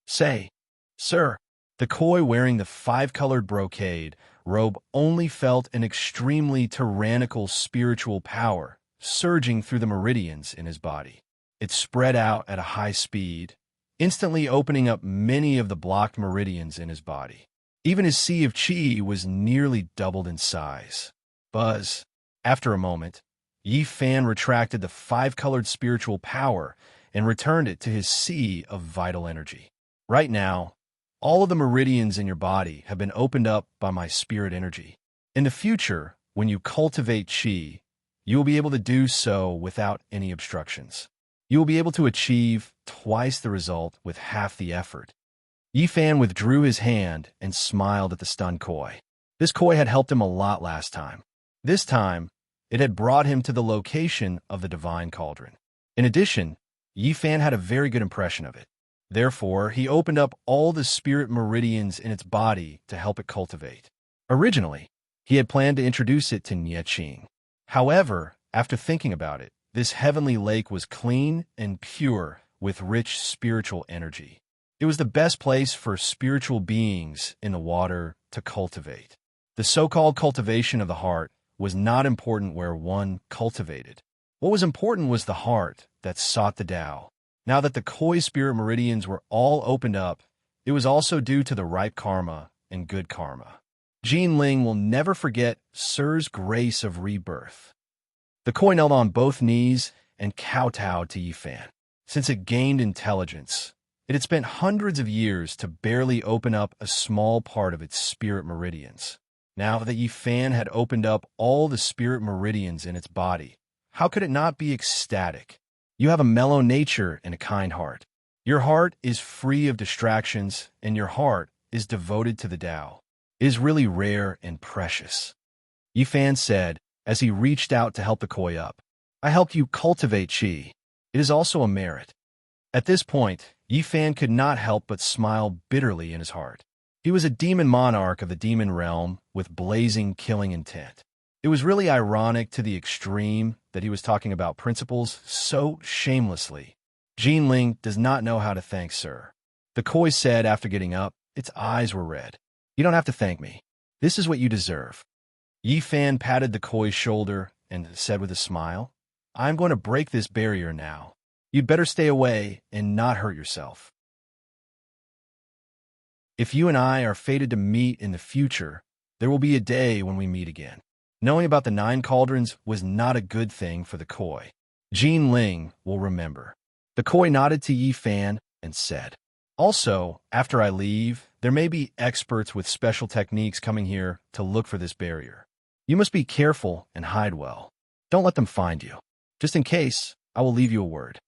"Say, sir," the koi wearing the 5-colored brocade robe only felt an extremely tyrannical spiritual power surging through the meridians in his body. It spread out at a high speed, instantly opening up many of the blocked meridians in his body. Even his sea of chi was nearly doubled in size. Buzz. After a moment, Yifan retracted the 5-colored spiritual power and returned it to his sea of vital energy. Right now, All of the meridians in your body have been opened up by my spirit energy. In the future, when you cultivate qi, you will be able to do so without any obstructions. You will be able to achieve twice the result with half the effort. Yifan withdrew his hand and smiled at the stunned koi. This koi had helped him a lot last time. This time, it had brought him to the location of the divine cauldron. In addition, Yifan had a very good impression of it. Therefore, he opened up all the spirit meridians in its body to help it cultivate. Originally, he had planned to introduce it to Nieqing. However, after thinking about it, this heavenly lake was clean and pure with rich spiritual energy. It was the best place for spiritual beings in the water to cultivate. The so-called cultivation of the heart was not important where one cultivated. What was important was the heart that sought the Tao. Now that the koi spirit meridians were all opened up, it was also due to the ripe karma and good karma. Jinling will never forget Sir's grace of rebirth. The koi knelt on both knees and kowtowed to Yifan. Since it gained intelligence, it had spent hundreds of years to barely open up a small part of its spirit meridians. Now that Yifan had opened up all the spirit meridians in its body, how could it not be ecstatic? You have a mellow nature and a kind heart. Your heart is free of distractions, and your heart is devoted to the Tao. It is really rare and precious. Yifan said as he reached out to help the koi up. I helped you cultivate qi. It is also a merit. At this point, Yifan could not help but smile bitterly in his heart. He was a demon monarch of the demon realm with blazing killing intent. It was really ironic to the extreme that he was talking about principles so shamelessly. Jinling does not know how to thank Sir. The koi said after getting up, its eyes were red. You don't have to thank me. This is what you deserve. Yifan patted the koi's shoulder and said with a smile, I'm going to break this barrier now. You'd better stay away and not hurt yourself. If you and I are fated to meet in the future, there will be a day when we meet again. Knowing about the 9 cauldrons was not a good thing for the koi. Jinling will remember. The koi nodded to Yifan and said, Also, after I leave, there may be experts with special techniques coming here to look for this barrier. You must be careful and hide well. Don't let them find you. Just in case, I will leave you a word.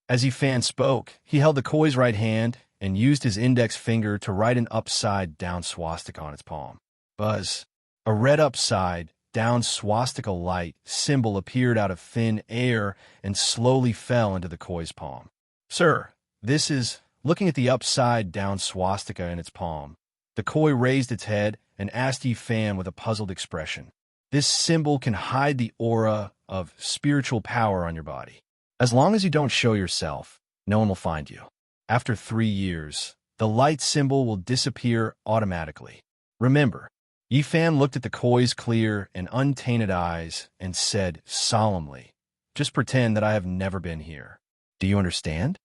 As Yifan spoke, he held the koi's right hand and used his index finger to write an upside-down swastika on its palm. Buzz. A red upside-down swastika light symbol appeared out of thin air and slowly fell into the koi's palm. Sir, this is... Looking at the upside-down swastika in its palm, the koi raised its head and asked Yifan with a puzzled expression. This symbol can hide the aura of spiritual power on your body. As long as you don't show yourself, no one will find you. After 3 years, the light symbol will disappear automatically. Remember, Yifan looked at the koi's clear and untainted eyes and said solemnly, Just pretend that I have never been here. Do you understand?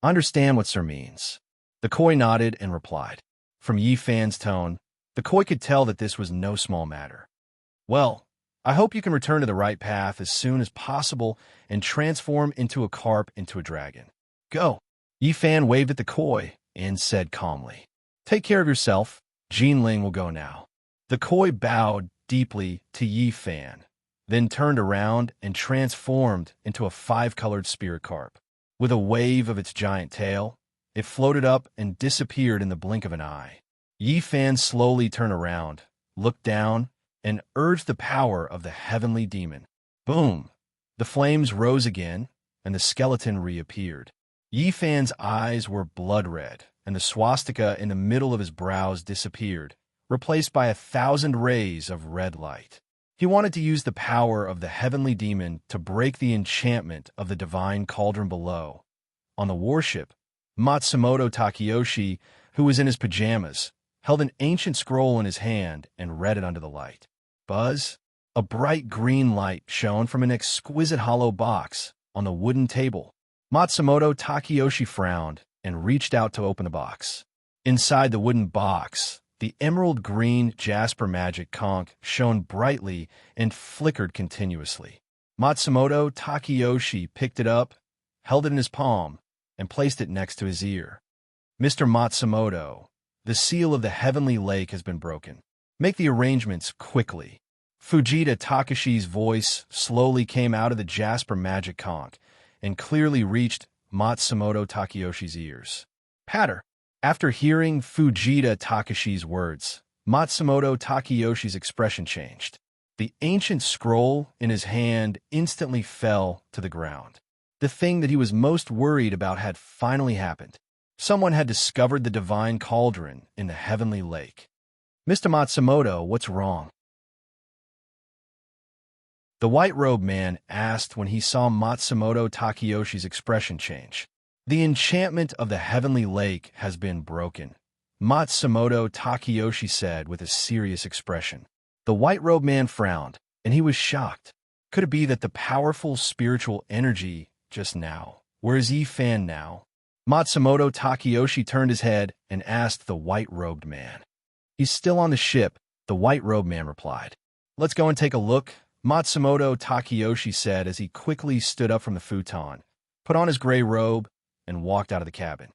Understand what Sir means. The koi nodded and replied. From Yifan's tone, the koi could tell that this was no small matter. Well, I hope you can return to the right path as soon as possible and transform into a carp into a dragon. Go. Yifan waved at the koi and said calmly, Take care of yourself. Jinling will go now. The koi bowed deeply to Yifan, then turned around and transformed into a 5-colored spirit carp. With a wave of its giant tail, it floated up and disappeared in the blink of an eye. Yifan slowly turned around, looked down, and urged the power of the heavenly demon. Boom! The flames rose again, and the skeleton reappeared. Yifan's eyes were blood red, and the swastika in the middle of his brows disappeared, replaced by 1,000 rays of red light. He wanted to use the power of the heavenly demon to break the enchantment of the divine cauldron below. On the warship, Matsumoto Takeyoshi, who was in his pajamas, held an ancient scroll in his hand and read it under the light. Buzz, a bright green light shone from an exquisite hollow box on the wooden table. Matsumoto Takeyoshi frowned and reached out to open the box. Inside the wooden box, the emerald green jasper magic conch shone brightly and flickered continuously. Matsumoto Takeyoshi picked it up, held it in his palm, and placed it next to his ear. Mr. Matsumoto, the seal of the heavenly lake has been broken. Make the arrangements quickly." Fujita Takashi's voice slowly came out of the jasper magic conch and clearly reached Matsumoto Takayoshi's ears. "Patter." After hearing Fujita Takashi's words, Matsumoto Takayoshi's expression changed. The ancient scroll in his hand instantly fell to the ground. The thing that he was most worried about had finally happened. Someone had discovered the divine cauldron in the heavenly lake. "Mr. Matsumoto, what's wrong?" The white-robed man asked when he saw Matsumoto Takayoshi's expression change. "The enchantment of the heavenly lake has been broken," Matsumoto Takayoshi said with a serious expression. The white-robed man frowned, and he was shocked. Could it be that the powerful spiritual energy just now? Where is Ifan now? Matsumoto Takayoshi turned his head and asked the white-robed man. "He's still on the ship," the white-robed man replied. "Let's go and take a look," Matsumoto Takayoshi said as he quickly stood up from the futon, put on his gray robe, and walked out of the cabin.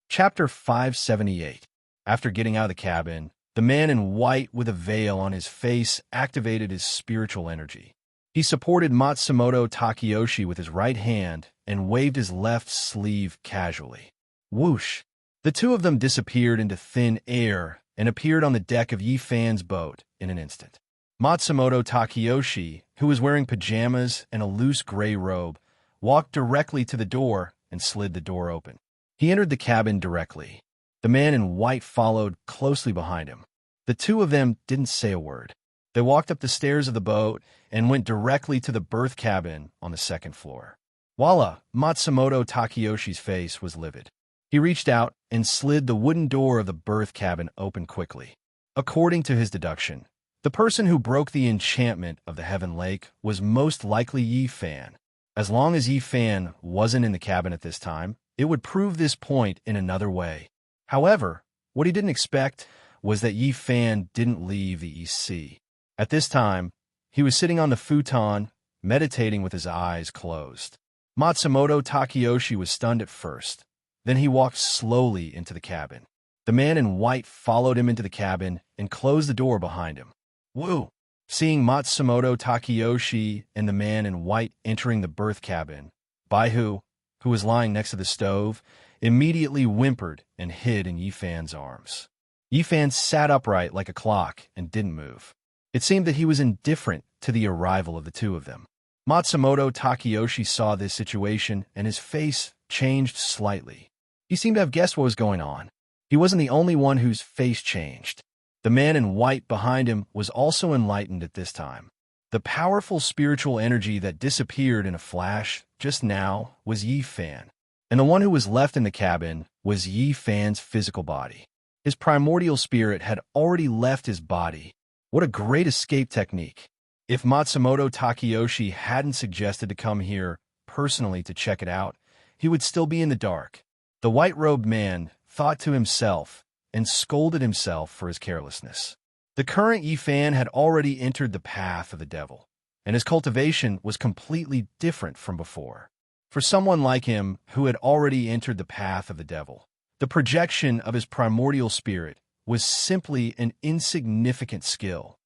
Chapter 578. After getting out of the cabin, the man in white with a veil on his face activated his spiritual energy. He supported Matsumoto Takayoshi with his right hand and waved his left sleeve casually. Whoosh! The two of them disappeared into thin air and appeared on the deck of Yifan's boat in an instant. Matsumoto Takayoshi, who was wearing pajamas and a loose gray robe, walked directly to the door and slid the door open. He entered the cabin directly. The man in white followed closely behind him. The two of them didn't say a word. They walked up the stairs of the boat and went directly to the berth cabin on the second floor. Voila! Matsumoto Takayoshi's face was livid. He reached out and slid the wooden door of the berth cabin open quickly. According to his deduction, the person who broke the enchantment of the Heaven Lake was most likely Yifan. As long as Yifan wasn't in the cabin at this time, it would prove this point in another way. However, what he didn't expect was that Yifan didn't leave the East Sea. At this time, he was sitting on the futon, meditating with his eyes closed. Matsumoto Takayoshi was stunned at first. Then he walked slowly into the cabin. The man in white followed him into the cabin and closed the door behind him. Woo! Seeing Matsumoto Takayoshi and the man in white entering the berth cabin, Baihu, who was lying next to the stove, immediately whimpered and hid in Yifan's arms. Yifan sat upright like a clock and didn't move. It seemed that he was indifferent to the arrival of the two of them. Matsumoto Takayoshi saw this situation and his face changed slightly. He seemed to have guessed what was going on. He wasn't the only one whose face changed. The man in white behind him was also enlightened at this time. The powerful spiritual energy that disappeared in a flash just now was Yifan, and the one who was left in the cabin was Yifan's physical body. His primordial spirit had already left his body. What a great escape technique! If Matsumoto Takayoshi hadn't suggested to come here personally to check it out, he would still be in the dark. The white-robed man thought to himself and scolded himself for his carelessness. The current Yifan had already entered the path of the devil, and his cultivation was completely different from before. For someone like him who had already entered the path of the devil, the projection of his primordial spirit was simply an insignificant skill.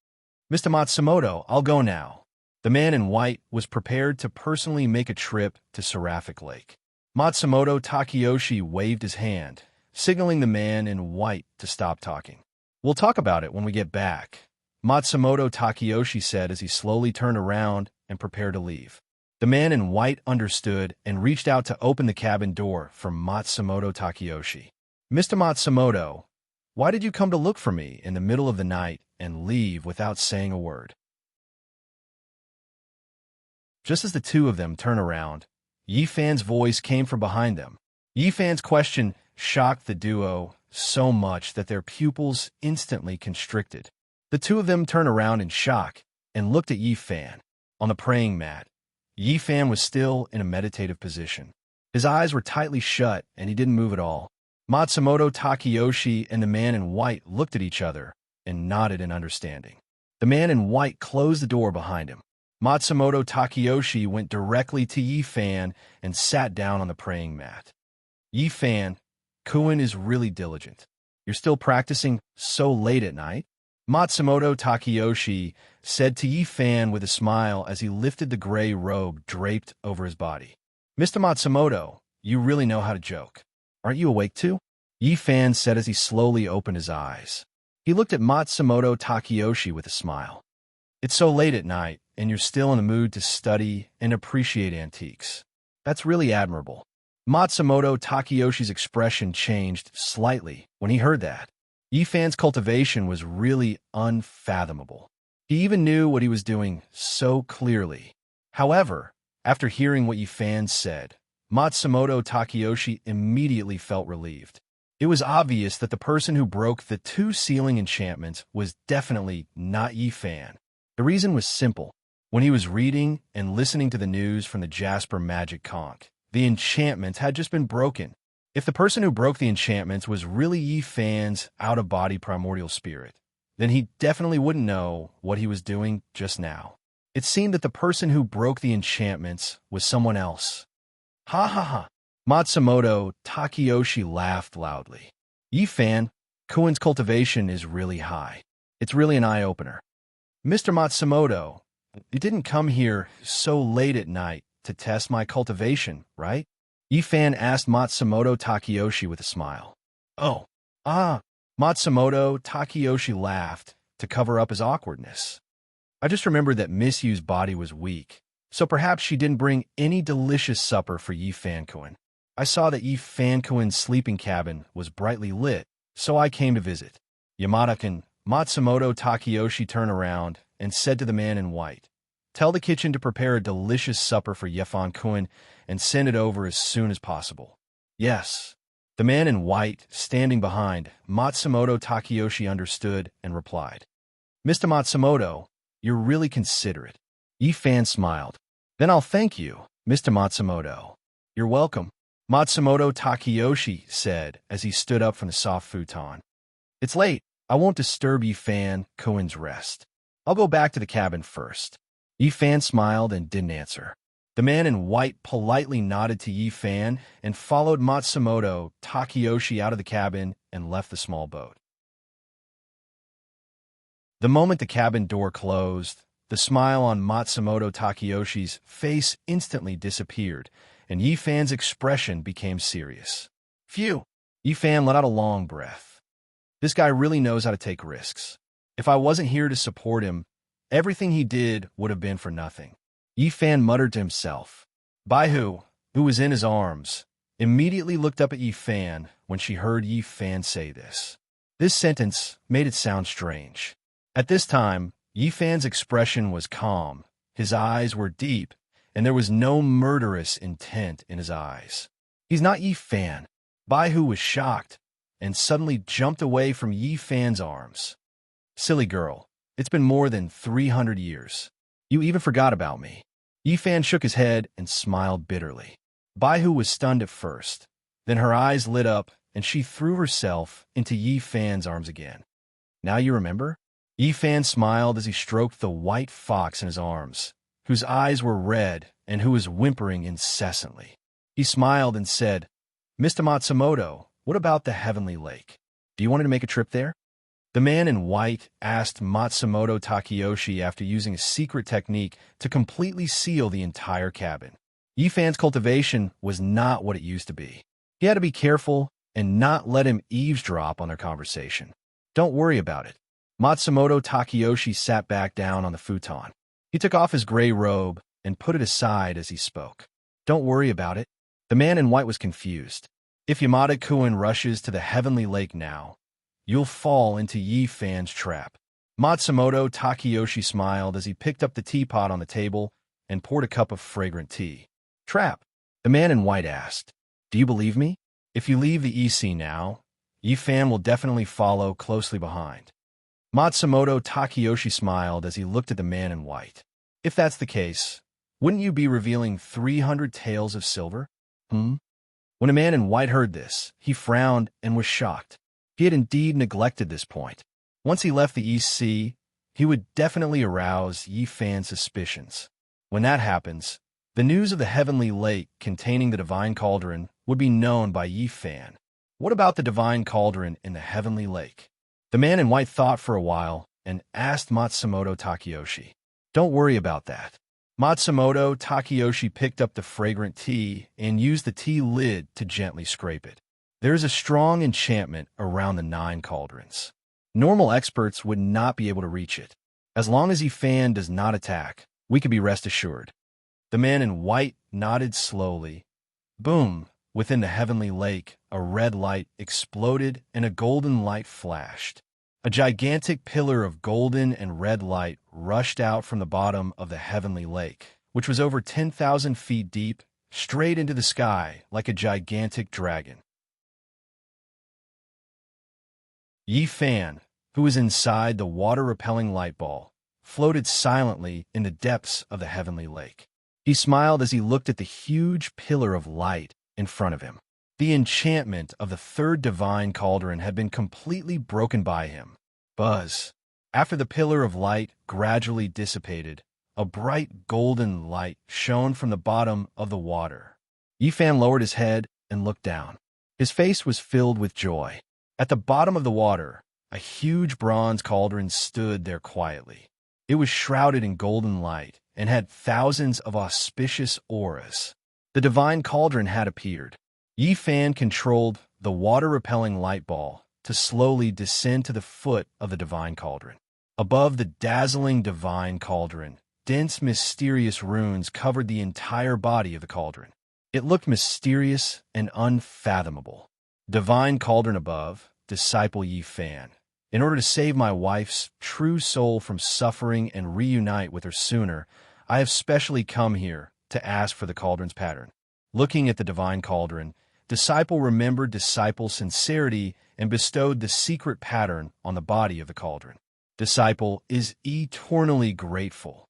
"Mr. Matsumoto, I'll go now." The man in white was prepared to personally make a trip to Seraphic Lake. Matsumoto Takayoshi waved his hand, signaling the man in white to stop talking. "We'll talk about it when we get back," Matsumoto Takayoshi said as he slowly turned around and prepared to leave. The man in white understood and reached out to open the cabin door for Matsumoto Takayoshi. "Mr. Matsumoto, why did you come to look for me in the middle of the night and leave without saying a word?" Just as the two of them turned around, Yifan's voice came from behind them. Yifan's question shocked the duo so much that their pupils instantly constricted. The two of them turned around in shock and looked at Yifan. On the praying mat, Yifan was still in a meditative position. His eyes were tightly shut and he didn't move at all. Matsumoto Takayoshi and the man in white looked at each other and nodded in understanding. The man in white closed the door behind him. Matsumoto Takeyoshi went directly to Yifan and sat down on the praying mat. Yifan, Kuin is really diligent. You're still practicing so late at night? Matsumoto Takeyoshi said to Yifan with a smile as he lifted the gray robe draped over his body. Mr. Matsumoto, you really know how to joke. Aren't you awake too? Yifan said as he slowly opened his eyes. He looked at Matsumoto Takeyoshi with a smile. It's so late at night, and you're still in the mood to study and appreciate antiques. That's really admirable. Matsumoto Takeyoshi's expression changed slightly when he heard that. Yifan's cultivation was really unfathomable. He even knew what he was doing so clearly. However, after hearing what Yifan said, Matsumoto Takeyoshi immediately felt relieved. It was obvious that the person who broke the two sealing enchantments was definitely not Yifan. The reason was simple. When he was reading and listening to the news from the Jasper Magic Conch, the enchantments had just been broken. If the person who broke the enchantments was really Yifan's out-of-body primordial spirit, then he definitely wouldn't know what he was doing just now. It seemed that the person who broke the enchantments was someone else. Ha ha ha! Matsumoto Takeyoshi laughed loudly. Yifan, Kuin's cultivation is really high. It's really an eye-opener. Mr. Matsumoto, you didn't come here so late at night to test my cultivation, right? Yifan asked Matsumoto Takeyoshi with a smile. Oh, Matsumoto Takeyoshi laughed to cover up his awkwardness. I just remembered that Miss Yu's body was weak, so perhaps she didn't bring any delicious supper for Yifan Kuin. I saw that Yifan Kuin's sleeping cabin was brightly lit, so I came to visit. Yamada-kun, Matsumoto Takeyoshi turned around and said to the man in white, "Tell the kitchen to prepare a delicious supper for Yifan Kuin and send it over as soon as possible." Yes. The man in white, standing behind, Matsumoto Takeyoshi understood and replied, "Mr. Matsumoto, you're really considerate." Yifan smiled. "Then I'll thank you, Mr. Matsumoto." "You're welcome," Matsumoto Takeyoshi said as he stood up from the soft futon. "It's late. I won't disturb Yifan Kuin's rest. I'll go back to the cabin first." Yifan smiled and didn't answer. The man in white politely nodded to Yifan and followed Matsumoto Takeyoshi out of the cabin and left the small boat. The moment the cabin door closed, the smile on Matsumoto Takeyoshi's face instantly disappeared, and Yifan's expression became serious. Phew! Yifan let out a long breath. This guy really knows how to take risks. If I wasn't here to support him, everything he did would have been for nothing. Yifan muttered to himself. Baihu, who was in his arms, immediately looked up at Yifan when she heard Yifan say this. This sentence made it sound strange. At this time, Yifan's expression was calm, his eyes were deep, and there was no murderous intent in his eyes. He's not Yifan. Baihu was shocked and suddenly jumped away from Yifan's arms. Silly girl, it's been more than 300 years. You even forgot about me. Yifan shook his head and smiled bitterly. Baihu was stunned at first. Then her eyes lit up and she threw herself into Yifan's arms again. Now you remember? Yifan smiled as he stroked the white fox in his arms, whose eyes were red and who was whimpering incessantly. He smiled and said, Mr. Matsumoto, what about the Heavenly Lake? Do you want to make a trip there? The man in white asked Matsumoto Takeyoshi after using a secret technique to completely seal the entire cabin. Yifan's cultivation was not what it used to be. He had to be careful and not let him eavesdrop on their conversation. Don't worry about it. Matsumoto Takeyoshi sat back down on the futon. He took off his gray robe and put it aside as he spoke. Don't worry about it. The man in white was confused. If Yamada-kun rushes to the Heavenly Lake now, you'll fall into Yifan's trap. Matsumoto Takeyoshi smiled as he picked up the teapot on the table and poured a cup of fragrant tea. Trap? The man in white asked. Do you believe me? If you leave the EC now, Yifan will definitely follow closely behind. Matsumoto Takeyoshi smiled as he looked at the man in white. If that's the case, wouldn't you be revealing 300 taels of silver? When a man in white heard this, he frowned and was shocked. He had indeed neglected this point. Once he left the EC, he would definitely arouse Yi Fan's suspicions. When that happens, the news of the heavenly lake containing the divine cauldron would be known by Yi Fan. What about the divine cauldron in the heavenly lake? The man in white thought for a while and asked Matsumoto Takeyoshi. Don't worry about that. Matsumoto Takeyoshi picked up the fragrant tea and used the tea lid to gently scrape it. There is a strong enchantment around the 9 cauldrons. Normal experts would not be able to reach it. As long as Yi Fan does not attack, we can be rest assured. The man in white nodded slowly. Boom! Within the heavenly lake, a red light exploded and a golden light flashed. A gigantic pillar of golden and red light rushed out from the bottom of the heavenly lake, which was over 10,000 feet deep, straight into the sky like a gigantic dragon. Yi Fan, who was inside the water-repelling light ball, floated silently in the depths of the heavenly lake. He smiled as he looked at the huge pillar of light in front of him. The enchantment of the 3rd divine cauldron had been completely broken by him. Buzz. After the pillar of light gradually dissipated, a bright golden light shone from the bottom of the water. Yi Fan lowered his head and looked down. His face was filled with joy. At the bottom of the water, a huge bronze cauldron stood there quietly. It was shrouded in golden light and had thousands of auspicious auras. The divine cauldron had appeared. Yi Fan controlled the water-repelling light ball to slowly descend to the foot of the divine cauldron. Above the dazzling divine cauldron, dense, mysterious runes covered the entire body of the cauldron. It looked mysterious and unfathomable. Divine cauldron above, disciple Yi Fan. In order to save my wife's true soul from suffering and reunite with her sooner, I have specially come here to ask for the cauldron's pattern. Looking at the divine cauldron, disciple remembered disciple's sincerity and bestowed the secret pattern on the body of the cauldron. Disciple is eternally grateful.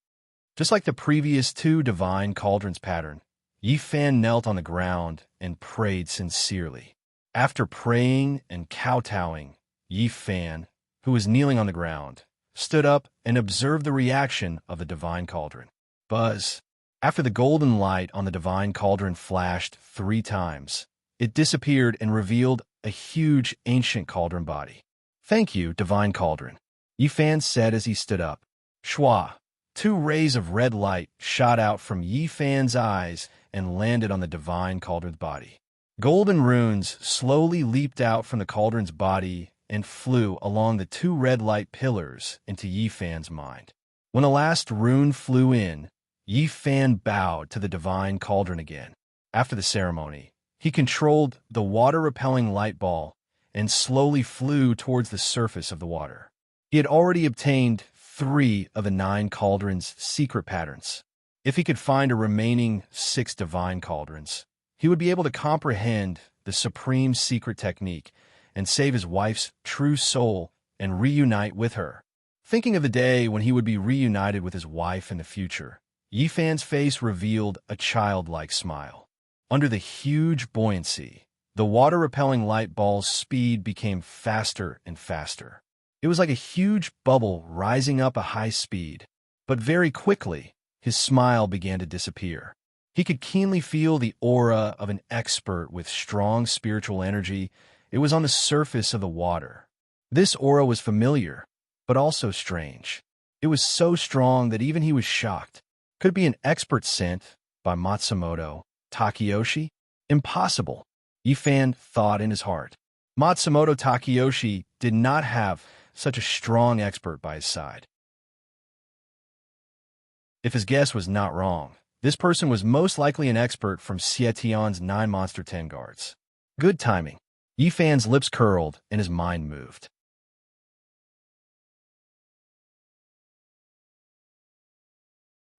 Just like the previous 2 divine cauldrons pattern, Yi Fan knelt on the ground and prayed sincerely. After praying and kowtowing, Yi Fan, who was kneeling on the ground, stood up and observed the reaction of the divine cauldron. Buzz. After the golden light on the divine cauldron flashed 3 times, it disappeared and revealed a huge ancient cauldron body. Thank you, divine cauldron, Yi Fan said as he stood up. Shwa. 2 rays of red light shot out from Yi Fan's eyes and landed on the divine cauldron's body. Golden runes slowly leaped out from the cauldron's body and flew along the 2 red light pillars into Yi Fan's mind. When the last rune flew in, Yi Fan bowed to the divine cauldron again. After the ceremony, he controlled the water-repelling light ball and slowly flew towards the surface of the water. He had already obtained 3 of the 9 cauldrons' secret patterns. If he could find a remaining 6 divine cauldrons, he would be able to comprehend the supreme secret technique and save his wife's true soul and reunite with her. Thinking of the day when he would be reunited with his wife in the future, Yi Fan's face revealed a childlike smile. Under the huge buoyancy, the water-repelling light ball's speed became faster and faster. It was like a huge bubble rising up a high speed, but very quickly, his smile began to disappear. He could keenly feel the aura of an expert with strong spiritual energy. It was on the surface of the water. This aura was familiar, but also strange. It was so strong that even he was shocked. Could it be an expert sent by Matsumoto Takeyoshi? Impossible, Yi Fan thought in his heart. Matsumoto Takeyoshi did not have such a strong expert by his side. If his guess was not wrong, this person was most likely an expert from Xietian's 9 Monster 10 guards. Good timing. Yi Fan's lips curled and his mind moved.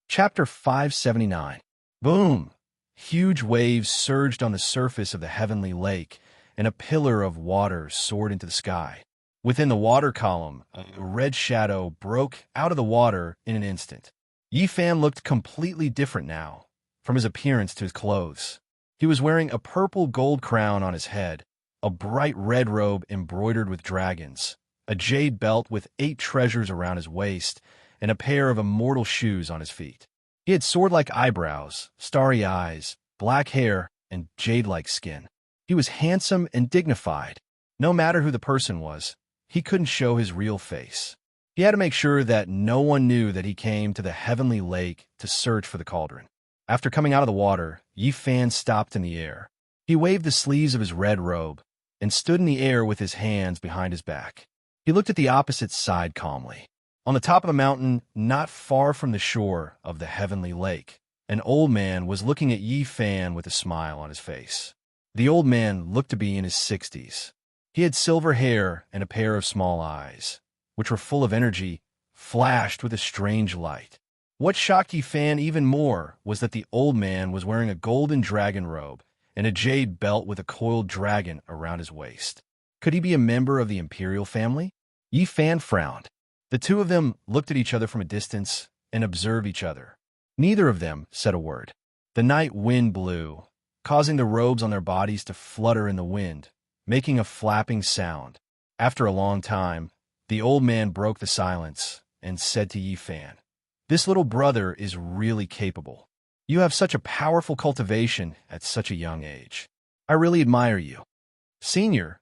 Chapter 579. Boom! Huge waves surged on the surface of the heavenly lake, and a pillar of water soared into the sky. Within the water column, a red shadow broke out of the water in an instant. Yi Fan looked completely different now, from his appearance to his clothes. He was wearing a purple gold crown on his head, a bright red robe embroidered with dragons, a jade belt with 8 treasures around his waist, and a pair of immortal shoes on his feet. He had sword-like eyebrows, starry eyes, black hair, and jade-like skin. He was handsome and dignified. No matter who the person was, he couldn't show his real face. He had to make sure that no one knew that he came to the heavenly lake to search for the cauldron. After coming out of the water, Yi Fan stopped in the air. He waved the sleeves of his red robe and stood in the air with his hands behind his back. He looked at the opposite side calmly. On the top of the mountain, not far from the shore of the heavenly lake, an old man was looking at Yi Fan with a smile on his face. The old man looked to be in his 60s. He had silver hair and a pair of small eyes, which were full of energy, flashed with a strange light. What shocked Yi Fan even more was that the old man was wearing a golden dragon robe and a jade belt with a coiled dragon around his waist. Could he be a member of the imperial family? Yi Fan frowned. The two of them looked at each other from a distance and observed each other. Neither of them said a word. The night wind blew, causing the robes on their bodies to flutter in the wind, making a flapping sound. After a long time, the old man broke the silence and said to Yi Fan, "This little brother is really capable. You have such a powerful cultivation at such a young age. I really admire you." "Senior,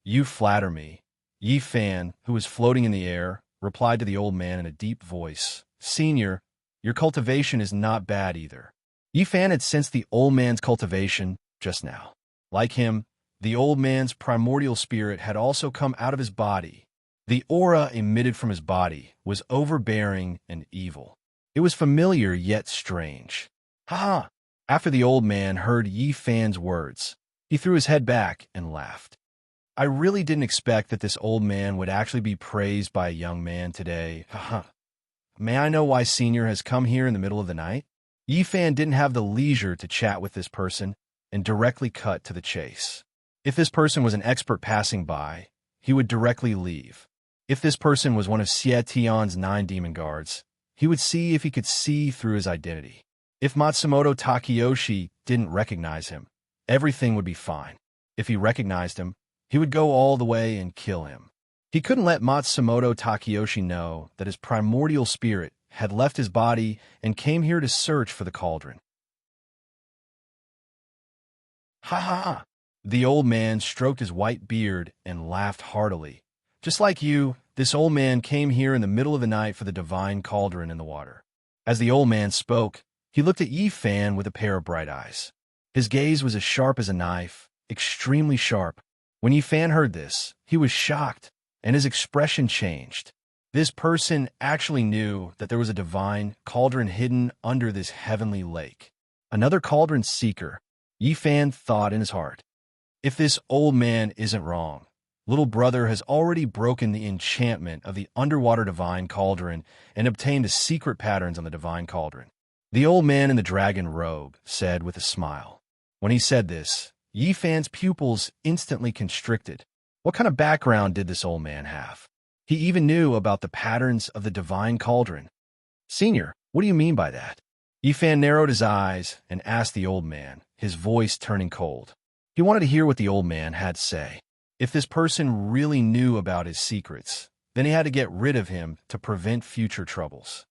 you flatter me." Yi Fan, who was floating in the air, replied to the old man in a deep voice, "Senior, your cultivation is not bad either." Yi Fan had sensed the old man's cultivation just now. Like him, the old man's primordial spirit had also come out of his body. The aura emitted from his body was overbearing and evil. It was familiar yet strange. "Ha!" After the old man heard Yi Fan's words, he threw his head back and laughed. "I really didn't expect that this old man would actually be praised by a young man today. Ha! May I know why Senior has come here in the middle of the night?" Yi Fan didn't have the leisure to chat with this person and directly cut to the chase. If this person was an expert passing by, he would directly leave. If this person was one of Xie Tian's 9 demon guards, he would see if he could see through his identity. If Matsumoto Takeyoshi didn't recognize him, everything would be fine. If he recognized him, he would go all the way and kill him. He couldn't let Matsumoto Takeyoshi know that his primordial spirit had left his body and came here to search for the cauldron. "Ha ha ha!" The old man stroked his white beard and laughed heartily. "Just like you, this old man came here in the middle of the night for the divine cauldron in the water." As the old man spoke, he looked at Yi Fan with a pair of bright eyes. His gaze was as sharp as a knife, extremely sharp. When Yi Fan heard this, he was shocked, and his expression changed. This person actually knew that there was a divine cauldron hidden under this heavenly lake. Another cauldron seeker, Yi Fan thought in his heart. If this old man isn't wrong, little brother has already broken the enchantment of the underwater divine cauldron and obtained the secret patterns on the divine cauldron. The old man in the dragon robe said with a smile. When he said this, Yi Fan's pupils instantly constricted. What kind of background did this old man have? He even knew about the patterns of the divine cauldron. "Senior, what do you mean by that?" Yi Fan narrowed his eyes and asked the old man, his voice turning cold. He wanted to hear what the old man had to say. If this person really knew about his secrets, then he had to get rid of him to prevent future troubles.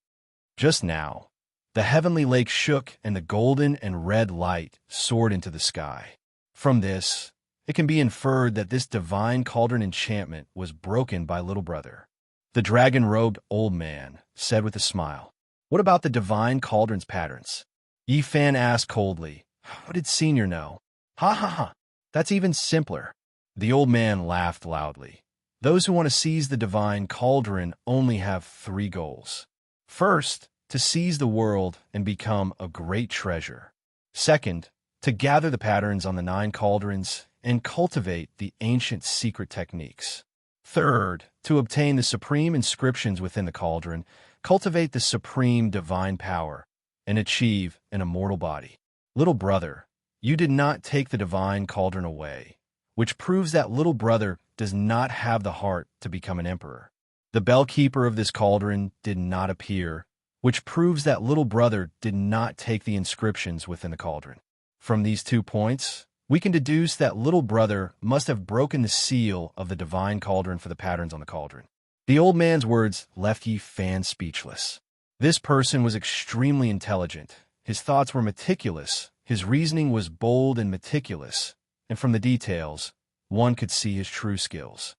Just now, the heavenly lake shook and the golden and red light soared into the sky. From this, it can be inferred that this divine cauldron enchantment was broken by little brother. The dragon-robed old man said with a smile, "What about the divine cauldron's patterns?" Yi Fan asked coldly, "How did Senior know?" "Ha ha ha! That's even simpler." The old man laughed loudly. "Those who want to seize the divine cauldron only have 3 goals. First, to seize the world and become a great treasure. Second, to gather the patterns on the 9 cauldrons and cultivate the ancient secret techniques. Third, to obtain the supreme inscriptions within the cauldron, cultivate the supreme divine power, and achieve an immortal body. Little brother, you did not take the divine cauldron away, which proves that little brother does not have the heart to become an emperor. The bellkeeper of this cauldron did not appear, which proves that little brother did not take the inscriptions within the cauldron. From these 2 points, we can deduce that little brother must have broken the seal of the divine cauldron for the patterns on the cauldron. The old man's words left Yi Fan speechless. This person was extremely intelligent. His thoughts were meticulous. His reasoning was bold and meticulous. And from the details, one could see his true skills.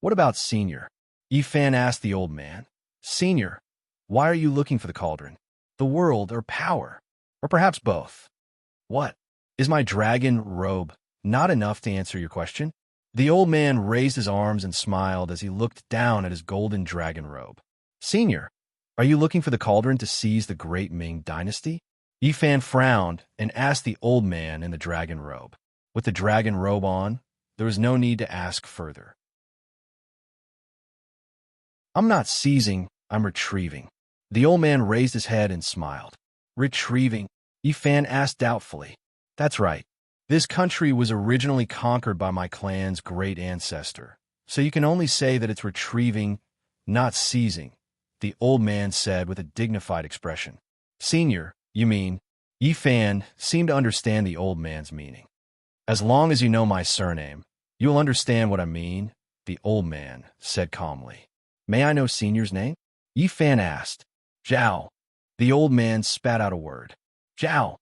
What about Senior? Yi Fan asked the old man. Senior, why are you looking for the cauldron? The world or power? Or perhaps both? What? Is my dragon robe not enough to answer your question? The old man raised his arms and smiled as he looked down at his golden dragon robe. Senior, are you looking for the cauldron to seize the great Ming dynasty? Yi Fan frowned and asked the old man in the dragon robe. With the dragon robe on, there was no need to ask further. I'm not seizing, I'm retrieving. The old man raised his head and smiled. Retrieving? Yi Fan asked doubtfully. That's right. This country was originally conquered by my clan's great ancestor, so you can only say that it's retrieving, not seizing, the old man said with a dignified expression. Senior, you mean? Yi Fan seemed to understand the old man's meaning. As long as you know my surname, you'll understand what I mean, the old man said calmly. May I know Senior's name? Yi Fan asked. Zhao. The old man spat out a word. Zhao.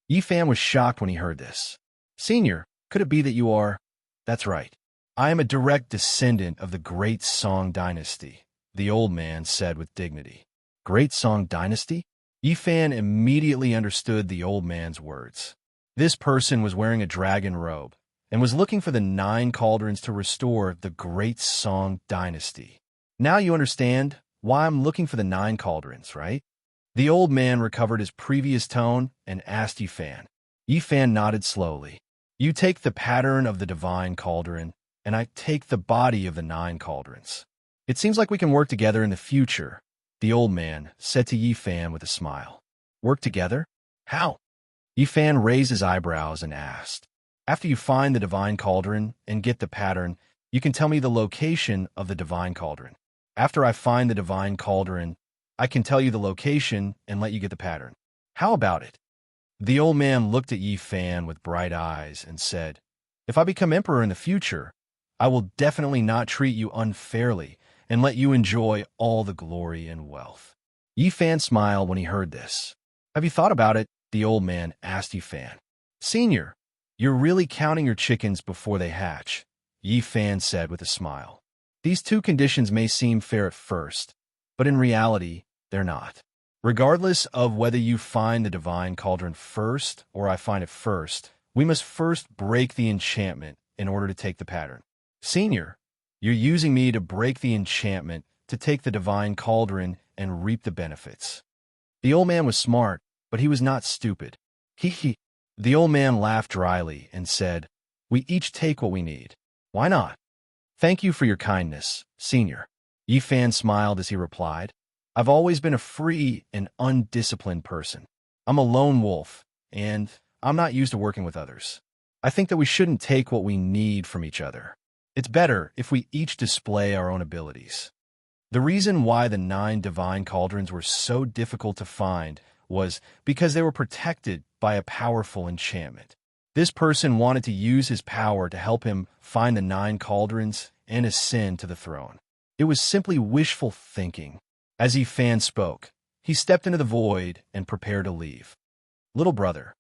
Yi Fan was shocked when he heard this. Senior, could it be that you are? That's right. I am a direct descendant of the Great Song Dynasty, the old man said with dignity. Great Song Dynasty? Yi Fan immediately understood the old man's words. This person was wearing a dragon robe and was looking for the 9 cauldrons to restore the Great Song Dynasty. Now you understand why I'm looking for the 9 cauldrons, right? The old man recovered his previous tone and asked Yi Fan. Yi Fan nodded slowly. You take the pattern of the divine cauldron, and I take the body of the 9 cauldrons. It seems like we can work together in the future, the old man said to Yi Fan with a smile. Work together? How? Yi Fan raised his eyebrows and asked. After you find the divine cauldron and get the pattern, you can tell me the location of the divine cauldron. After I find the divine cauldron, I can tell you the location and let you get the pattern. How about it? The old man looked at Yi Fan with bright eyes and said, If I become emperor in the future, I will definitely not treat you unfairly and let you enjoy all the glory and wealth. Yi Fan smiled when he heard this. Have you thought about it? The old man asked Yi Fan. Senior, you're really counting your chickens before they hatch, Yi Fan said with a smile. These 2 conditions may seem fair at first, but in reality, they're not. Regardless of whether you find the divine cauldron first or I find it first, we must first break the enchantment in order to take the pattern. Senior, you're using me to break the enchantment to take the divine cauldron and reap the benefits. The old man was smart, but he was not stupid. He. The old man laughed dryly and said, We each take what we need. Why not? Thank you for your kindness, Senior. Yi Fan smiled as he replied, I've always been a free and undisciplined person. I'm a lone wolf, and I'm not used to working with others. I think that we shouldn't take what we need from each other. It's better if we each display our own abilities. The reason why the 9 divine cauldrons were so difficult to find was because they were protected by a powerful enchantment. This person wanted to use his power to help him find the 9 cauldrons and ascend to the throne. It was simply wishful thinking. As Yi Fan spoke, he stepped into the void and prepared to leave. Little brother.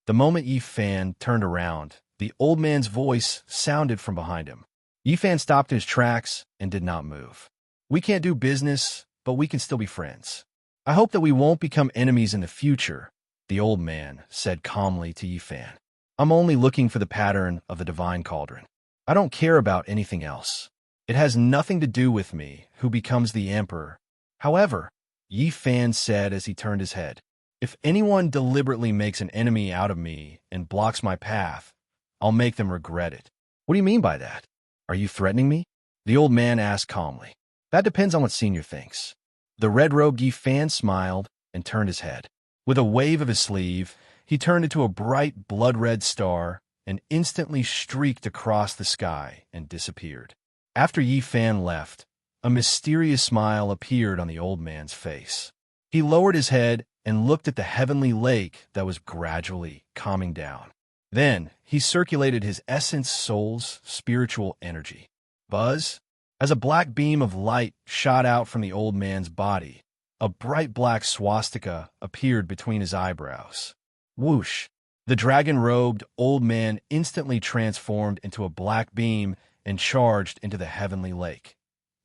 The moment Yi Fan turned around, the old man's voice sounded from behind him. Yi Fan stopped in his tracks and did not move. We can't do business, but we can still be friends. I hope that we won't become enemies in the future, the old man said calmly to Yi Fan. I'm only looking for the pattern of the divine cauldron. I don't care about anything else. It has nothing to do with me, who becomes the emperor. However, Yi Fan said as he turned his head, if anyone deliberately makes an enemy out of me and blocks my path, I'll make them regret it. What do you mean by that? Are you threatening me? The old man asked calmly. That depends on what Senior thinks. The red-robed Yi Fan smiled and turned his head. With a wave of his sleeve, he turned into a bright blood-red star and instantly streaked across the sky and disappeared. After Yi Fan left, a mysterious smile appeared on the old man's face. He lowered his head and looked at the heavenly lake that was gradually calming down. Then he circulated his essence soul's spiritual energy. Buzz, as a black beam of light shot out from the old man's body, a bright black swastika appeared between his eyebrows. Whoosh! The dragon-robed old man instantly transformed into a black beam and charged into the heavenly lake.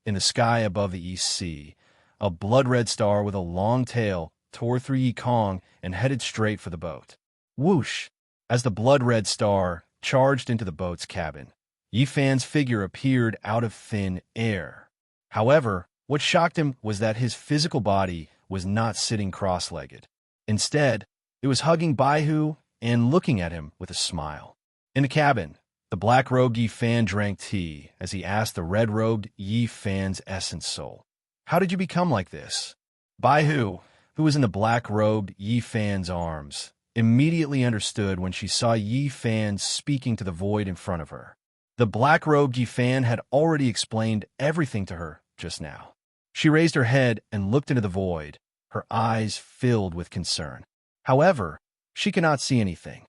In the sky above the East Sea, a blood-red star with a long tail tore through Yikong and headed straight for the boat. Whoosh! As the blood-red star charged into the boat's cabin, Yifan's figure appeared out of thin air. However, what shocked him was that his physical body was not sitting cross-legged. Instead, it was hugging Baihu and looking at him with a smile. In the cabin, the black-robed Yifan drank tea as he asked the red-robed Yifan's essence soul, "How did you become like this?" Baihu, who was in the black-robed Yifan's arms, immediately understood when she saw Yifan speaking to the void in front of her. The black-robed Yifan had already explained everything to her just now. She raised her head and looked into the void, her eyes filled with concern. However, she could not see anything.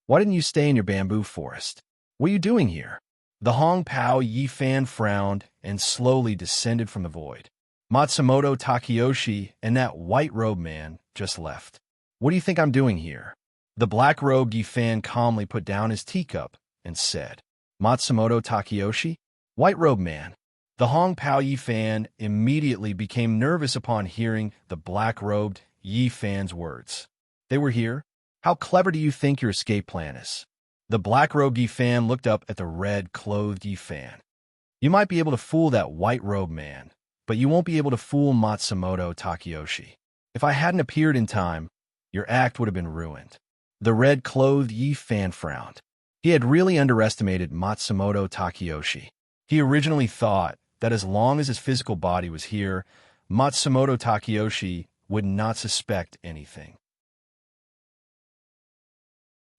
"Why didn't you stay in your bamboo forest? What are you doing here?" The Hong Pao Yifan frowned and slowly descended from the void. "Matsumoto Takeyoshi and that white-robed man just left. What do you think I'm doing here?" The black-robed Yifan calmly put down his teacup and said, "Matsumoto Takeyoshi? White-robed man." The Hong Pao Yifan immediately became nervous upon hearing the black-robed Yifan's words. "They were here? How clever do you think your escape plan is?" The black-robed Yifan looked up at the red-clothed Yifan. "You might be able to fool that white-robed man, but you won't be able to fool Matsumoto Takeyoshi. If I hadn't appeared in time, your act would have been ruined." The red-clothed Yifan frowned. He had really underestimated Matsumoto Takeyoshi. He originally thought that as long as his physical body was here, Matsumoto Takeyoshi would not suspect anything.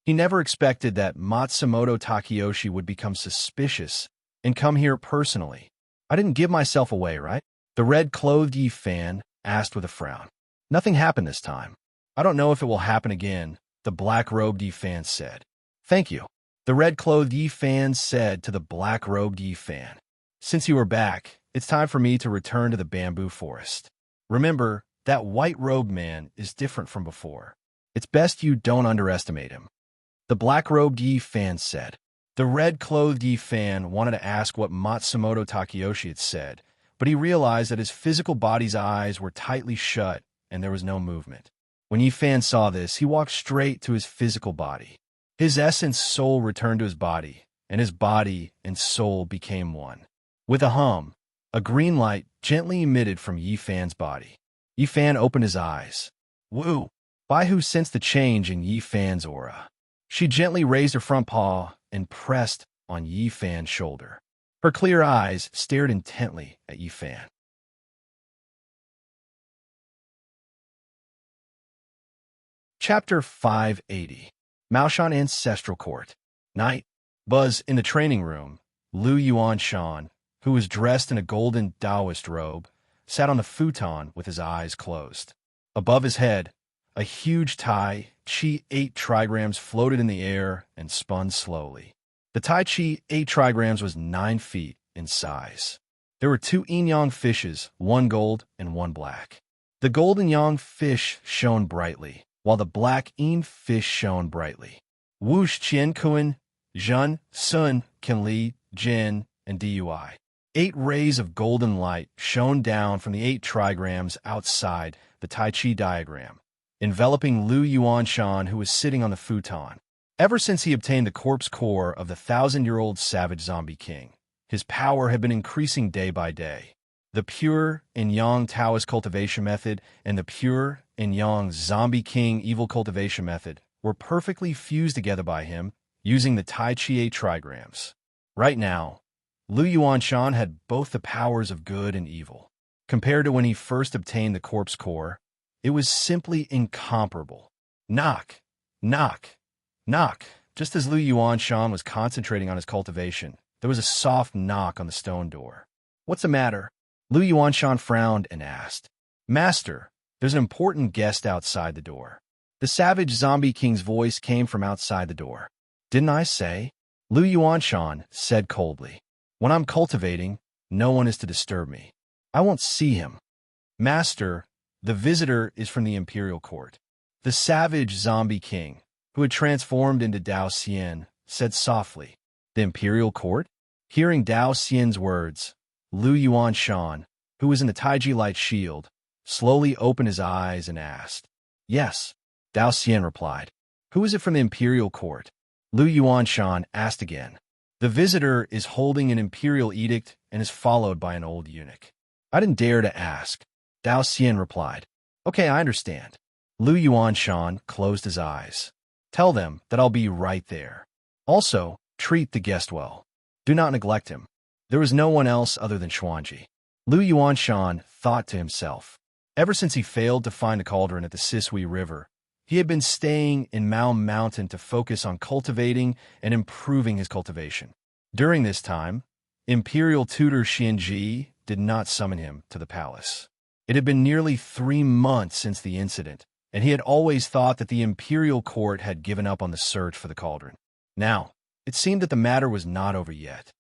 He never expected that Matsumoto Takeyoshi would become suspicious and come here personally. "I didn't give myself away, right?" The red-clothed Yifan asked with a frown. "Nothing happened this time. I don't know if it will happen again," the black-robed Yifan said. "Thank you." The red-clothed Yifan said to the black-robed Yifan, "Since you are back, it's time for me to return to the bamboo forest. Remember, that white-robed man is different from before. It's best you don't underestimate him." The black-robed Yifan said. The red-clothed Yifan wanted to ask what Matsumoto Takeyoshi had said, but he realized that his physical body's eyes were tightly shut and there was no movement. When Yifan saw this, he walked straight to his physical body. His essence soul returned to his body, and his body and soul became one. With a hum, a green light gently emitted from Yifan's body. Yifan opened his eyes. Woo! Baihu sensed the change in Yifan's aura. She gently raised her front paw and pressed on Yifan's shoulder. Her clear eyes stared intently at Yifan. Chapter 580. Maoshan Ancestral Court. Night. Buzz in the training room. Lu Yuanshan, who was dressed in a golden Taoist robe, sat on the futon with his eyes closed. Above his head, a huge Tai Chi 8 trigrams floated in the air and spun slowly. The Tai Chi 8 trigrams was 9 feet in size. There were 2 yin-yang fishes, 1 gold and 1 black. The golden yang fish shone brightly, while the black yin fish shone brightly. Whoosh Qian Kun, Zhen, Sun, Kinli, Jin, and Dui. 8 rays of golden light shone down from the 8 trigrams outside the Tai Chi diagram, enveloping Lu Yuanshan, who was sitting on the futon. Ever since he obtained the corpse core of the 1,000-year-old savage zombie king, his power had been increasing day by day. The pure and yang Taoist cultivation method and the pure and yang zombie king evil cultivation method were perfectly fused together by him using the Tai Chi 8 trigrams. Right now, Lu Yuanshan had both the powers of good and evil. Compared to when he first obtained the corpse core, it was simply incomparable. Knock, knock, knock. Just as Lu Yuanshan was concentrating on his cultivation, there was a soft knock on the stone door. "What's the matter?" Lu Yuanshan frowned and asked. "Master, There's an important guest outside the door. The savage zombie king's voice came from outside the door. Didn't I say? Lu Yuanshan said coldly. When I'm cultivating, no one is to disturb me. I won't see him. Master, the visitor is from the imperial court. The savage zombie king, who had transformed into Dao Xian, said softly. The imperial court? Hearing Dao Xian's words, Lu Yuanshan, who was in the Taiji light shield, slowly opened his eyes and asked. Yes, Dao Xian replied. Who is it from the imperial court? Lu Yuanshan asked again. The visitor is holding an imperial edict and is followed by an old eunuch. I didn't dare to ask. Dao Xian replied. Okay, I understand. Lu Yuanshan closed his eyes. Tell them that I'll be right there. Also, treat the guest well. Do not neglect him. There was no one else other than Xuanji. Lu Yuanshan thought to himself. Ever since he failed to find a cauldron at the Sisui River, he had been staying in Mao Mountain to focus on cultivating and improving his cultivation. During this time, Imperial Tutor Xianji did not summon him to the palace. It had been nearly 3 months since the incident, and he had always thought that the imperial court had given up on the search for the cauldron. Now, it seemed that the matter was not over yet.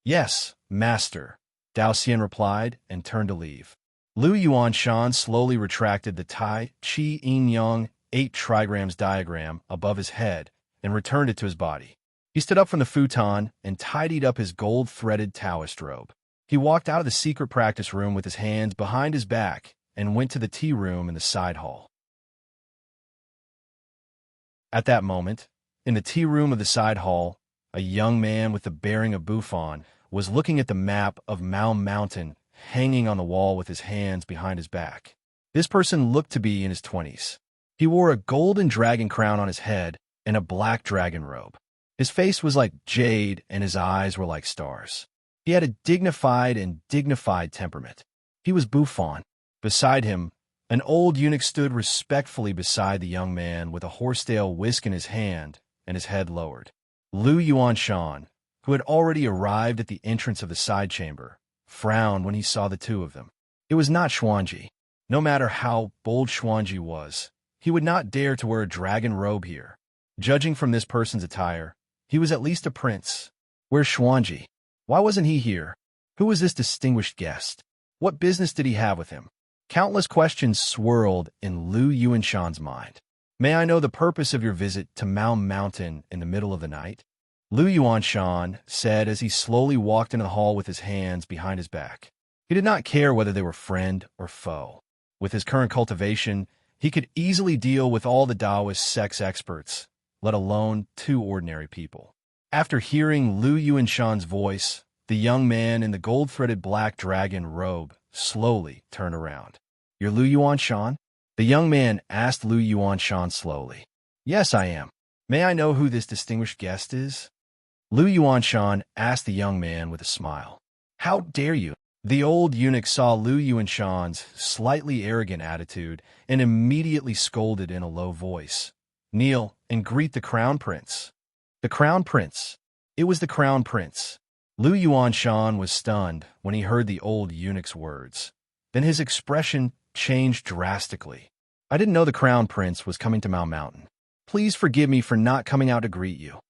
Yes, master, Dao Xian replied and turned to leave. Lu Yuanshan slowly retracted the Tai Chi Yin Yang 8 trigrams diagram above his head and returned it to his body. He stood up from the futon and tidied up his gold-threaded Taoist robe. He walked out of the secret practice room with his hands behind his back and went to the tea room in the side hall. At that moment, in the tea room of the side hall, a young man with the bearing of Buffon was looking at the map of Mao Mountain hanging on the wall with his hands behind his back. This person looked to be in his 20s. He wore a golden dragon crown on his head and a black dragon robe. His face was like jade and his eyes were like stars. He had a dignified temperament. He was Buffon. Beside him, an old eunuch stood respectfully beside the young man with a horsetail whisk in his hand and his head lowered. Lu Yuanshan, who had already arrived at the entrance of the side chamber, frowned when he saw the two of them. It was not Xuanji. No matter how bold Xuanji was, he would not dare to wear a dragon robe here. Judging from this person's attire, he was at least a prince. Where's Xuanji? Why wasn't he here? Who was this distinguished guest? What business did he have with him? Countless questions swirled in Lu Yuanshan's mind. May I know the purpose of your visit to Mao Mountain in the middle of the night? Lu Yuanshan said as he slowly walked into the hall with his hands behind his back. He did not care whether they were friend or foe. With his current cultivation, he could easily deal with all the Taoist sex experts, let alone 2 ordinary people. After hearing Lu Yuanshan's voice, the young man in the gold-threaded black dragon robe slowly turned around. You're Lu Yuanshan? The young man asked Lu Yuanshan slowly. Yes, I am. May I know who this distinguished guest is? Lu Yuanshan asked the young man with a smile. How dare you? The old eunuch saw Lu Yuanshan's slightly arrogant attitude and immediately scolded in a low voice. Kneel and greet the crown prince. The crown prince. It was the crown prince. Lu Yuanshan was stunned when he heard the old eunuch's words. Then his expression changed drastically. I didn't know the crown prince was coming to Mao Mountain. Please forgive me for not coming out to greet you.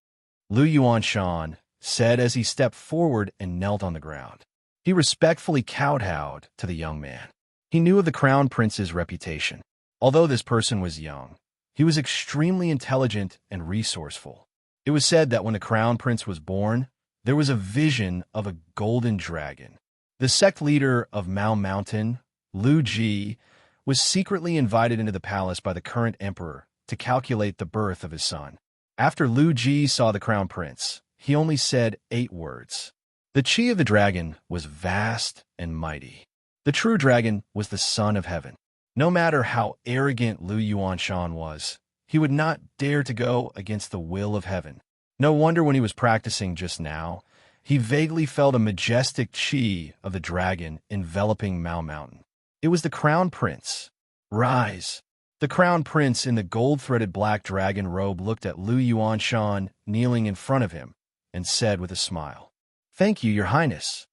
Lu Yuanshan said as he stepped forward and knelt on the ground. He respectfully kowtowed to the young man. He knew of the crown prince's reputation. Although this person was young, he was extremely intelligent and resourceful. It was said that when the crown prince was born, there was a vision of a golden dragon. The sect leader of Mao Mountain, Lu Ji, was secretly invited into the palace by the current emperor to calculate the birth of his son. After Lu Ji saw the crown prince, he only said 8 words. The chi of the dragon was vast and mighty. The true dragon was the son of heaven. No matter how arrogant Lu Yuanshan was, he would not dare to go against the will of heaven. No wonder when he was practicing just now, he vaguely felt a majestic chi of the dragon enveloping Mao Mountain. It was the crown prince. Rise. The crown prince in the gold-threaded black dragon robe looked at Lu Yuanshan kneeling in front of him and said with a smile, Thank you, your highness.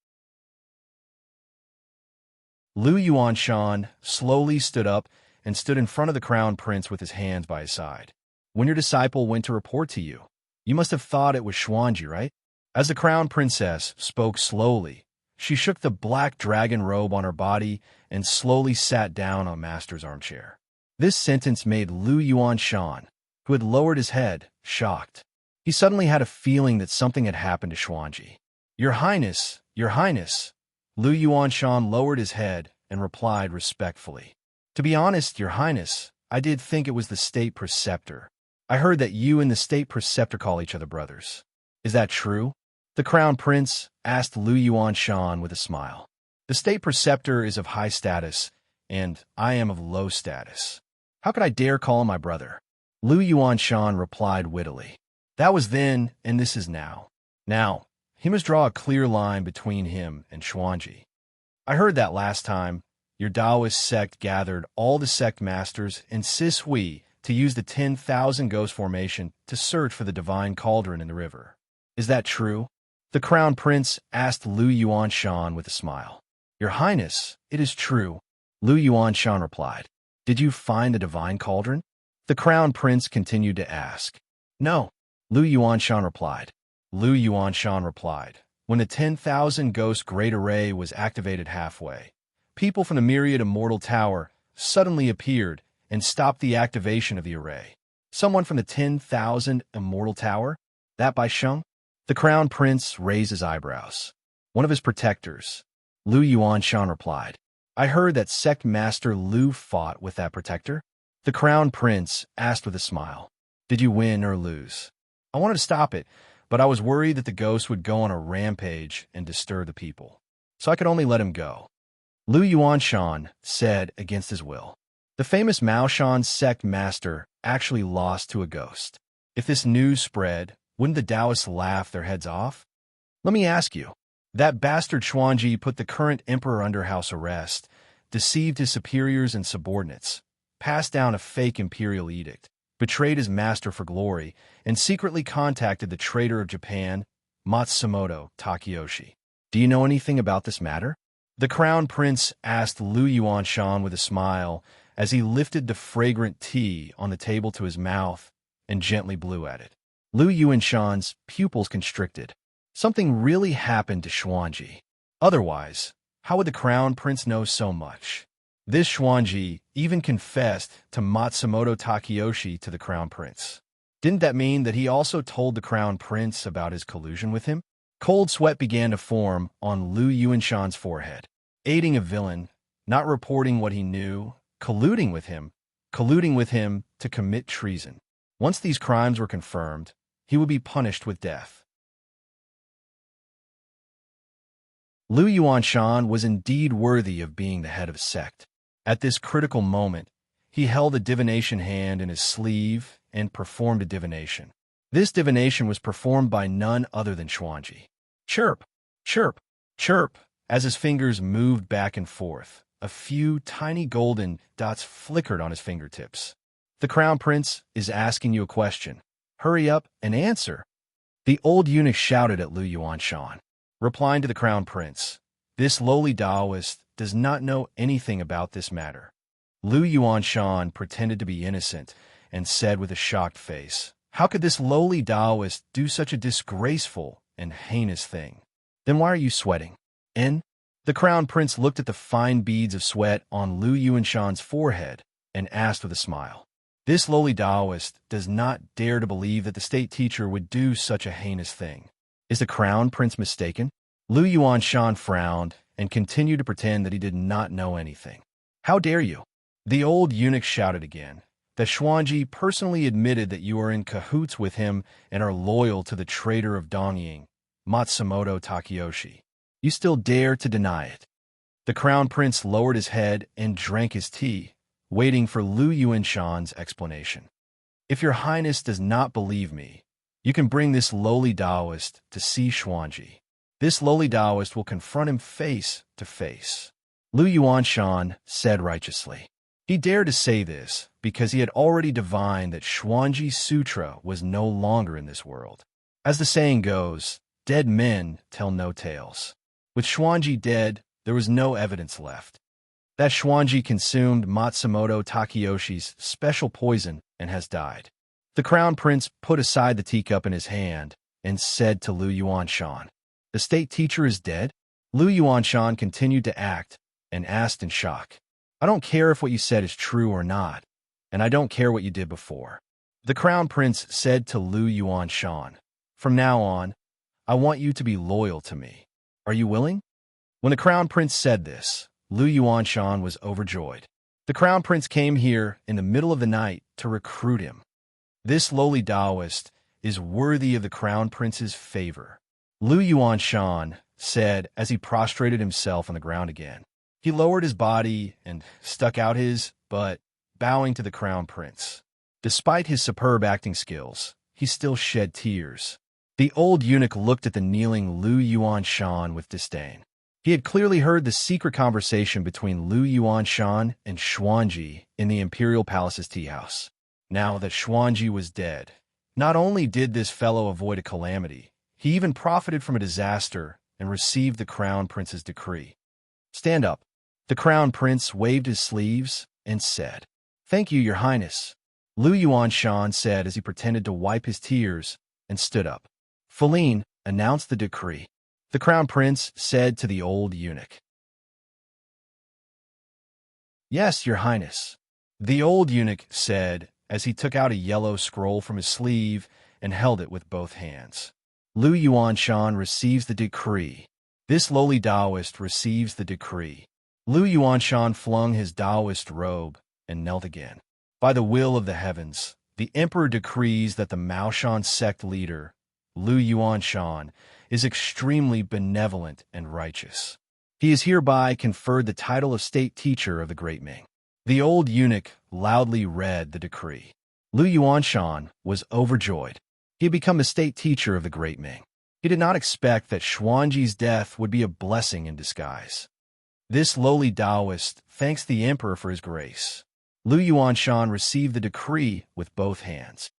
Lu Yuanshan slowly stood up and stood in front of the crown prince with his hands by his side. When your disciple went to report to you, you must have thought it was Xuanji, right? As the crown princess spoke slowly, she shook the black dragon robe on her body and slowly sat down on Master's armchair. This sentence made Lu Yuanshan, who had lowered his head, shocked. He suddenly had a feeling that something had happened to Xuanji. Your Highness, Your Highness. Lu Yuanshan lowered his head and replied respectfully. To be honest, Your Highness, I did think it was the state preceptor. I heard that you and the state preceptor call each other brothers. Is that true? The crown prince asked Lu Yuanshan with a smile. The state preceptor is of high status, and I am of low status. How could I dare call him my brother? Lu Yuanshan replied wittily. That was then, and this is now. Now, he must draw a clear line between him and Xuanji. I heard that last time, your Taoist sect gathered all the sect masters in Sishui to use the 10,000 ghost formation to search for the divine cauldron in the river. Is that true? The crown prince asked Lu Yuanshan with a smile. Your Highness, it is true, Lu Yuanshan replied. Did you find the divine cauldron? The crown prince continued to ask. No, Lu Yuanshan replied. Lu Yuanshan replied. When the 10,000 ghost great array was activated halfway, people from the myriad immortal tower suddenly appeared and stopped the activation of the array. Someone from the 10,000 immortal tower? That by Sheng? The crown prince raised his eyebrows. One of his protectors. Lu Yuanshan replied. I heard that sect master Lu fought with that protector. The crown prince asked with a smile. Did you win or lose? I wanted to stop it, but I was worried that the ghost would go on a rampage and disturb the people, so I could only let him go. Lu Yuanshan said against his will. The famous Maoshan sect master actually lost to a ghost. If this news spread, wouldn't the Taoists laugh their heads off? Let me ask you. That bastard Xuanji put the current emperor under house arrest, deceived his superiors and subordinates, passed down a fake imperial edict, betrayed his master for glory, and secretly contacted the traitor of Japan, Matsumoto Takeyoshi. Do you know anything about this matter? The crown prince asked Lu Yuanshan with a smile as he lifted the fragrant tea on the table to his mouth and gently blew at it. Lu Yuanshan's pupils constricted. Something really happened to Xuanji. Otherwise, how would the crown prince know so much? This Xuanji even confessed to Matsumoto Takeyoshi to the crown prince. Didn't that mean that he also told the crown prince about his collusion with him? Cold sweat began to form on Lu Yuanshan's forehead. Aiding a villain, not reporting what he knew, colluding with him to commit treason. Once these crimes were confirmed, he would be punished with death. Lu Yuanshan was indeed worthy of being the head of a sect. At this critical moment, he held a divination hand in his sleeve and performed a divination. This divination was performed by none other than Xuanji. Chirp, chirp, chirp, as his fingers moved back and forth. A few tiny golden dots flickered on his fingertips. The crown prince is asking you a question. Hurry up and answer. The old eunuch shouted at Lu Yuanshan, replying to the crown prince. This lowly Taoist does not know anything about this matter. Lu Yuanshan pretended to be innocent and said with a shocked face, how could this lowly Taoist do such a disgraceful and heinous thing? Then why are you sweating? The crown prince looked at the fine beads of sweat on Lu Yuanshan's forehead and asked with a smile. This lowly Taoist does not dare to believe that the state teacher would do such a heinous thing. Is the crown prince mistaken? Lu Yuanshan frowned and continued to pretend that he did not know anything. How dare you? The old eunuch shouted again. That Xuanji personally admitted that you are in cahoots with him and are loyal to the traitor of Dongying, Matsumoto Takeyoshi. You still dare to deny it. The crown prince lowered his head and drank his tea, waiting for Lu Yuanshan's explanation. If your highness does not believe me, you can bring this lowly Taoist to see Xuanji. This lowly Taoist will confront him face to face. Lu Yuanshan said righteously. He dared to say this because he had already divined that Xuanji's sutra was no longer in this world. As the saying goes, dead men tell no tales. With Xuanji dead, there was no evidence left. That Xuanji consumed Matsumoto Takeyoshi's special poison and has died. The crown prince put aside the teacup in his hand and said to Lu Yuanshan, "The state teacher is dead?" Lu Yuanshan continued to act and asked in shock, "I don't care if what you said is true or not, and I don't care what you did before." The crown prince said to Lu Yuanshan, "From now on, I want you to be loyal to me. Are you willing?" When the crown prince said this, Lu Yuanshan was overjoyed. The crown prince came here in the middle of the night to recruit him. This lowly Taoist is worthy of the crown prince's favor, Lu Yuanshan said as he prostrated himself on the ground again. He lowered his body and stuck out his butt, bowing to the crown prince. Despite his superb acting skills, he still shed tears. The old eunuch looked at the kneeling Lu Yuanshan with disdain. He had clearly heard the secret conversation between Lu Yuanshan and Xuanji in the imperial palace's tea house. Now that Xuanji was dead, not only did this fellow avoid a calamity, he even profited from a disaster and received the crown prince's decree. "Stand up." The crown prince waved his sleeves and said, "Thank you, your highness," Lu Yuanshan said as he pretended to wipe his tears and stood up. "Feline, announced the decree," the crown prince said to the old eunuch. "Yes, your highness," the old eunuch said as he took out a yellow scroll from his sleeve and held it with both hands. Lu Yuanshan receives the decree. This lowly Taoist receives the decree. Lu Yuanshan flung his Taoist robe and knelt again. By the will of the heavens, the emperor decrees that the Maoshan sect leader, Lu Yuanshan, is extremely benevolent and righteous. He is hereby conferred the title of state teacher of the Great Ming. The old eunuch loudly read the decree. Lu Yuanshan was overjoyed. He had become the state teacher of the Great Ming. He did not expect that Xuanji's death would be a blessing in disguise. This lowly Taoist thanks the emperor for his grace. Lu Yuanshan received the decree with both hands.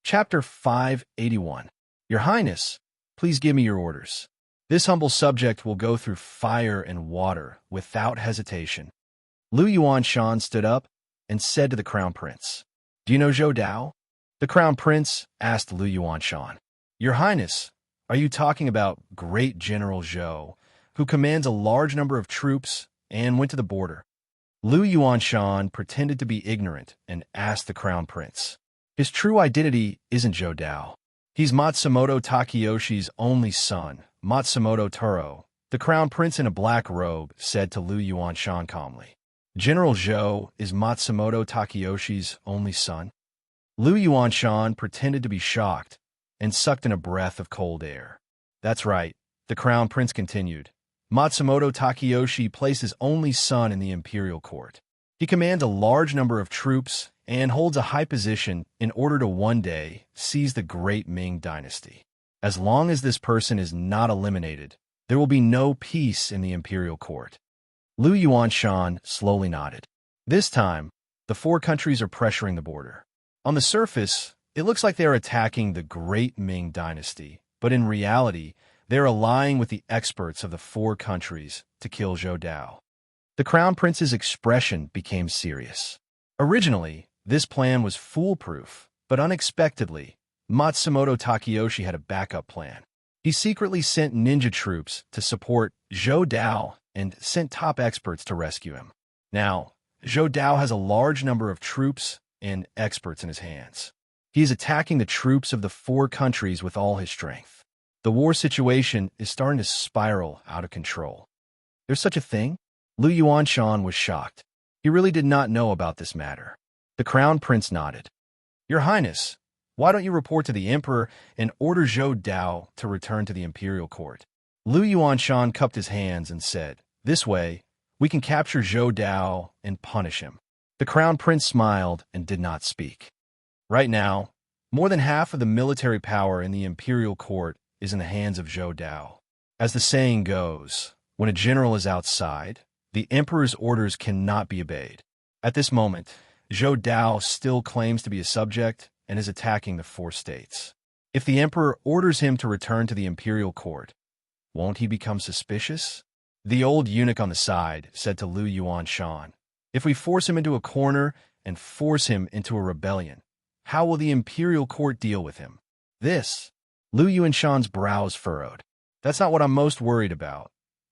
Chapter 581. Your Highness, please give me your orders. This humble subject will go through fire and water without hesitation. Lu Yuanshan stood up and said to the crown prince, "Do you know Zhou Dao?" The crown prince asked Lu Yuanshan, "Your Highness, are you talking about great General Zhou, who commands a large number of troops and went to the border?" Lu Yuanshan pretended to be ignorant and asked the crown prince, "His true identity isn't Zhou Dao. He's Matsumoto Takeyoshi's only son, Matsumoto Taro," the crown prince in a black robe said to Lu Yuanshan calmly. "General Zhou is Matsumoto Takeyoshi's only son?" Lu Yuanshan pretended to be shocked and sucked in a breath of cold air. "That's right," the crown prince continued. "Matsumoto Takeyoshi placed his only son in the imperial court. He commands a large number of troops and holds a high position in order to one day seize the great Ming dynasty. As long as this person is not eliminated, there will be no peace in the imperial court." Lu Yuanshan slowly nodded. This time, the four countries are pressuring the border. On the surface, it looks like they are attacking the great Ming dynasty, but in reality, they are allying with the experts of the four countries to kill Zhou Dao. The crown prince's expression became serious. Originally, this plan was foolproof, but unexpectedly, Matsumoto Takeyoshi had a backup plan. He secretly sent ninja troops to support Zhou Dao and sent top experts to rescue him. Now, Zhou Dao has a large number of troops and experts in his hands. He is attacking the troops of the four countries with all his strength. The war situation is starting to spiral out of control. There's such a thing? Lu Yuanshan was shocked. He really did not know about this matter. The crown prince nodded. "Your Highness, why don't you report to the emperor and order Zhou Dao to return to the imperial court?" Lu Yuanshan cupped his hands and said, "This way, we can capture Zhou Dao and punish him." The crown prince smiled and did not speak. Right now, more than half of the military power in the imperial court is in the hands of Zhou Dao. As the saying goes, when a general is outside, the emperor's orders cannot be obeyed. At this moment, Zhou Dao still claims to be a subject and is attacking the four states. If the emperor orders him to return to the imperial court, won't he become suspicious? The old eunuch on the side said to Lu Yuanshan, if we force him into a corner and force him into a rebellion, how will the imperial court deal with him? This. Lu Yuanshan's brows furrowed. That's not what I'm most worried about.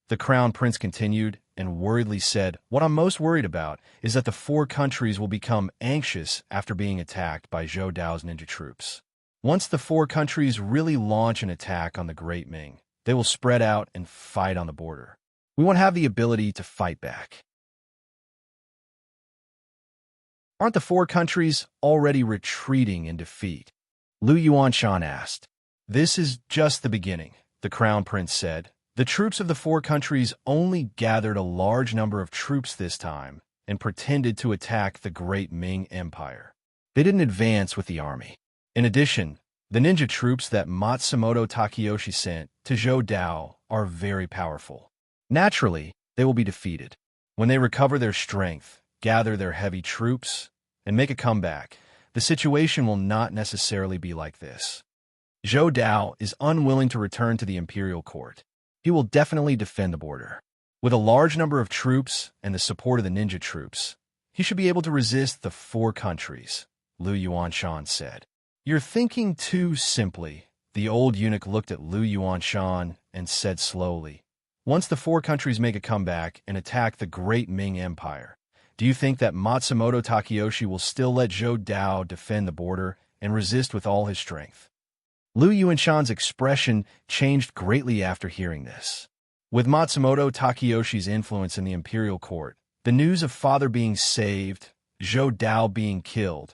The crown prince continued and worriedly said, what I'm most worried about is that the four countries will become anxious after being attacked by Zhou Dao's ninja troops. Once the four countries really launch an attack on the Great Ming, they will spread out and fight on the border. We won't have the ability to fight back. Aren't the four countries already retreating in defeat? Lu Yuanshan asked. This is just the beginning, the crown prince said. The troops of the four countries only gathered a large number of troops this time and pretended to attack the Great Ming Empire. They didn't advance with the army. In addition, the ninja troops that Matsumoto Takeyoshi sent to Zhou Dao are very powerful. Naturally, they will be defeated. When they recover their strength, gather their heavy troops, and make a comeback, the situation will not necessarily be like this. Zhou Dao is unwilling to return to the imperial court. He will definitely defend the border. With a large number of troops and the support of the ninja troops, he should be able to resist the four countries, Lu Yuanshan said. You're thinking too simply. The old eunuch looked at Lu Yuanshan and said slowly, once the four countries make a comeback and attack the Great Ming Empire, do you think that Matsumoto Takeyoshi will still let Zhou Dao defend the border and resist with all his strength? Lu Yuanshan's expression changed greatly after hearing this. With Matsumoto Takeyoshi's influence in the imperial court, the news of father being saved, Zhou Dao being killed,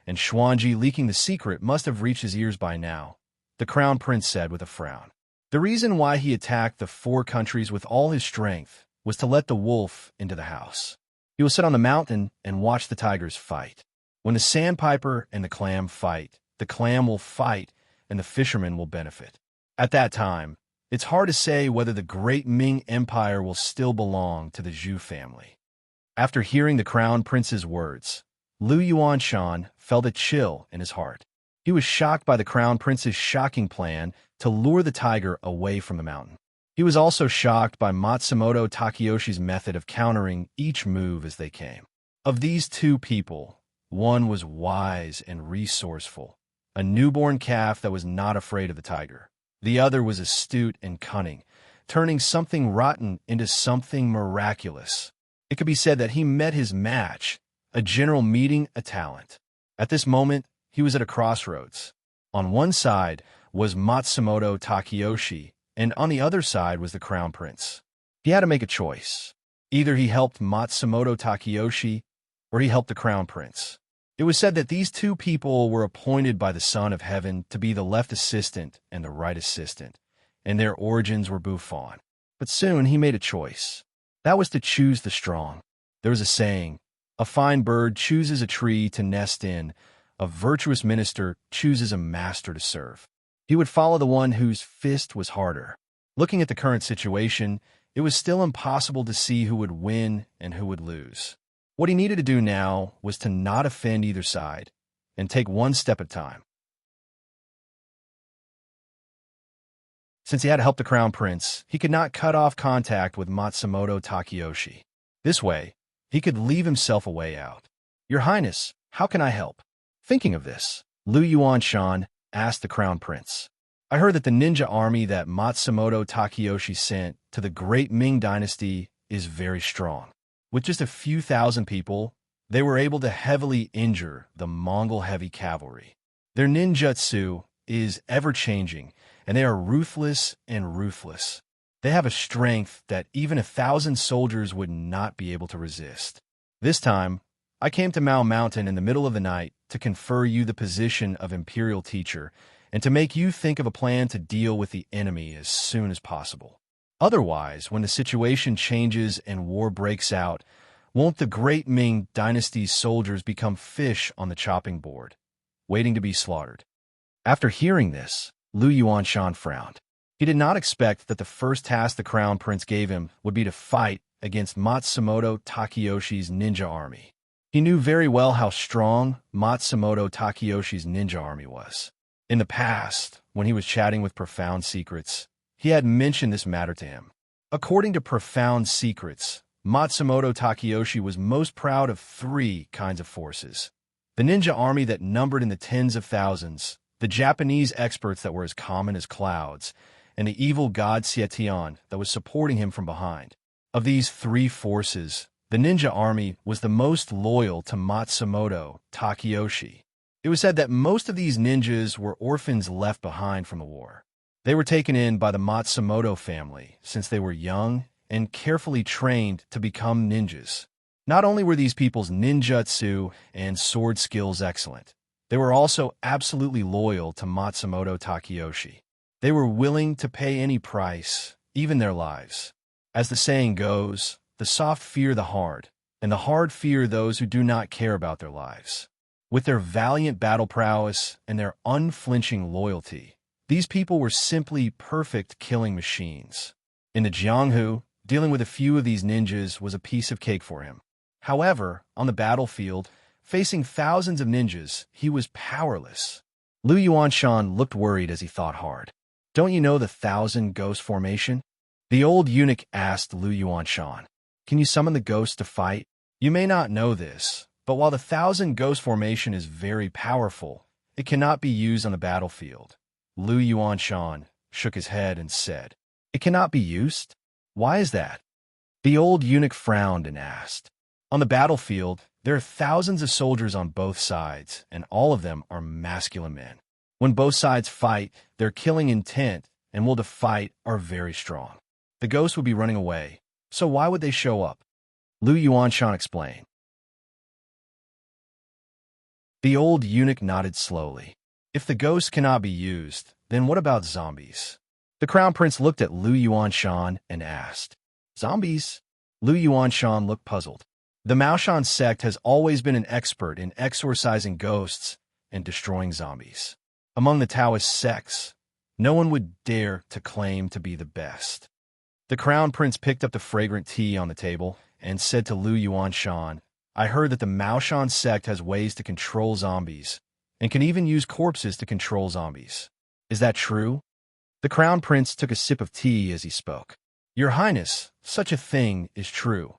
and Xuanji leaking the secret must have reached his ears by now, the crown prince said with a frown. The reason why he attacked the four countries with all his strength was to let the wolf into the house. He will sit on the mountain and watch the tigers fight. When the sandpiper and the clam fight, the clam will fight and the fisherman will benefit. At that time, it's hard to say whether the Great Ming Empire will still belong to the Zhou family. After hearing the crown prince's words, Lu Yuanshan felt a chill in his heart. He was shocked by the crown prince's shocking plan to lure the tiger away from the mountain. He was also shocked by Matsumoto Takeyoshi's method of countering each move as they came. Of these two people, one was wise and resourceful, a newborn calf that was not afraid of the tiger. The other was astute and cunning, turning something rotten into something miraculous. It could be said that he met his match, a general meeting a talent. At this moment, he was at a crossroads. On one side was Matsumoto Takeyoshi, and on the other side was the crown prince. He had to make a choice. Either he helped Matsumoto Takeyoshi, or he helped the crown prince. It was said that these two people were appointed by the Son of Heaven to be the left assistant and the right assistant, and their origins were Buffon. But soon he made a choice. That was to choose the strong. There was a saying, a fine bird chooses a tree to nest in, a virtuous minister chooses a master to serve. He would follow the one whose fist was harder. Looking at the current situation, it was still impossible to see who would win and who would lose. What he needed to do now was to not offend either side and take one step at a time. Since he had to help the crown prince, he could not cut off contact with Matsumoto Takeyoshi. This way, he could leave himself a way out. Your Highness, how can I help? Thinking of this, Lu Yuanshan asked the crown prince. I heard that the ninja army that Matsumoto Takeyoshi sent to the Great Ming dynasty is very strong. With just a few thousand people, they were able to heavily injure the Mongol heavy cavalry. Their ninjutsu is ever-changing, and they are ruthless and ruthless. They have a strength that even 1,000 soldiers would not be able to resist. This time, I came to Mao Mountain in the middle of the night to confer you the position of imperial teacher and to make you think of a plan to deal with the enemy as soon as possible. Otherwise, when the situation changes and war breaks out, won't the Great Ming dynasty's soldiers become fish on the chopping board, waiting to be slaughtered? After hearing this, Lu Yuanshan frowned. He did not expect that the first task the crown prince gave him would be to fight against Matsumoto Takeyoshi's ninja army. He knew very well how strong Matsumoto Takeyoshi's ninja army was. In the past, when he was chatting with Profound Secrets, he had mentioned this matter to him. According to Profound Secrets, Matsumoto Takeyoshi was most proud of three kinds of forces: the ninja army that numbered in the tens of thousands, the Japanese experts that were as common as clouds, and the evil god Seitan that was supporting him from behind. Of these three forces, the ninja army was the most loyal to Matsumoto Takeyoshi. It was said that most of these ninjas were orphans left behind from the war. They were taken in by the Matsumoto family since they were young and carefully trained to become ninjas. Not only were these people's ninjutsu and sword skills excellent, they were also absolutely loyal to Matsumoto Takeyoshi. They were willing to pay any price, even their lives. As the saying goes, the soft fear the hard, and the hard fear those who do not care about their lives. With their valiant battle prowess and their unflinching loyalty, these people were simply perfect killing machines. In the Jianghu, dealing with a few of these ninjas was a piece of cake for him. However, on the battlefield, facing thousands of ninjas, he was powerless. Lu Yuanshan looked worried as he thought hard. "Don't you know the 1,000 Ghost Formation?" The old eunuch asked Lu Yuanshan. "Can you summon the ghosts to fight?" "You may not know this, but while the 1,000 Ghost Formation is very powerful, it cannot be used on the battlefield." Lu Yuanshan shook his head and said, "It cannot be used? Why is that?" The old eunuch frowned and asked, "On the battlefield, there are thousands of soldiers on both sides, and all of them are masculine men. When both sides fight, their killing intent and will to fight are very strong. The ghosts would be running away, so why would they show up?" Lu Yuanshan explained. The old eunuch nodded slowly. "If the ghosts cannot be used, then what about zombies?" The crown prince looked at Lu Yuanshan and asked, "Zombies?" Lu Yuanshan looked puzzled. The Maoshan sect has always been an expert in exorcising ghosts and destroying zombies. Among the Taoist sects, no one would dare to claim to be the best. The crown prince picked up the fragrant tea on the table and said to Lu Yuanshan, "I heard that the Maoshan sect has ways to control zombies, and can even use corpses to control zombies. Is that true?" The crown prince took a sip of tea as he spoke. "Your Highness, such a thing is true."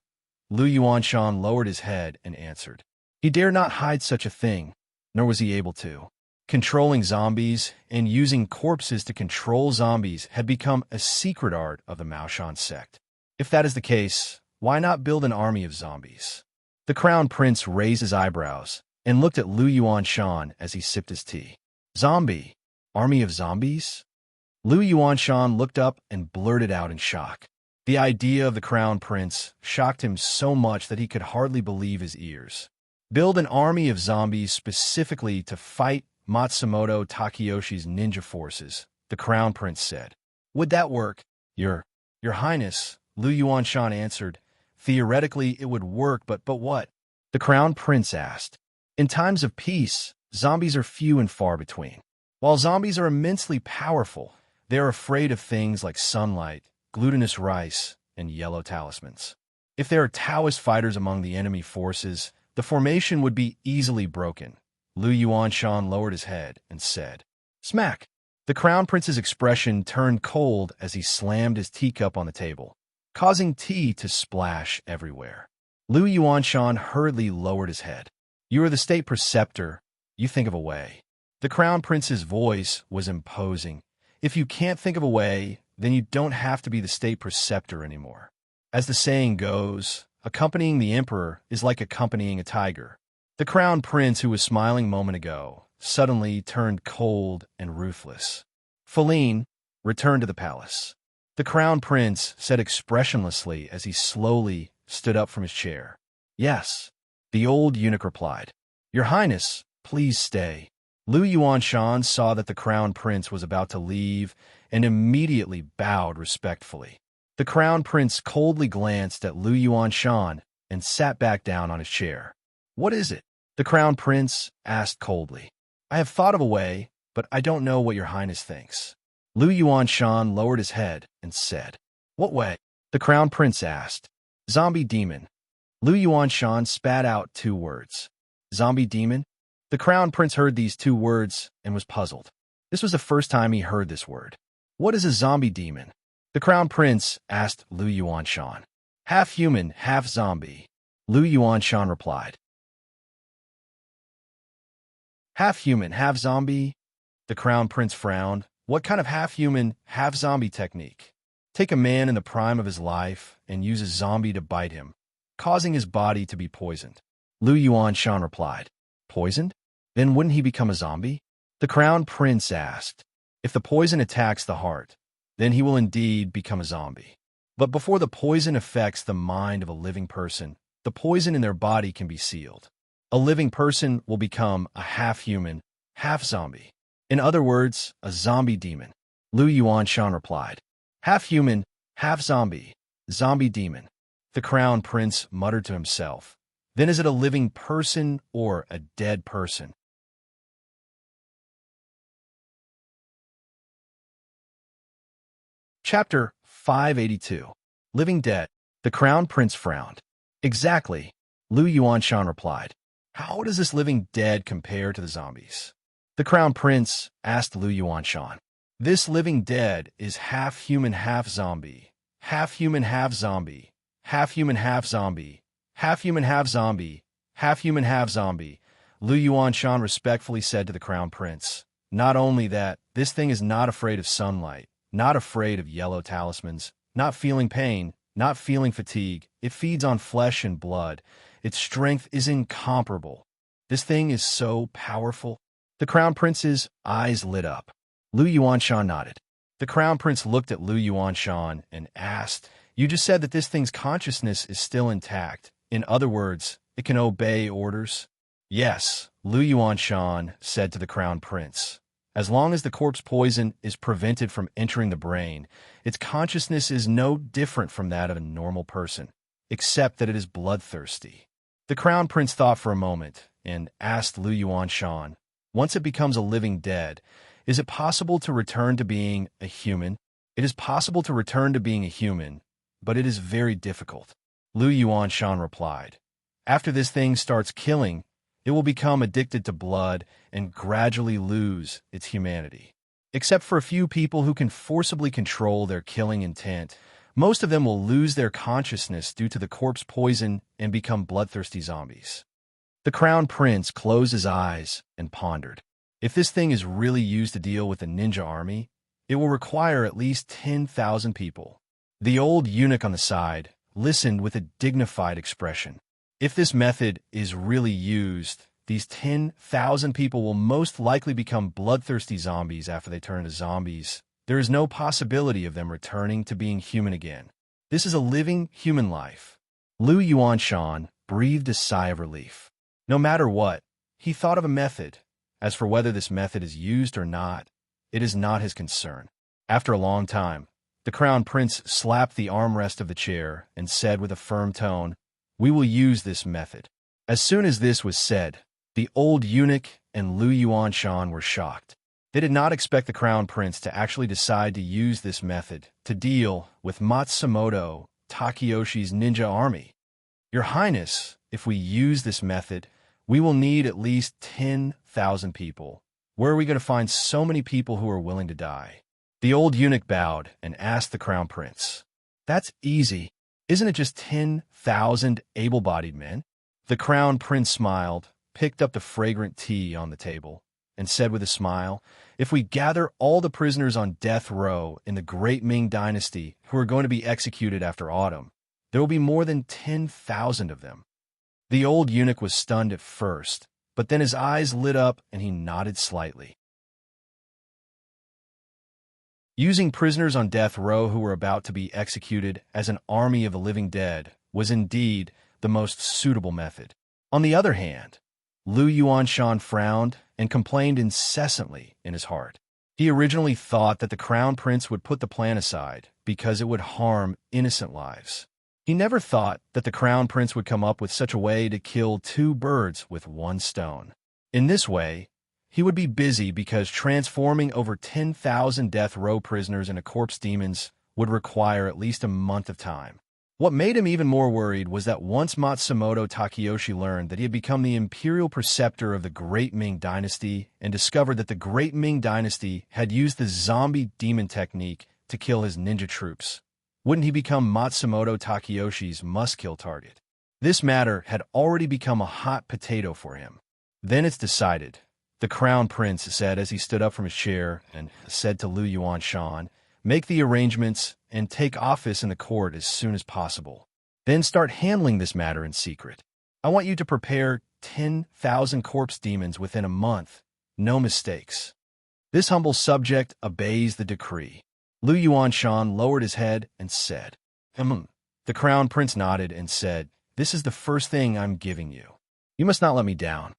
Lu Yuanshan lowered his head and answered. He dared not hide such a thing, nor was he able to. Controlling zombies and using corpses to control zombies had become a secret art of the Maoshan sect. If that is the case, why not build an army of zombies? The crown prince raised his eyebrows and looked at Lu Yuanshan as he sipped his tea. "Zombie? Army of zombies?" Lu Yuanshan looked up and blurted out in shock. The idea of the crown prince shocked him so much that he could hardly believe his ears. Build an army of zombies specifically to fight Matsumoto Takeyoshi's ninja forces, the crown prince said. "Would that work?" Your Highness," Lu Yuanshan answered. "Theoretically, it would work, but what?" The crown prince asked. "In times of peace, zombies are few and far between. While zombies are immensely powerful, they are afraid of things like sunlight, glutinous rice, and yellow talismans. If there are Taoist fighters among the enemy forces, the formation would be easily broken." Lu Yuanshan lowered his head and said, "Smack!" The crown prince's expression turned cold as he slammed his teacup on the table, causing tea to splash everywhere. Lu Yuanshan hurriedly lowered his head. "You are the state preceptor. You think of a way." The crown prince's voice was imposing. "If you can't think of a way, then you don't have to be the state preceptor anymore. As the saying goes, accompanying the emperor is like accompanying a tiger." The crown prince, who was smiling a moment ago, suddenly turned cold and ruthless. "Feline, return to the palace." The crown prince said expressionlessly as he slowly stood up from his chair. "Yes," the old eunuch replied. "Your Highness, please stay." Lu Yuanshan saw that the crown prince was about to leave and immediately bowed respectfully. The crown prince coldly glanced at Lu Yuanshan and sat back down on his chair. "What is it?" the crown prince asked coldly. "I have thought of a way, but I don't know what your Highness thinks." Lu Yuanshan lowered his head and said, "What way?" the crown prince asked. "Zombie demon." Lu Yuanshan spat out 2 words. "Zombie demon?" The crown prince heard these 2 words and was puzzled. This was the first time he heard this word. What is a zombie demon? The Crown Prince asked Lu Yuanshan. Half human, half zombie. Lu Yuanshan replied. Half human, half zombie? The Crown Prince frowned. What kind of half-human, half-zombie technique? Take a man in the prime of his life and use a zombie to bite him, causing his body to be poisoned. Lu Yuanshan replied. Poisoned? Then wouldn't he become a zombie? The Crown Prince asked. If the poison attacks the heart, then he will indeed become a zombie. But before the poison affects the mind of a living person, the poison in their body can be sealed. A living person will become a half-human, half-zombie. In other words, a zombie demon. Lu Yuanshan replied. Half-human, half-zombie, zombie demon. The Crown Prince muttered to himself. Then is it a living person or a dead person? Chapter 582. Living Dead. The Crown Prince frowned. Exactly, Lu Yuanshan replied. How does this living dead compare to the zombies? The Crown Prince asked Lu Yuanshan. This living dead is half human, half zombie. Half human, half zombie. Half human, half zombie. Half human, half zombie. Half human, half zombie. Lu Yuanshan respectfully said to the Crown Prince. Not only that, this thing is not afraid of sunlight, not afraid of yellow talismans, not feeling pain, not feeling fatigue. It feeds on flesh and blood. Its strength is incomparable. This thing is so powerful. The Crown Prince's eyes lit up. Lu Yuanshan nodded. The Crown Prince looked at Lu Yuanshan and asked, You just said that this thing's consciousness is still intact. In other words, it can obey orders? Yes, Lu Yuanshan said to the Crown Prince. As long as the corpse poison is prevented from entering the brain, its consciousness is no different from that of a normal person, except that it is bloodthirsty. The Crown Prince thought for a moment and asked Lu Yuanshan, Once it becomes a living dead, is it possible to return to being a human? It is possible to return to being a human, but it is very difficult. Lu Yuanshan replied. After this thing starts killing, it will become addicted to blood and gradually lose its humanity. Except for a few people who can forcibly control their killing intent, most of them will lose their consciousness due to the corpse poison and become bloodthirsty zombies. The Crown Prince closed his eyes and pondered. If this thing is really used to deal with a ninja army, it will require at least 10,000 people. The old eunuch on the side listened with a dignified expression. If this method is really used, these 10,000 people will most likely become bloodthirsty zombies after they turn into zombies. There is no possibility of them returning to being human again. This is a living human life. Lu Yuanshan breathed a sigh of relief. No matter what, he thought of a method. As for whether this method is used or not, it is not his concern. After a long time, the Crown Prince slapped the armrest of the chair and said with a firm tone, We will use this method. As soon as this was said, the old eunuch and Lu Yuanshan were shocked. They did not expect the Crown Prince to actually decide to use this method to deal with Matsumoto Takayoshi's ninja army. Your Highness, if we use this method, we will need at least 10,000 people. Where are we going to find so many people who are willing to die? The old eunuch bowed and asked the Crown Prince. That's easy. Isn't it just 10,000 able-bodied men? The Crown Prince smiled, picked up the fragrant tea on the table, and said with a smile, If we gather all the prisoners on death row in the Great Ming Dynasty who are going to be executed after autumn, there will be more than 10,000 of them. The old eunuch was stunned at first, but then his eyes lit up and he nodded slightly. Using prisoners on death row who were about to be executed as an army of the living dead was indeed the most suitable method. On the other hand, Lu Yuanshan frowned and complained incessantly in his heart. He originally thought that the Crown Prince would put the plan aside because it would harm innocent lives. He never thought that the Crown Prince would come up with such a way to kill two birds with one stone. In this way, he would be busy because transforming over 10,000 death row prisoners into corpse demons would require at least a month of time. What made him even more worried was that once Matsumoto Takeyoshi learned that he had become the imperial preceptor of the Great Ming Dynasty and discovered that the Great Ming Dynasty had used the zombie demon technique to kill his ninja troops, wouldn't he become Matsumoto Takeyoshi's must-kill target? This matter had already become a hot potato for him. Then it's decided, the Crown Prince said as he stood up from his chair and said to Lu Yuanshan, make the arrangements and take office in the court as soon as possible. Then start handling this matter in secret. I want you to prepare 10,000 corpse demons within a month. No mistakes. This humble subject obeys the decree. Lu Yuanshan lowered his head and said, The Crown Prince nodded and said, this is the first thing I'm giving you. You must not let me down.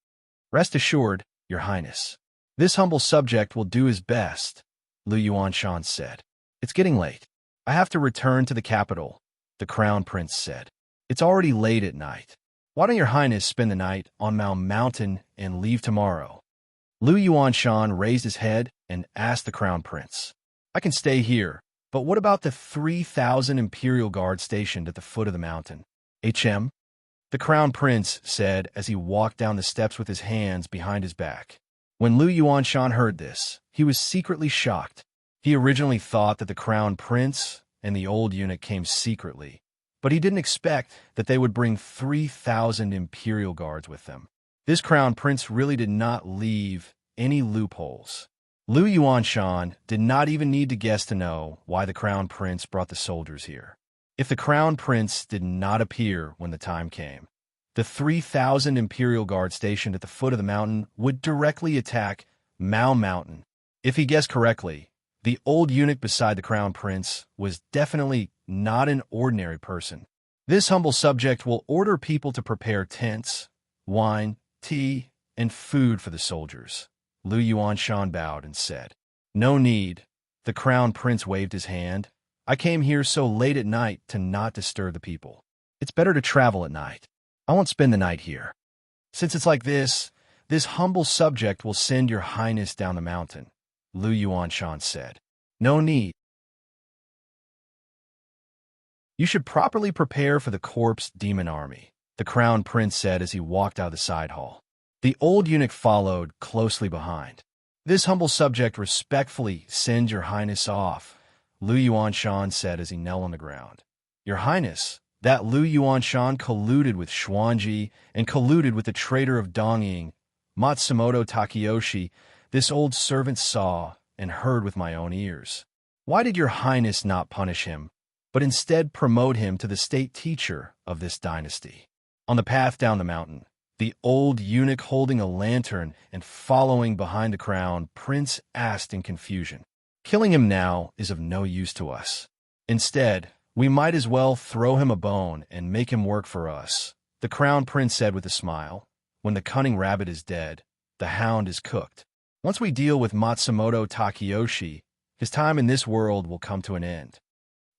Rest assured, Your Highness. This humble subject will do his best, Lu Yuanshan said. It's getting late. I have to return to the capital, the Crown Prince said. It's already late at night. Why don't Your Highness spend the night on Mao Mountain and leave tomorrow? Lu Yuanshan raised his head and asked the Crown Prince. I can stay here, but what about the 3,000 Imperial Guards stationed at the foot of the mountain? HM? The Crown Prince said as he walked down the steps with his hands behind his back. When Lu Yuanshan heard this, he was secretly shocked. He originally thought that the Crown Prince and the old eunuch came secretly, but he didn't expect that they would bring 3,000 Imperial Guards with them. This Crown Prince really did not leave any loopholes. Lu Yuanshan did not even need to guess to know why the Crown Prince brought the soldiers here. If the Crown Prince did not appear when the time came, the 3,000 Imperial Guard stationed at the foot of the mountain would directly attack Mao Mountain. If he guessed correctly, the old eunuch beside the Crown Prince was definitely not an ordinary person. This humble subject will order people to prepare tents, wine, tea, and food for the soldiers. Lu Yuanshan bowed and said, No need. The Crown Prince waved his hand. I came here so late at night to not disturb the people. It's better to travel at night. I won't spend the night here. Since it's like this humble subject will send Your Highness down the mountain, Lu Yuanshan said. No need. You should properly prepare for the corpse demon army, the Crown Prince said as he walked out of the side hall. The old eunuch followed closely behind. This humble subject respectfully sends Your Highness off, Lu Yuanshan said as he knelt on the ground. Your Highness, that Lu Yuanshan colluded with Xuanji and colluded with the traitor of Dongying, Matsumoto Takeyoshi, this old servant saw and heard with my own ears. Why did Your Highness not punish him, but instead promote him to the state teacher of this dynasty? On the path down the mountain, the old eunuch holding a lantern and following behind the Crown Prince asked in confusion, Killing him now is of no use to us. Instead, we might as well throw him a bone and make him work for us, the Crown Prince said with a smile. When the cunning rabbit is dead, the hound is cooked. Once we deal with Matsumoto Takeyoshi, his time in this world will come to an end.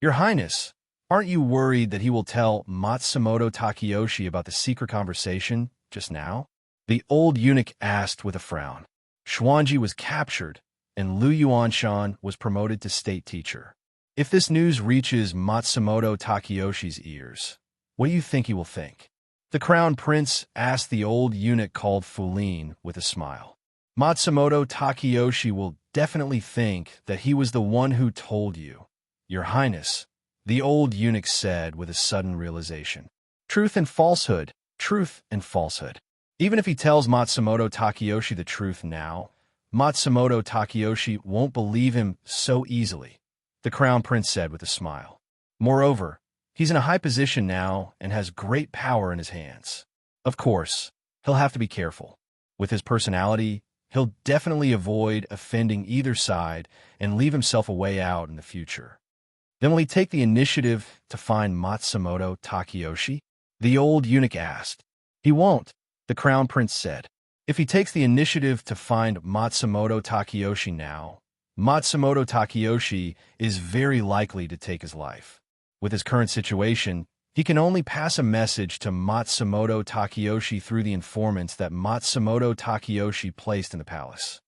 Your Highness, aren't you worried that he will tell Matsumoto Takeyoshi about the secret conversation just now? The old eunuch asked with a frown. Xuanji was captured, and Lu Yuanshan was promoted to state teacher. If this news reaches Matsumoto Takeyoshi's ears, what do you think he will think? The Crown Prince asked the old eunuch called Fulin with a smile. Matsumoto Takeyoshi will definitely think that he was the one who told you. Your Highness, the old eunuch said with a sudden realization. Truth and falsehood, truth and falsehood. Even if he tells Matsumoto Takeyoshi the truth now, Matsumoto Takeyoshi won't believe him so easily, the Crown Prince said with a smile. Moreover, he's in a high position now and has great power in his hands. Of course, he'll have to be careful. With his personality, he'll definitely avoid offending either side and leave himself a way out in the future. Then will he take the initiative to find Matsumoto Takeyoshi? The old eunuch asked. He won't, the Crown Prince said. If he takes the initiative to find Matsumoto Takeyoshi now, Matsumoto Takeyoshi is very likely to take his life. With his current situation, he can only pass a message to Matsumoto Takeyoshi through the informants that Matsumoto Takeyoshi placed in the palace.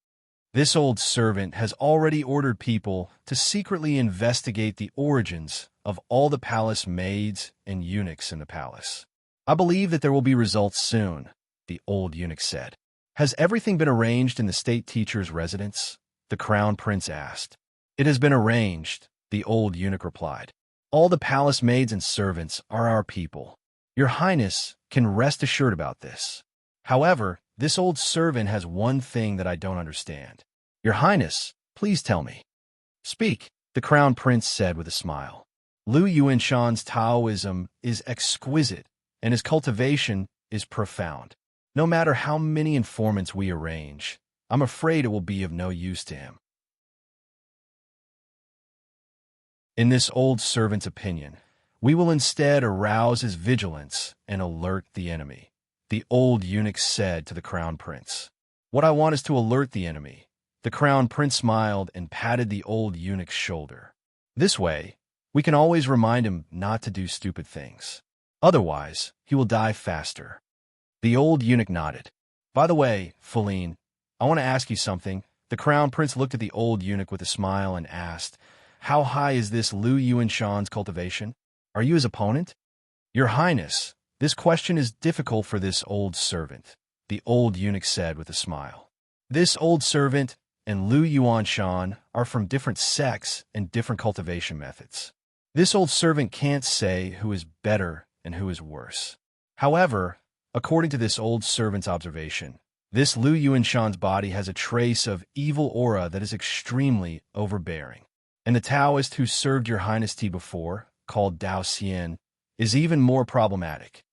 This old servant has already ordered people to secretly investigate the origins of all the palace maids and eunuchs in the palace. I believe that there will be results soon, the old eunuch said. Has everything been arranged in the state teacher's residence? The crown prince asked. It has been arranged, the old eunuch replied. All the palace maids and servants are our people. Your Highness can rest assured about this. However, this old servant has one thing that I don't understand. Your Highness, please tell me. Speak, the crown prince said with a smile. Lu Yuanshan's Taoism is exquisite, and his cultivation is profound. No matter how many informants we arrange, I'm afraid it will be of no use to him. In this old servant's opinion, we will instead arouse his vigilance and alert the enemy, the old eunuch said to the crown prince. What I want is to alert the enemy. The crown prince smiled and patted the old eunuch's shoulder. This way, we can always remind him not to do stupid things. Otherwise, he will die faster. The old eunuch nodded. By the way, Feline, I want to ask you something. The crown prince looked at the old eunuch with a smile and asked, How high is this Lu Yuanshan's cultivation? Are you his opponent? Your Highness, this question is difficult for this old servant, the old eunuch said with a smile. This old servant and Lu Yuanshan are from different sects and different cultivation methods. This old servant can't say who is better and who is worse. However, according to this old servant's observation, this Lu Yuanshan's body has a trace of evil aura that is extremely overbearing. And the Taoist who served your Highness tea before, called Dao Xian, is even more problematic.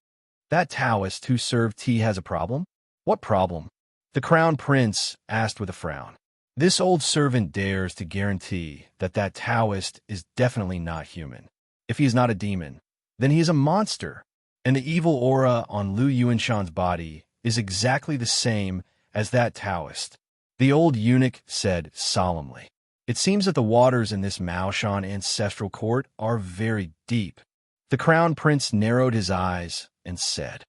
That Taoist who served tea has a problem? What problem? The crown prince asked with a frown. This old servant dares to guarantee that that Taoist is definitely not human. If he is not a demon, then he is a monster. And the evil aura on Lu Yuanshan's body is exactly the same as that Taoist. The old eunuch said solemnly. It seems that the waters in this Maoshan ancestral court are very deep. The crown prince narrowed his eyes and said,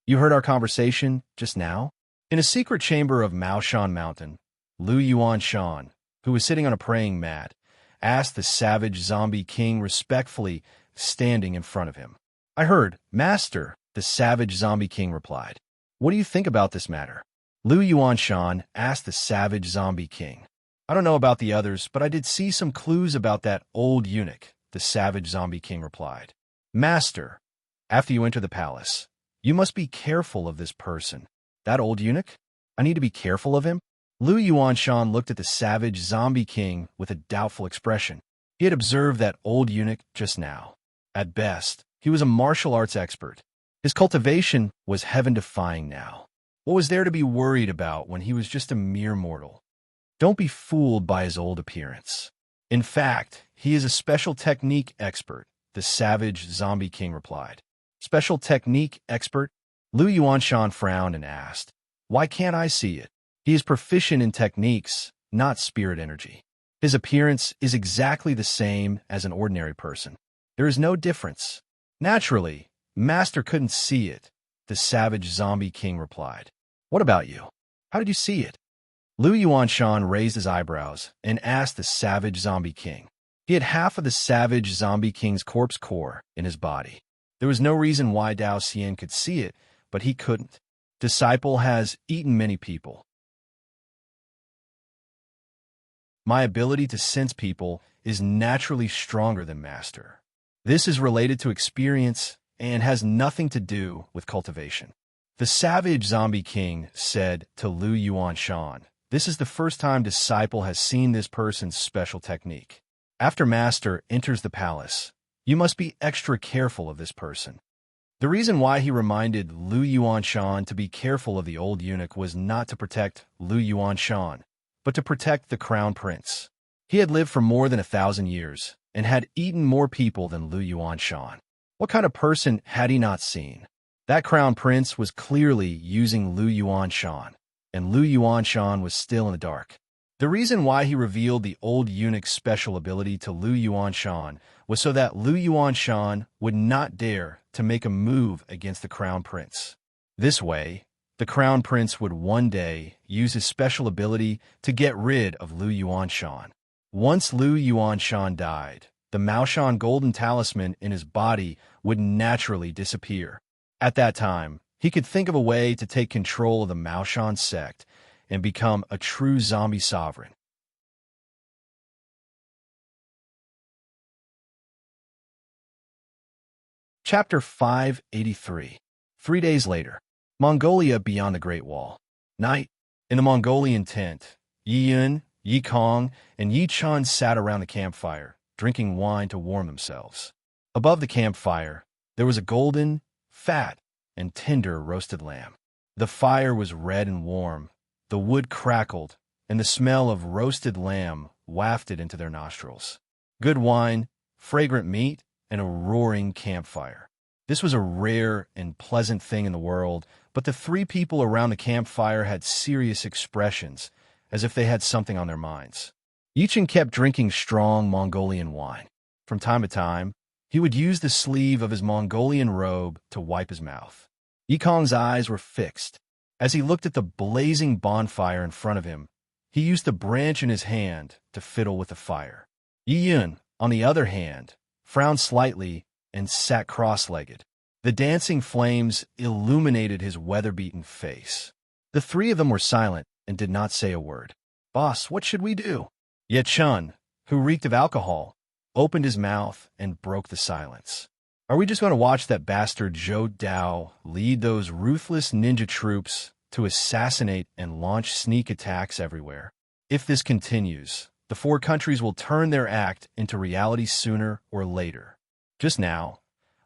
You heard our conversation just now? In a secret chamber of Maoshan Mountain, Lu Yuanshan, who was sitting on a praying mat, asked the savage zombie king respectfully, standing in front of him. I heard, Master, the savage zombie king replied. What do you think about this matter? Lu Yuanshan asked the savage zombie king. I don't know about the others, but I did see some clues about that old eunuch, the savage zombie king replied. Master, after you enter the palace, you must be careful of this person. That old eunuch? I need to be careful of him? Lu Yuanshan looked at the savage zombie king with a doubtful expression. He had observed that old eunuch just now. At best, he was a martial arts expert. His cultivation was heaven-defying now. What was there to be worried about when he was just a mere mortal? Don't be fooled by his old appearance. In fact, he is a special technique expert, the savage zombie king replied. Special technique expert? Lu Yuanshan frowned and asked, Why can't I see it? He is proficient in techniques, not spirit energy. His appearance is exactly the same as an ordinary person. There is no difference. Naturally, Master couldn't see it, the savage zombie king replied. What about you? How did you see it? Lu Yuanshan raised his eyebrows and asked the savage zombie king. He had half of the savage zombie king's corpse core in his body. There was no reason why Dao Xian could see it, but he couldn't. Disciple has eaten many people. My ability to sense people is naturally stronger than Master. This is related to experience and has nothing to do with cultivation. The savage zombie king said to Lu Yuanshan, This is the first time Disciple has seen this person's special technique. After Master enters the palace, you must be extra careful of this person. The reason why he reminded Lu Yuanshan to be careful of the old eunuch was not to protect Lu Yuanshan, but to protect the crown prince. He had lived for more than 1,000 years and had eaten more people than Lu Yuanshan. What kind of person had he not seen? That crown prince was clearly using Lu Yuanshan, and Lu Yuanshan was still in the dark. The reason why he revealed the old eunuch's special ability to Lu Yuanshan was so that Lu Yuanshan would not dare to make a move against the crown prince. This way, the crown prince would one day use his special ability to get rid of Lu Yuanshan. Once Lu Yuanshan died, the Maoshan golden talisman in his body would naturally disappear. At that time, he could think of a way to take control of the Maoshan sect and become a true zombie sovereign. Chapter 583. 3 days later. Mongolia beyond the Great Wall. Night. In the Mongolian tent, Yi Yun, Yi Kong, and Yi Chun sat around the campfire, drinking wine to warm themselves. Above the campfire, there was a golden, fat, and tender roasted lamb. The fire was red and warm, the wood crackled, and the smell of roasted lamb wafted into their nostrils. Good wine, fragrant meat, and a roaring campfire. This was a rare and pleasant thing in the world, but the three people around the campfire had serious expressions, as if they had something on their minds. Yichin kept drinking strong Mongolian wine. From time to time, he would use the sleeve of his Mongolian robe to wipe his mouth. Yikong's eyes were fixed. As he looked at the blazing bonfire in front of him, he used the branch in his hand to fiddle with the fire. Yi Yun, on the other hand, frowned slightly and sat cross-legged. The dancing flames illuminated his weather-beaten face. The three of them were silent and did not say a word. "Boss, what should we do?" Ye Chun, who reeked of alcohol, opened his mouth and broke the silence. "Are we just going to watch that bastard Zhou Dao lead those ruthless ninja troops to assassinate and launch sneak attacks everywhere? If this continues, the four countries will turn their act into reality sooner or later. Just now,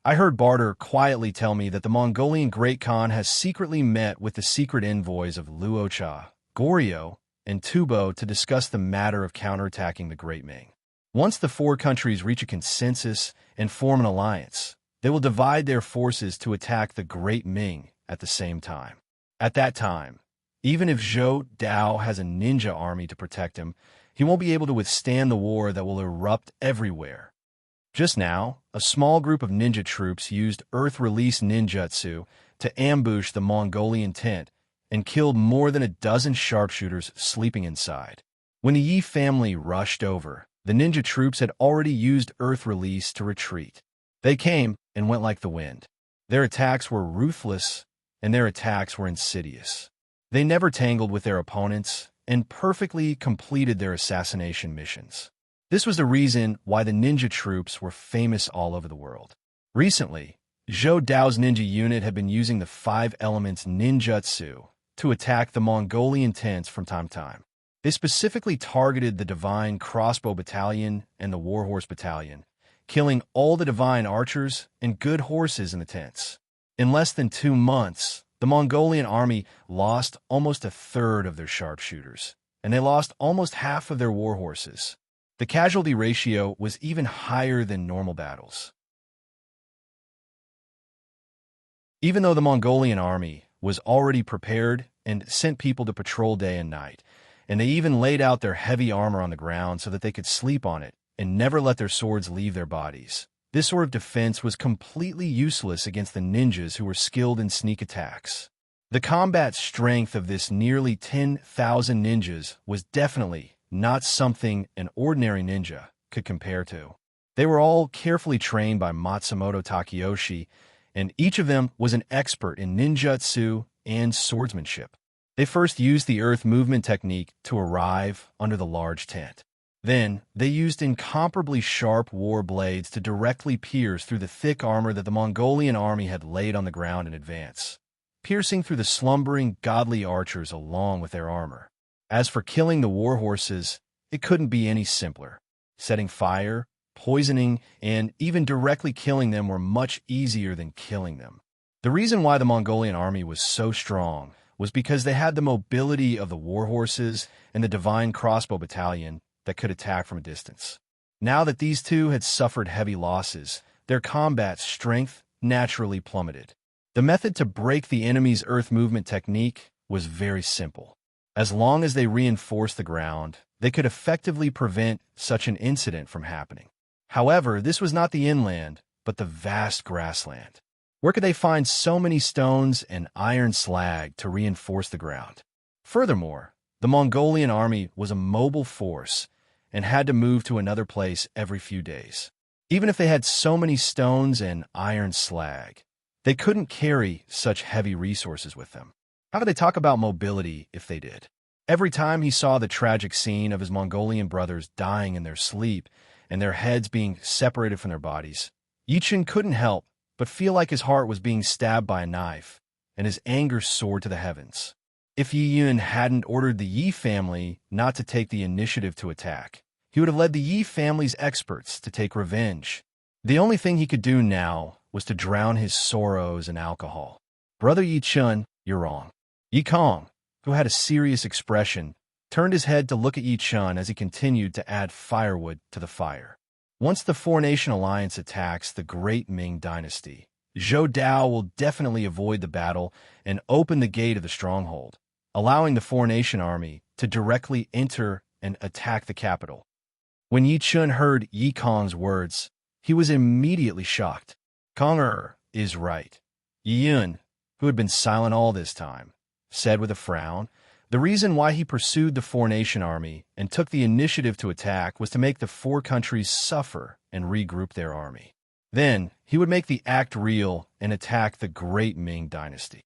I heard Barter quietly tell me that the Mongolian Great Khan has secretly met with the secret envoys of Luocha, Goryeo, and Tubo to discuss the matter of counterattacking the Great Ming. Once the four countries reach a consensus and form an alliance, they will divide their forces to attack the Great Ming at the same time. At that time, even if Zhou Dao has a ninja army to protect him, he won't be able to withstand the war that will erupt everywhere. Just now, a small group of ninja troops used Earth-release ninjutsu to ambush the Mongolian tent and killed more than a dozen sharpshooters sleeping inside. When the Yi family rushed over, the ninja troops had already used Earth-release to retreat. They came and went like the wind. Their attacks were ruthless, and their attacks were insidious. They never tangled with their opponents and perfectly completed their assassination missions. This was the reason why the ninja troops were famous all over the world. Recently, Zhou Dao's ninja unit had been using the 5 elements ninjutsu to attack the Mongolian tents from time to time. They specifically targeted the Divine Crossbow Battalion and the Warhorse Battalion, killing all the Divine Archers and good horses in the tents. In less than 2 months, the Mongolian army lost almost a third of their sharpshooters, and they lost almost half of their warhorses. The casualty ratio was even higher than normal battles. Even though the Mongolian army was already prepared and sent people to patrol day and night, and they even laid out their heavy armor on the ground so that they could sleep on it and never let their swords leave their bodies, this sort of defense was completely useless against the ninjas who were skilled in sneak attacks. The combat strength of this nearly 10,000 ninjas was definitely not something an ordinary ninja could compare to. They were all carefully trained by Matsumoto Takeyoshi, and each of them was an expert in ninjutsu and swordsmanship. They first used the earth movement technique to arrive under the large tent. Then, they used incomparably sharp war blades to directly pierce through the thick armor that the Mongolian army had laid on the ground in advance, piercing through the slumbering godly archers along with their armor. As for killing the warhorses, it couldn't be any simpler. Setting fire, poisoning, and even directly killing them were much easier than killing them. The reason why the Mongolian army was so strong was because they had the mobility of the warhorses and the Divine Crossbow Battalion that could attack from a distance. Now that these two had suffered heavy losses, their combat strength naturally plummeted. The method to break the enemy's earth movement technique was very simple. As long as they reinforced the ground, they could effectively prevent such an incident from happening. However, this was not the inland, but the vast grassland. Where could they find so many stones and iron slag to reinforce the ground? Furthermore, the Mongolian army was a mobile force and had to move to another place every few days. Even if they had so many stones and iron slag, they couldn't carry such heavy resources with them. How could they talk about mobility if they did? Every time he saw the tragic scene of his Mongolian brothers dying in their sleep and their heads being separated from their bodies, Yichun couldn't help but feel like his heart was being stabbed by a knife, and his anger soared to the heavens. If Yi Yun hadn't ordered the Yi family not to take the initiative to attack, he would have led the Yi family's experts to take revenge. The only thing he could do now was to drown his sorrows in alcohol. Brother Yi Chun, you're wrong. Yi Kong, who had a serious expression, turned his head to look at Yi Chun as he continued to add firewood to the fire. Once the Four-Nation Alliance attacks the Great Ming Dynasty, Zhou Dao will definitely avoid the battle and open the gate of the stronghold, allowing the Four-Nation army to directly enter and attack the capital. When Yi Chun heard Yi Kong's words, he was immediately shocked. Kong is right. Yi Yun, who had been silent all this time, said with a frown, the reason why he pursued the Four-Nation army and took the initiative to attack was to make the four countries suffer and regroup their army. Then, he would make the act real and attack the Great Ming Dynasty.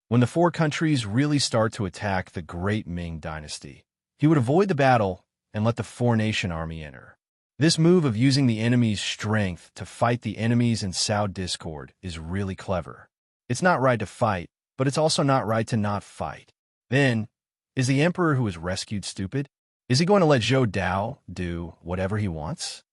When the four countries really start to attack the Great Ming Dynasty, he would avoid the battle and let the Four-Nation army enter. This move of using the enemy's strength to fight the enemies in Sao discord is really clever. It's not right to fight, but it's also not right to not fight. Then, is the emperor who was rescued stupid? Is he going to let Zhou Dao do whatever he wants?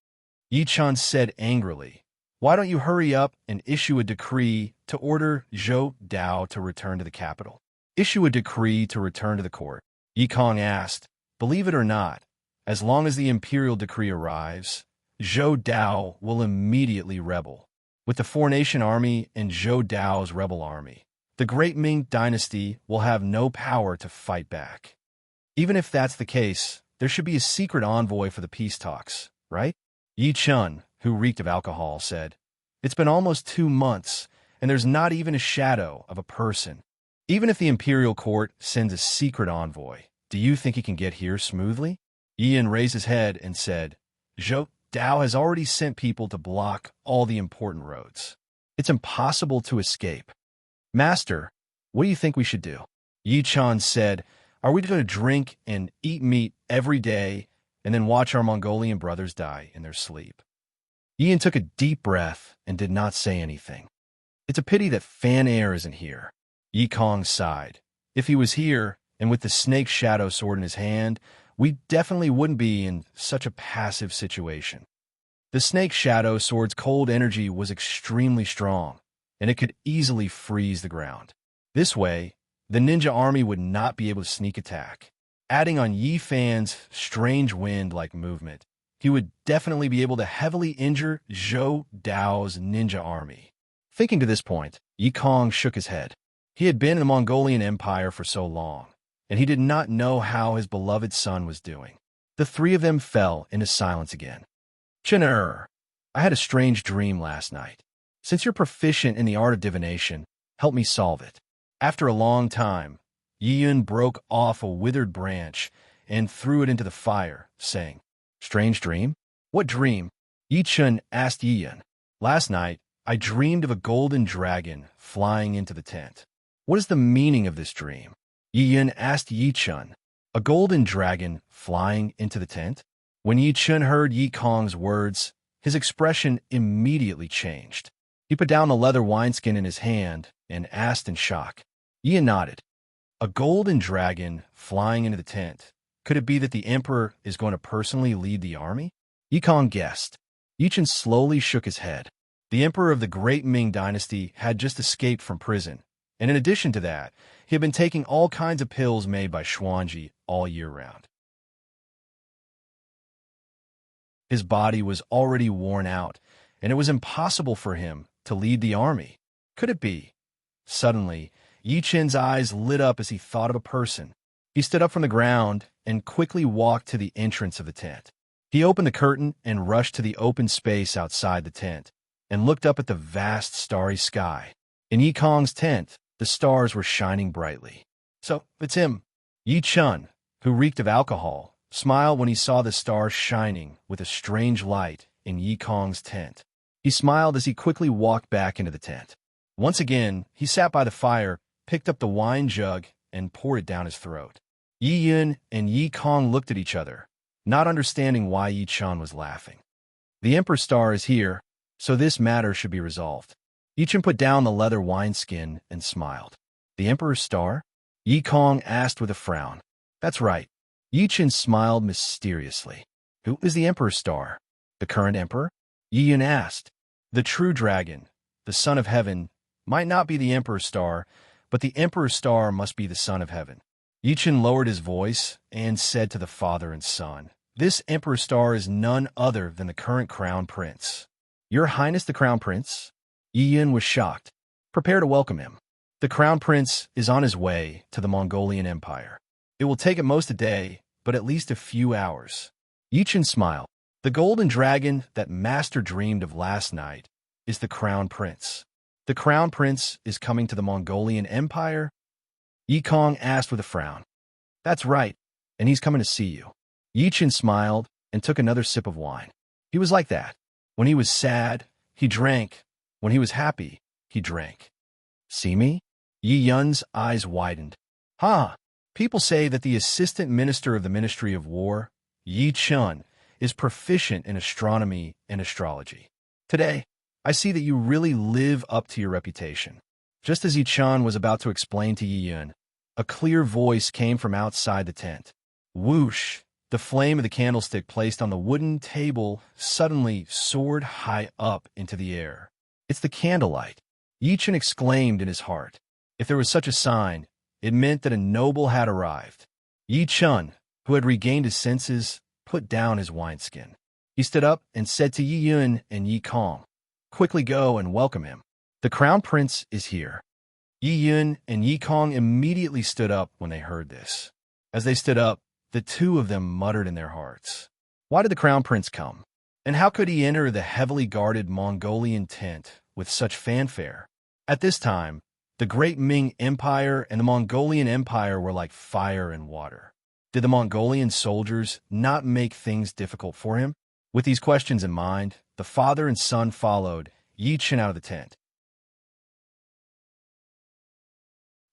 Yi Chun said angrily, why don't you hurry up and issue a decree to order Zhou Dao to return to the capital? Issue a decree to return to the court. Yi Kong asked, believe it or not, as long as the imperial decree arrives, Zhou Dao will immediately rebel. With the Four-Nation army and Zhou Dao's rebel army, the Great Ming Dynasty will have no power to fight back. Even if that's the case, there should be a secret envoy for the peace talks, right? Yi Chun, who reeked of alcohol, said, it's been almost 2 months, and there's not even a shadow of a person. Even if the imperial court sends a secret envoy, do you think he can get here smoothly? Ian raised his head and said, Zhou Dao has already sent people to block all the important roads. It's impossible to escape. Master, what do you think we should do? Yi Chun said, are we going to drink and eat meat every day and then watch our Mongolian brothers die in their sleep? Ian took a deep breath and did not say anything. It's a pity that Fan Air isn't here. Yi Kong sighed. If he was here, and with the snake shadow sword in his hand, we definitely wouldn't be in such a passive situation. The snake shadow sword's cold energy was extremely strong, and it could easily freeze the ground. This way, the ninja army would not be able to sneak attack. Adding on Yi Fan's strange wind-like movement, he would definitely be able to heavily injure Zhou Dao's ninja army. Thinking to this point, Yi Kong shook his head. He had been in the Mongolian Empire for so long, and he did not know how his beloved son was doing. The three of them fell into silence again. Chun-er, I had a strange dream last night. Since you're proficient in the art of divination, help me solve it. After a long time, Yi Yun broke off a withered branch and threw it into the fire, saying, strange dream? What dream? Yi Chun asked Yi Yun. Last night, I dreamed of a golden dragon flying into the tent. What is the meaning of this dream? Yi Yun asked Yi Chun. A golden dragon flying into the tent? When Yi Chun heard Yi Kong's words, his expression immediately changed. He put down the leather wineskin in his hand and asked in shock. Yi Yun nodded. A golden dragon flying into the tent. Could it be that the emperor is going to personally lead the army? Yi Kong guessed. Yi Chun slowly shook his head. The emperor of the Great Ming Dynasty had just escaped from prison, and in addition to that, he had been taking all kinds of pills made by Xuanji all year round. His body was already worn out, and it was impossible for him to lead the army. Could it be? Suddenly, Yi Chun's eyes lit up as he thought of a person. He stood up from the ground and quickly walked to the entrance of the tent. He opened the curtain and rushed to the open space outside the tent, and looked up at the vast starry sky. In Yi Kong's tent, the stars were shining brightly. "So, it's him." Yi Chun, who reeked of alcohol, smiled when he saw the stars shining with a strange light in Yi Kong's tent. He smiled as he quickly walked back into the tent. Once again, he sat by the fire, picked up the wine jug, and poured it down his throat. Yi Yun and Yi Kong looked at each other, not understanding why Yi Chun was laughing. "The Emperor Star is here, so this matter should be resolved." Yi Chun put down the leather wineskin and smiled. "The Emperor's Star?" Yi Kong asked with a frown. "That's right." Yi Chun smiled mysteriously. "Who is the Emperor's Star? The current emperor?" Yi Yun asked. "The true dragon, the son of heaven, might not be the Emperor's Star, but the Emperor's Star must be the son of heaven." Yi Chun lowered his voice and said to the father and son, "This Emperor's Star is none other than the current crown prince." "Your Highness the Crown Prince?" Yi Yun was shocked. "Prepare to welcome him. The Crown Prince is on his way to the Mongolian Empire. It will take at most a day, but at least a few hours." Yi Chun smiled. "The golden dragon that Master dreamed of last night is the Crown Prince. The Crown Prince is coming to the Mongolian Empire?" Yi Kong asked with a frown. "That's right, and he's coming to see you." Yi Chun smiled and took another sip of wine. He was like that. When he was sad, he drank. When he was happy, he drank. "See me?" Yi Yun's eyes widened. "Ha! People say that the assistant minister of the Ministry of War, Yi Chun, is proficient in astronomy and astrology. Today, I see that you really live up to your reputation." Just as Yi Chun was about to explain to Yi Yun, a clear voice came from outside the tent. Whoosh! The flame of the candlestick placed on the wooden table suddenly soared high up into the air. "It's the candlelight," Yi Chun exclaimed in his heart. If there was such a sign, it meant that a noble had arrived. Yi Chun, who had regained his senses, put down his wineskin. He stood up and said to Yi Yun and Yi Kong, "Quickly go and welcome him. The Crown Prince is here." Yi Yun and Yi Kong immediately stood up when they heard this. As they stood up, the two of them muttered in their hearts, "Why did the Crown Prince come? And how could he enter the heavily guarded Mongolian tent with such fanfare?" At this time, the great Ming Empire and the Mongolian Empire were like fire and water. Did the Mongolian soldiers not make things difficult for him? With these questions in mind, the father and son followed Yi Chun out of the tent.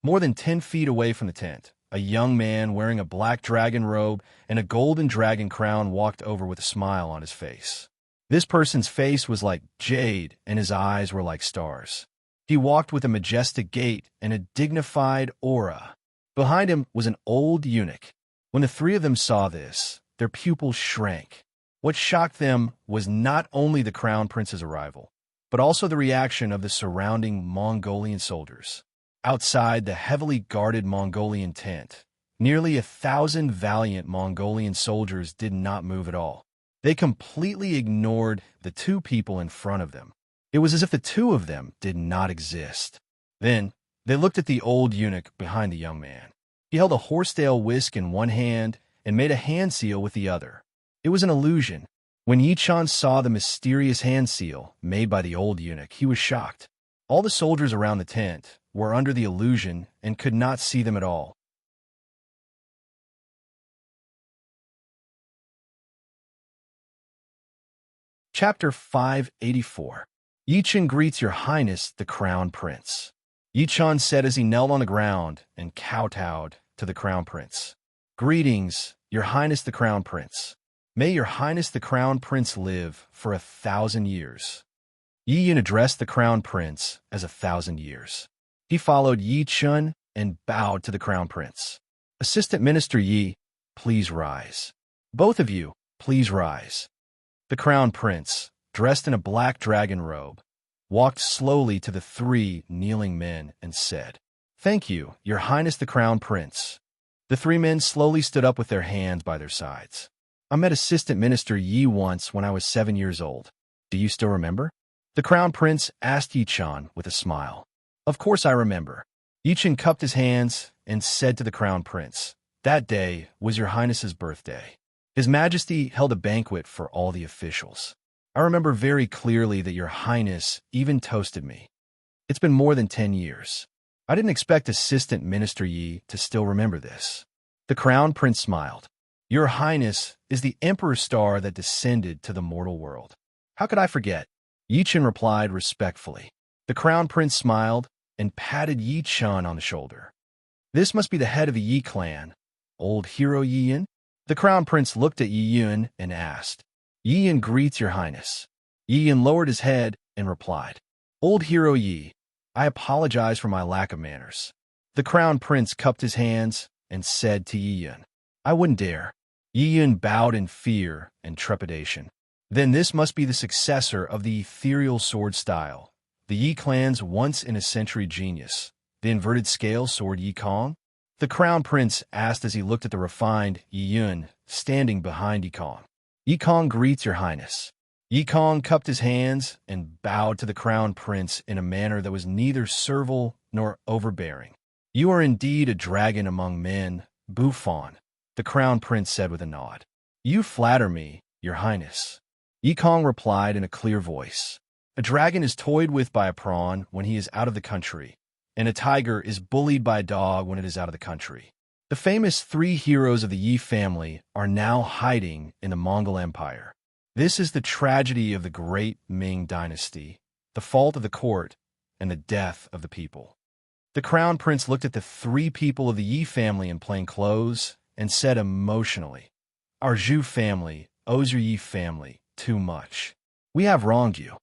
More than 10 feet away from the tent, a young man wearing a black dragon robe and a golden dragon crown walked over with a smile on his face. This person's face was like jade and his eyes were like stars. He walked with a majestic gait and a dignified aura. Behind him was an old eunuch. When the three of them saw this, their pupils shrank. What shocked them was not only the Crown Prince's arrival, but also the reaction of the surrounding Mongolian soldiers. Outside the heavily guarded Mongolian tent, nearly 1,000 valiant Mongolian soldiers did not move at all. They completely ignored the two people in front of them. It was as if the two of them did not exist. Then, they looked at the old eunuch behind the young man. He held a horsetail whisk in one hand and made a hand seal with the other. It was an illusion. When Yi Chun saw the mysterious hand seal made by the old eunuch, he was shocked. All the soldiers around the tent were under the illusion and could not see them at all. Chapter 584. Yi Chun greets Your Highness the Crown Prince. Yi Chun said as he knelt on the ground and kowtowed to the Crown Prince. "Greetings, Your Highness the Crown Prince. May Your Highness the Crown Prince live for 1,000 years." Yi Yun addressed the Crown Prince as 1,000 years. He followed Yi Chun and bowed to the Crown Prince. "Assistant Minister Yi, please rise. Both of you, please rise." The Crown Prince, dressed in a black dragon robe, walked slowly to the three kneeling men and said, "Thank you, Your Highness the Crown Prince." The three men slowly stood up with their hands by their sides. "I met Assistant Minister Yi once when I was 7 years old. Do you still remember?" The Crown Prince asked Yi Chun with a smile. "Of course I remember." Yi Chun cupped his hands and said to the Crown Prince, "That day was Your Highness's birthday. His Majesty held a banquet for all the officials. I remember very clearly that your highness even toasted me. It's been more than 10 years. I didn't expect Assistant Minister Yi to still remember this. The Crown Prince smiled. Your highness is the emperor's star that descended to the mortal world. How could I forget? Yi Chen replied respectfully. The Crown Prince smiled and patted Yi Chen on the shoulder. This must be the head of the Yi clan, old hero Yi Yin? The Crown Prince looked at Yi Yin and asked, Yi Yin greets your highness. Yi Yin lowered his head and replied, Old hero Yi, I apologize for my lack of manners. The Crown Prince cupped his hands and said to Yi Yin, I wouldn't dare. Yi Yin bowed in fear and trepidation. Then this must be the successor of the ethereal sword style, the Yi clan's once-in-a-century genius, the inverted scale sword Yi Kong? The Crown Prince asked as he looked at the refined Yi Yun standing behind Yi Kong. Yi Kong greets your highness. Yi Kong cupped his hands and bowed to the Crown Prince in a manner that was neither servile nor overbearing. You are indeed a dragon among men, Buffon, the Crown Prince said with a nod. You flatter me, your highness. Yi Kong replied in a clear voice. A dragon is toyed with by a prawn when he is out of the country, and a tiger is bullied by a dog when it is out of the country. The famous 3 heroes of the Yi family are now hiding in the Mongol Empire. This is the tragedy of the great Ming dynasty, the fault of the court, and the death of the people. The Crown Prince looked at the 3 people of the Yi family in plain clothes and said emotionally, Our Zhu family owes your Yi family too much. We have wronged you.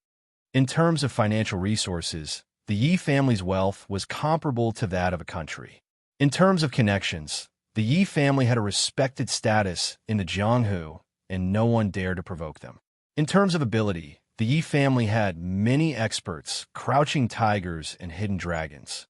In terms of financial resources, the Yi family's wealth was comparable to that of a country. In terms of connections, the Yi family had a respected status in the Jianghu, and no one dared to provoke them. In terms of ability, the Yi family had many experts, crouching tigers, and hidden dragons.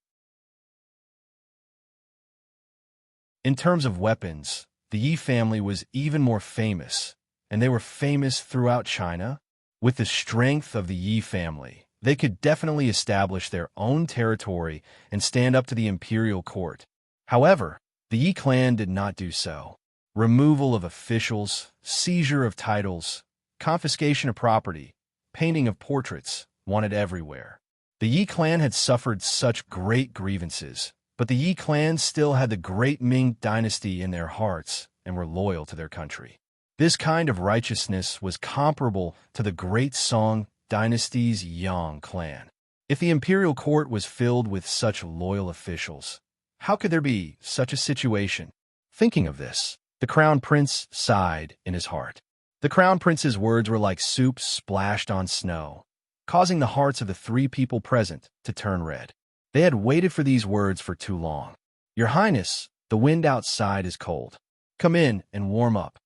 In terms of weapons, the Yi family was even more famous, and they were famous throughout China. With the strength of the Yi family, they could definitely establish their own territory and stand up to the imperial court. However, the Yi clan did not do so. Removal of officials, seizure of titles, confiscation of property, painting of portraits, wanted everywhere. The Yi clan had suffered such great grievances, but the Yi clan still had the great Ming dynasty in their hearts and were loyal to their country. This kind of righteousness was comparable to the great Song dynasty's Yang clan. If the imperial court was filled with such loyal officials, how could there be such a situation? Thinking of this, the Crown Prince sighed in his heart. The Crown Prince's words were like soup splashed on snow, causing the hearts of the 3 people present to turn red. They had waited for these words for too long. Your Highness, the wind outside is cold. Come in and warm up.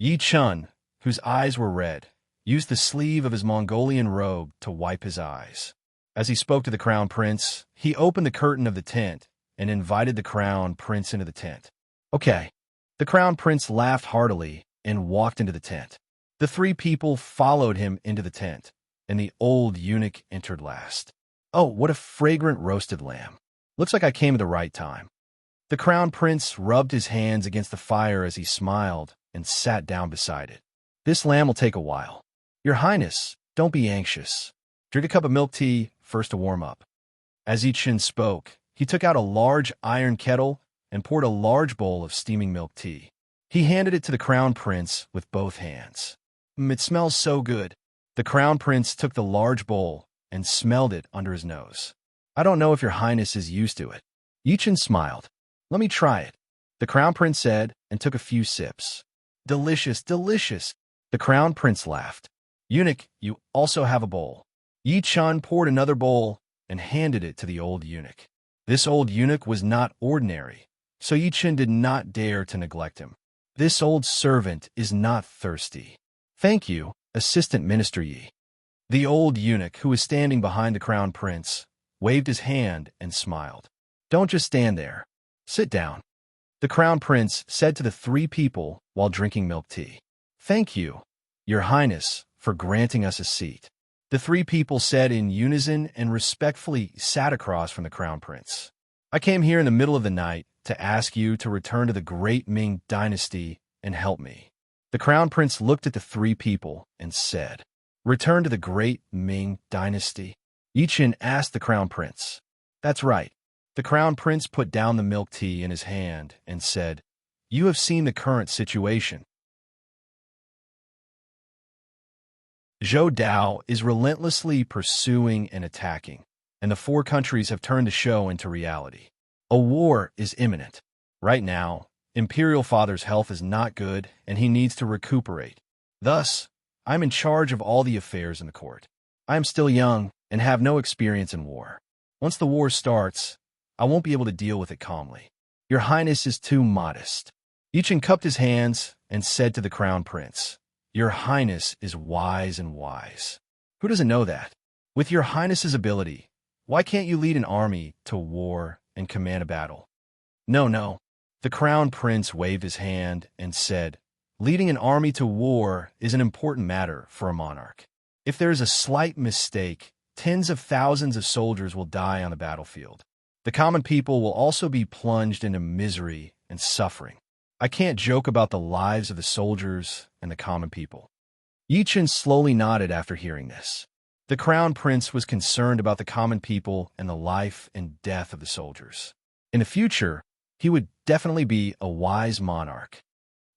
Yi Chun, whose eyes were red, used the sleeve of his Mongolian robe to wipe his eyes. As he spoke to the Crown Prince, he opened the curtain of the tent and invited the Crown Prince into the tent. Okay. The Crown Prince laughed heartily and walked into the tent. The 3 people followed him into the tent, and the old eunuch entered last. Oh, what a fragrant roasted lamb. Looks like I came at the right time. The Crown Prince rubbed his hands against the fire as he smiled and sat down beside it. This lamb will take a while. Your Highness, don't be anxious. Drink a cup of milk tea first to warm up. As Yi Chen spoke, he took out a large iron kettle and poured a large bowl of steaming milk tea. He handed it to the Crown Prince with both hands. It smells so good. The Crown Prince took the large bowl and smelled it under his nose. I don't know if your Highness is used to it. Yi Chen smiled. Let me try it, the Crown Prince said and took a few sips. Delicious, delicious. The Crown Prince laughed. Eunuch, you also have a bowl. Yi Chen poured another bowl and handed it to the old eunuch. This old eunuch was not ordinary, so Yi Chen did not dare to neglect him. This old servant is not thirsty. Thank you, Assistant Minister Yi. The old eunuch, who was standing behind the Crown Prince, waved his hand and smiled. Don't just stand there. Sit down. The Crown Prince said to the 3 people while drinking milk tea. Thank you, Your Highness, for granting us a seat. The 3 people said in unison and respectfully sat across from the Crown Prince. I came here in the middle of the night to ask you to return to the great Ming dynasty and help me. The Crown Prince looked at the 3 people and said, Return to the great Ming dynasty? Yi Chen asked the crown prince. That's right. The crown prince put down the milk tea in his hand and said, You have seen the current situation. Zhou Dao is relentlessly pursuing and attacking, and the four countries have turned the show into reality. A war is imminent. Right now, Imperial Father's health is not good, and he needs to recuperate. Thus, I'm in charge of all the affairs in the court. I am still young and have no experience in war. Once the war starts, I won't be able to deal with it calmly. Your Highness is too modest. Yi Chen cupped his hands and said to the crown prince, Your Highness is wise and wise. Who doesn't know that? With your Highness's ability, why can't you lead an army to war and command a battle? No. The crown prince waved his hand and said, Leading an army to war is an important matter for a monarch. If there is a slight mistake, tens of thousands of soldiers will die on the battlefield. The common people will also be plunged into misery and suffering. I can't joke about the lives of the soldiers and the common people. Yi Chen slowly nodded after hearing this. The crown prince was concerned about the common people and the life and death of the soldiers. In the future, he would definitely be a wise monarch.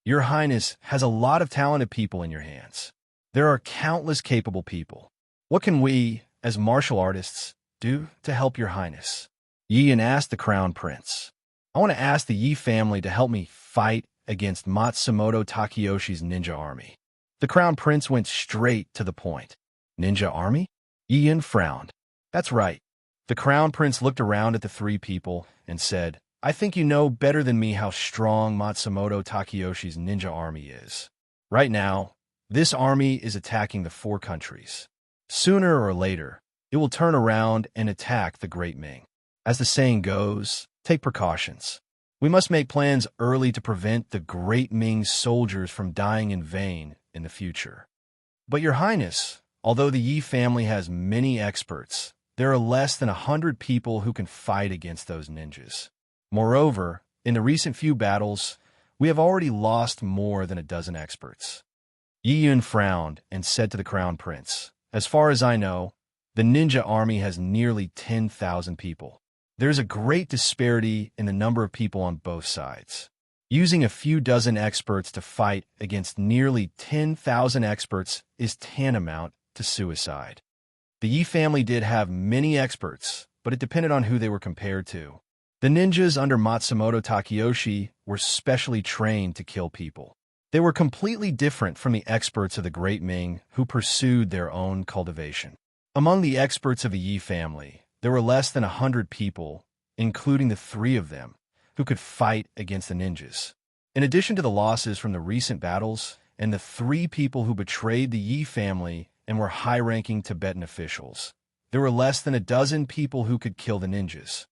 Your Highness has a lot of talented people in your hands. There are countless capable people. What can we, as martial artists, do to help your Highness? Yi Yan asked the crown prince. I want to ask the Yi family to help me fight against Matsumoto Takayoshi's ninja army. The crown prince went straight to the point. Ninja army? Yi Yan frowned. That's right. The crown prince looked around at the three people and said, I think you know better than me how strong Matsumoto Takayoshi's ninja army is. Right now, this army is attacking the four countries. Sooner or later, it will turn around and attack the Great Ming. As the saying goes, take precautions. We must make plans early to prevent the Great Ming soldiers from dying in vain in the future. But your Highness, although the Yi family has many experts, there are less than 100 people who can fight against those ninjas. Moreover, in the recent few battles, we have already lost more than a dozen experts. Yi Yun frowned and said to the crown prince, As far as I know, the ninja army has nearly 10,000 people. There's a great disparity in the number of people on both sides. Using a few dozen experts to fight against nearly 10,000 experts is tantamount to suicide. The Yi family did have many experts, but it depended on who they were compared to. The ninjas under Matsumoto Takayoshi were specially trained to kill people. They were completely different from the experts of the Great Ming who pursued their own cultivation. Among the experts of the Yi family, there were less than 100 people, including the three of them, who could fight against the ninjas. In addition to the losses from the recent battles and the three people who betrayed the Yi family and were high-ranking Tibetan officials, there were less than a dozen people who could kill the ninjas.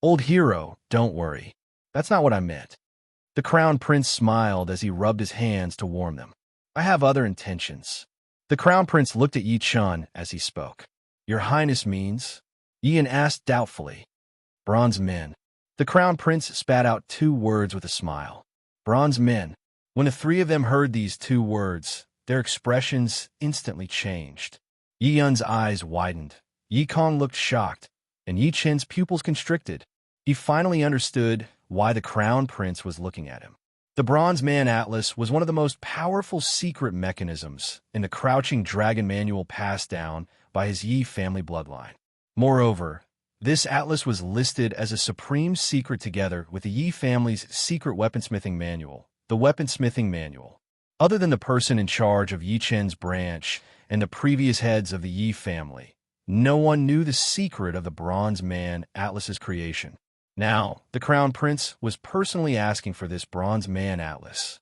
Old hero, don't worry. That's not what I meant. The crown prince smiled as he rubbed his hands to warm them. I have other intentions. The crown prince looked at Yi Chun as he spoke. Your Highness means? Yi Yan asked doubtfully. Bronze men. The crown prince spat out two words with a smile. Bronze men. When the three of them heard these two words, their expressions instantly changed. Yi Yun's eyes widened. Yi Kong looked shocked, and Yi Chen's pupils constricted. He finally understood why the crown prince was looking at him. The Bronze Man Atlas was one of the most powerful secret mechanisms in the Crouching Dragon manual passed down by his Yi family bloodline. Moreover, this atlas was listed as a supreme secret together with the Yi family's secret weaponsmithing manual, the Weaponsmithing Manual. Other than the person in charge of Yi Chen's branch and the previous heads of the Yi family, no one knew the secret of the Bronze Man Atlas's creation. Now, the Crown Prince was personally asking for this Bronze Man Atlas.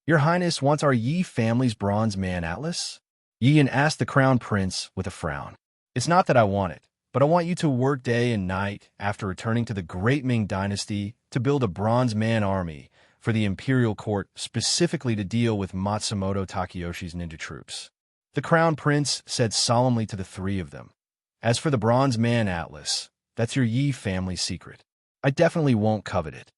Your Highness wants our Yi family's Bronze Man Atlas? Yi Yan asked the Crown Prince with a frown. It's not that I want it, but I want you to work day and night after returning to the Great Ming Dynasty to build a Bronze Man army for the Imperial Court specifically to deal with Matsumoto Takayoshi's ninja troops. The Crown Prince said solemnly to the three of them, As for the Bronze Man Atlas, that's your Yi family secret. I definitely won't covet it.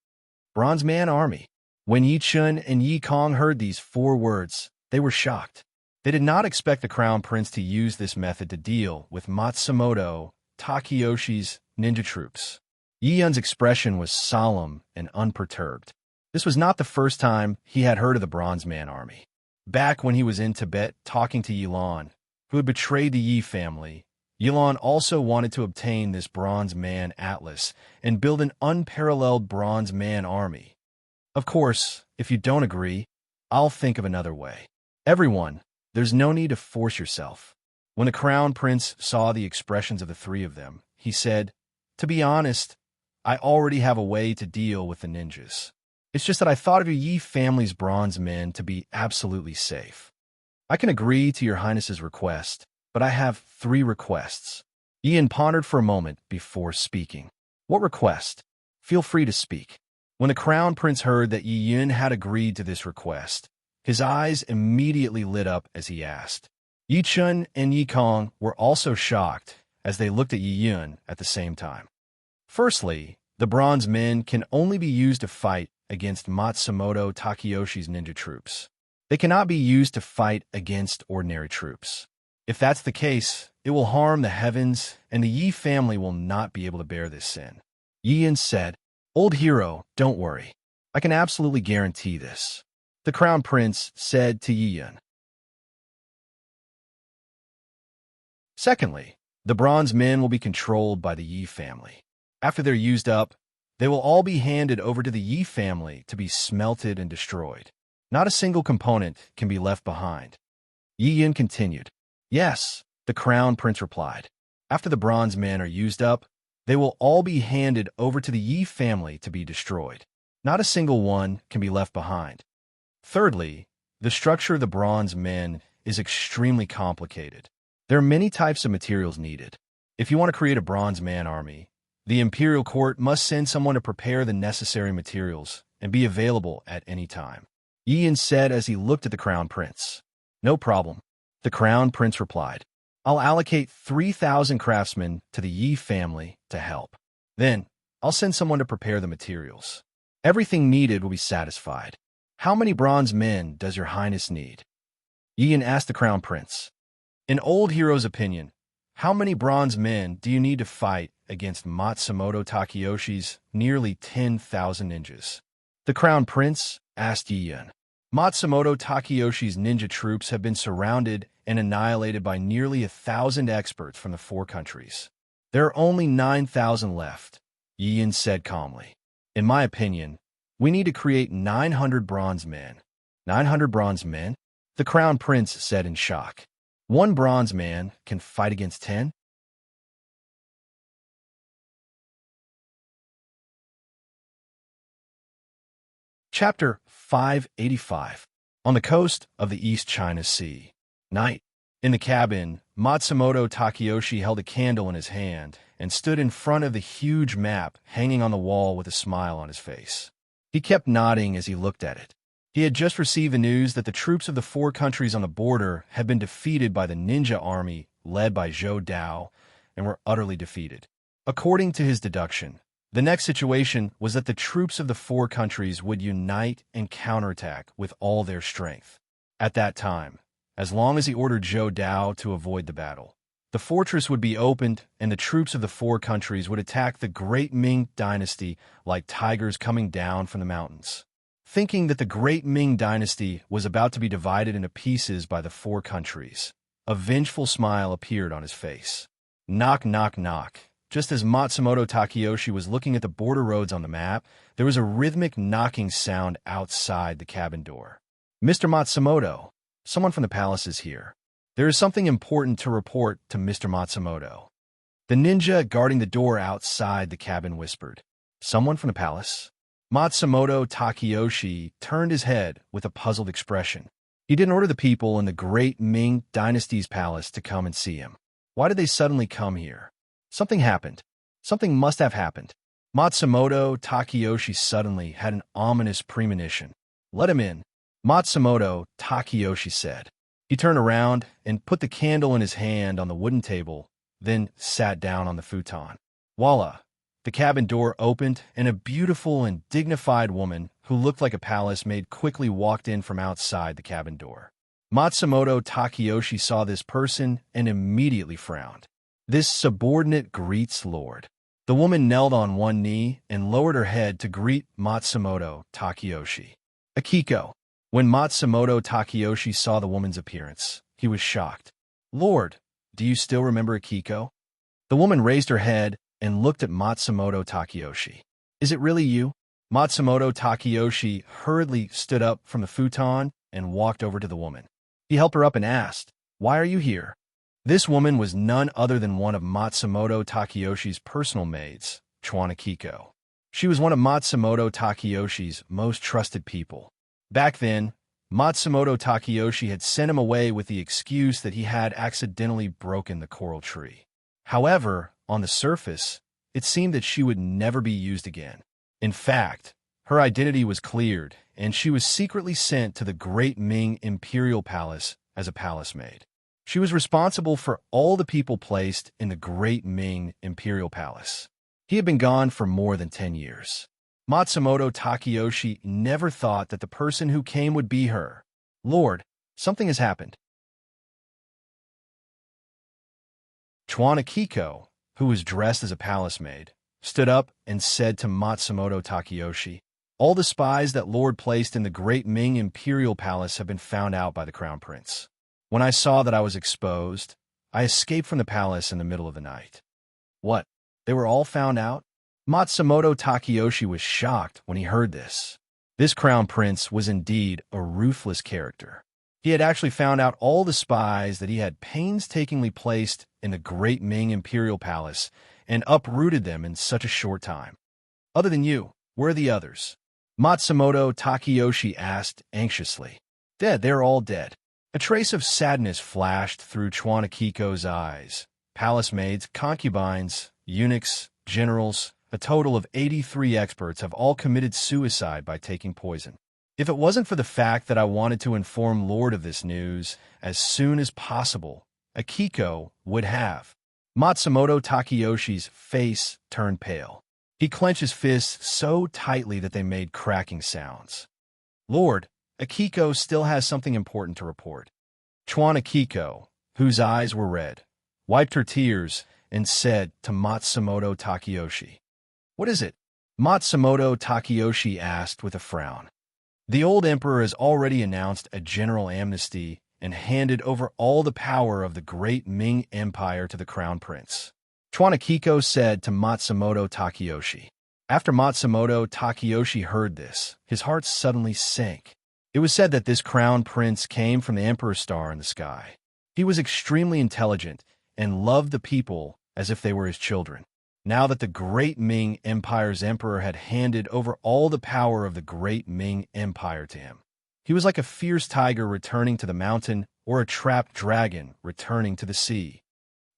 Bronze Man Army. When Yi Chun and Yi Kong heard these 4 words, they were shocked. They did not expect the crown prince to use this method to deal with Matsumoto Takayoshi's ninja troops. Yi Yun's expression was solemn and unperturbed. This was not the first time he had heard of the Bronze Man army. Back when he was in Tibet talking to Yilan, who had betrayed the Yi family, Yilan also wanted to obtain this Bronze Man atlas and build an unparalleled Bronze Man army. Of course, if you don't agree, I'll think of another way. Everyone, there's no need to force yourself. When the crown prince saw the expressions of the 3 of them, he said, "To be honest, I already have a way to deal with the ninjas. It's just that I thought of your Yi family's bronze men to be absolutely safe. I can agree to your highness's request, but I have 3 requests." Ian pondered for a moment before speaking. "What request? Feel free to speak." When the crown prince heard that Yi Yun had agreed to this request, his eyes immediately lit up as he asked. Yi Chun and Yi Kong were also shocked as they looked at Yi Yun at the same time. Firstly, the bronze men can only be used to fight against Matsumoto Takayoshi's ninja troops. They cannot be used to fight against ordinary troops. If that's the case, it will harm the heavens, and the Yi family will not be able to bear this sin. Yi Yun said, "Old hero, don't worry. I can absolutely guarantee this," the crown prince said to Yi Yun. Secondly, the bronze men will be controlled by the Yi family. After they're used up, they will all be handed over to the Yi family to be smelted and destroyed. Not a single component can be left behind. Yi Yun continued. "Yes," the crown prince replied. "After the bronze men are used up, they will all be handed over to the Yi family to be destroyed. Not a single one can be left behind." Thirdly, the structure of the bronze men is extremely complicated. There are many types of materials needed. If you want to create a bronze man army, the imperial court must send someone to prepare the necessary materials and be available at any time. Yi Yun said as he looked at the crown prince. "No problem," the crown prince replied. "I'll allocate 3,000 craftsmen to the Yi family to help. Then, I'll send someone to prepare the materials. Everything needed will be satisfied. How many bronze men does your highness need?" Yi Yun asked the crown prince. In Old Hero's opinion, how many bronze men do you need to fight against Matsumoto Takayoshi's nearly 10,000 ninjas? The crown prince asked Yi Yun. Matsumoto Takayoshi's ninja troops have been surrounded and annihilated by nearly 1,000 experts from the 4 countries. There are only 9,000 left, Yi Yun said calmly. In my opinion, we need to create 900 bronze men. 900 bronze men? The crown prince said in shock. 1 bronze man can fight against 10? Chapter 585. On the coast of the East China Sea. Night. In the cabin, Matsumoto Takayoshi held a candle in his hand and stood in front of the huge map hanging on the wall with a smile on his face. He kept nodding as he looked at it. He had just received the news that the troops of the 4 countries on the border had been defeated by the ninja army led by Zhou Dao and were utterly defeated. According to his deduction, the next situation was that the troops of the 4 countries would unite and counterattack with all their strength. At that time, as long as he ordered Zhou Dao to avoid the battle, the fortress would be opened and the troops of the 4 countries would attack the great Ming dynasty like tigers coming down from the mountains. Thinking that the great Ming dynasty was about to be divided into pieces by the 4 countries, a vengeful smile appeared on his face. Knock, knock, knock. Just as Matsumoto Takayoshi was looking at the border roads on the map, there was a rhythmic knocking sound outside the cabin door. "Mr. Matsumoto, someone from the palace is here. There is something important to report to Mr. Matsumoto." The ninja guarding the door outside the cabin whispered. "Someone from the palace?" Matsumoto Takayoshi turned his head with a puzzled expression. He didn't order the people in the great Ming dynasty's palace to come and see him. Why did they suddenly come here? Something happened. Something must have happened. Matsumoto Takayoshi suddenly had an ominous premonition. "Let him in," Matsumoto Takayoshi said. He turned around and put the candle in his hand on the wooden table, then sat down on the futon. Voila! The cabin door opened, and a beautiful and dignified woman who looked like a palace maid, quickly walked in from outside the cabin door. Matsumoto Takeyoshi saw this person and immediately frowned. This subordinate greets Lord. The woman knelt on one knee and lowered her head to greet Matsumoto Takeyoshi. Akiko. When Matsumoto Takeyoshi saw the woman's appearance, he was shocked. Lord, do you still remember Akiko? The woman raised her head and looked at Matsumoto Takeyoshi. Is it really you? Matsumoto Takeyoshi hurriedly stood up from the futon and walked over to the woman. He helped her up and asked, "Why are you here?" This woman was none other than one of Matsumoto Takeyoshi's personal maids, Akiko. She was one of Matsumoto Takeyoshi's most trusted people. Back then, Matsumoto Takeyoshi had sent him away with the excuse that he had accidentally broken the coral tree. However, on the surface, it seemed that she would never be used again. In fact, her identity was cleared, and she was secretly sent to the Great Ming Imperial Palace as a palace maid. She was responsible for all the people placed in the Great Ming Imperial Palace. He had been gone for more than 10 years. Matsumoto Takeyoshi never thought that the person who came would be her. Lord, something has happened. Akiko, who was dressed as a palace maid, stood up and said to Matsumoto Takeyoshi, "All the spies that Lord placed in the Great Ming Imperial Palace have been found out by the Crown Prince. When I saw that I was exposed, I escaped from the palace in the middle of the night." What? They were all found out? Matsumoto Takeyoshi was shocked when he heard this. This Crown Prince was indeed a ruthless character. He had actually found out all the spies that he had painstakingly placed in the Great Ming Imperial Palace and uprooted them in such a short time. Other than you, where are the others? Matsumoto Takeyoshi asked anxiously. Dead, they're all dead. A trace of sadness flashed through Akiko's eyes. Palace maids, concubines, eunuchs, generals, a total of 83 experts have all committed suicide by taking poison. If it wasn't for the fact that I wanted to inform Lord of this news as soon as possible, Akiko would have. Matsumoto Takeyoshi's face turned pale. He clenched his fists so tightly that they made cracking sounds. Lord, Akiko still has something important to report. Akiko, whose eyes were red, wiped her tears and said to Matsumoto Takeyoshi, "What is it?" Matsumoto Takeyoshi asked with a frown. The old emperor has already announced a general amnesty and handed over all the power of the Great Ming Empire to the Crown Prince. Akiko said to Matsumoto Takeyoshi. After Matsumoto Takeyoshi heard this, his heart suddenly sank. It was said that this Crown Prince came from the Emperor's star in the sky. He was extremely intelligent and loved the people as if they were his children. Now that the Great Ming Empire's emperor had handed over all the power of the Great Ming Empire to him, he was like a fierce tiger returning to the mountain or a trapped dragon returning to the sea.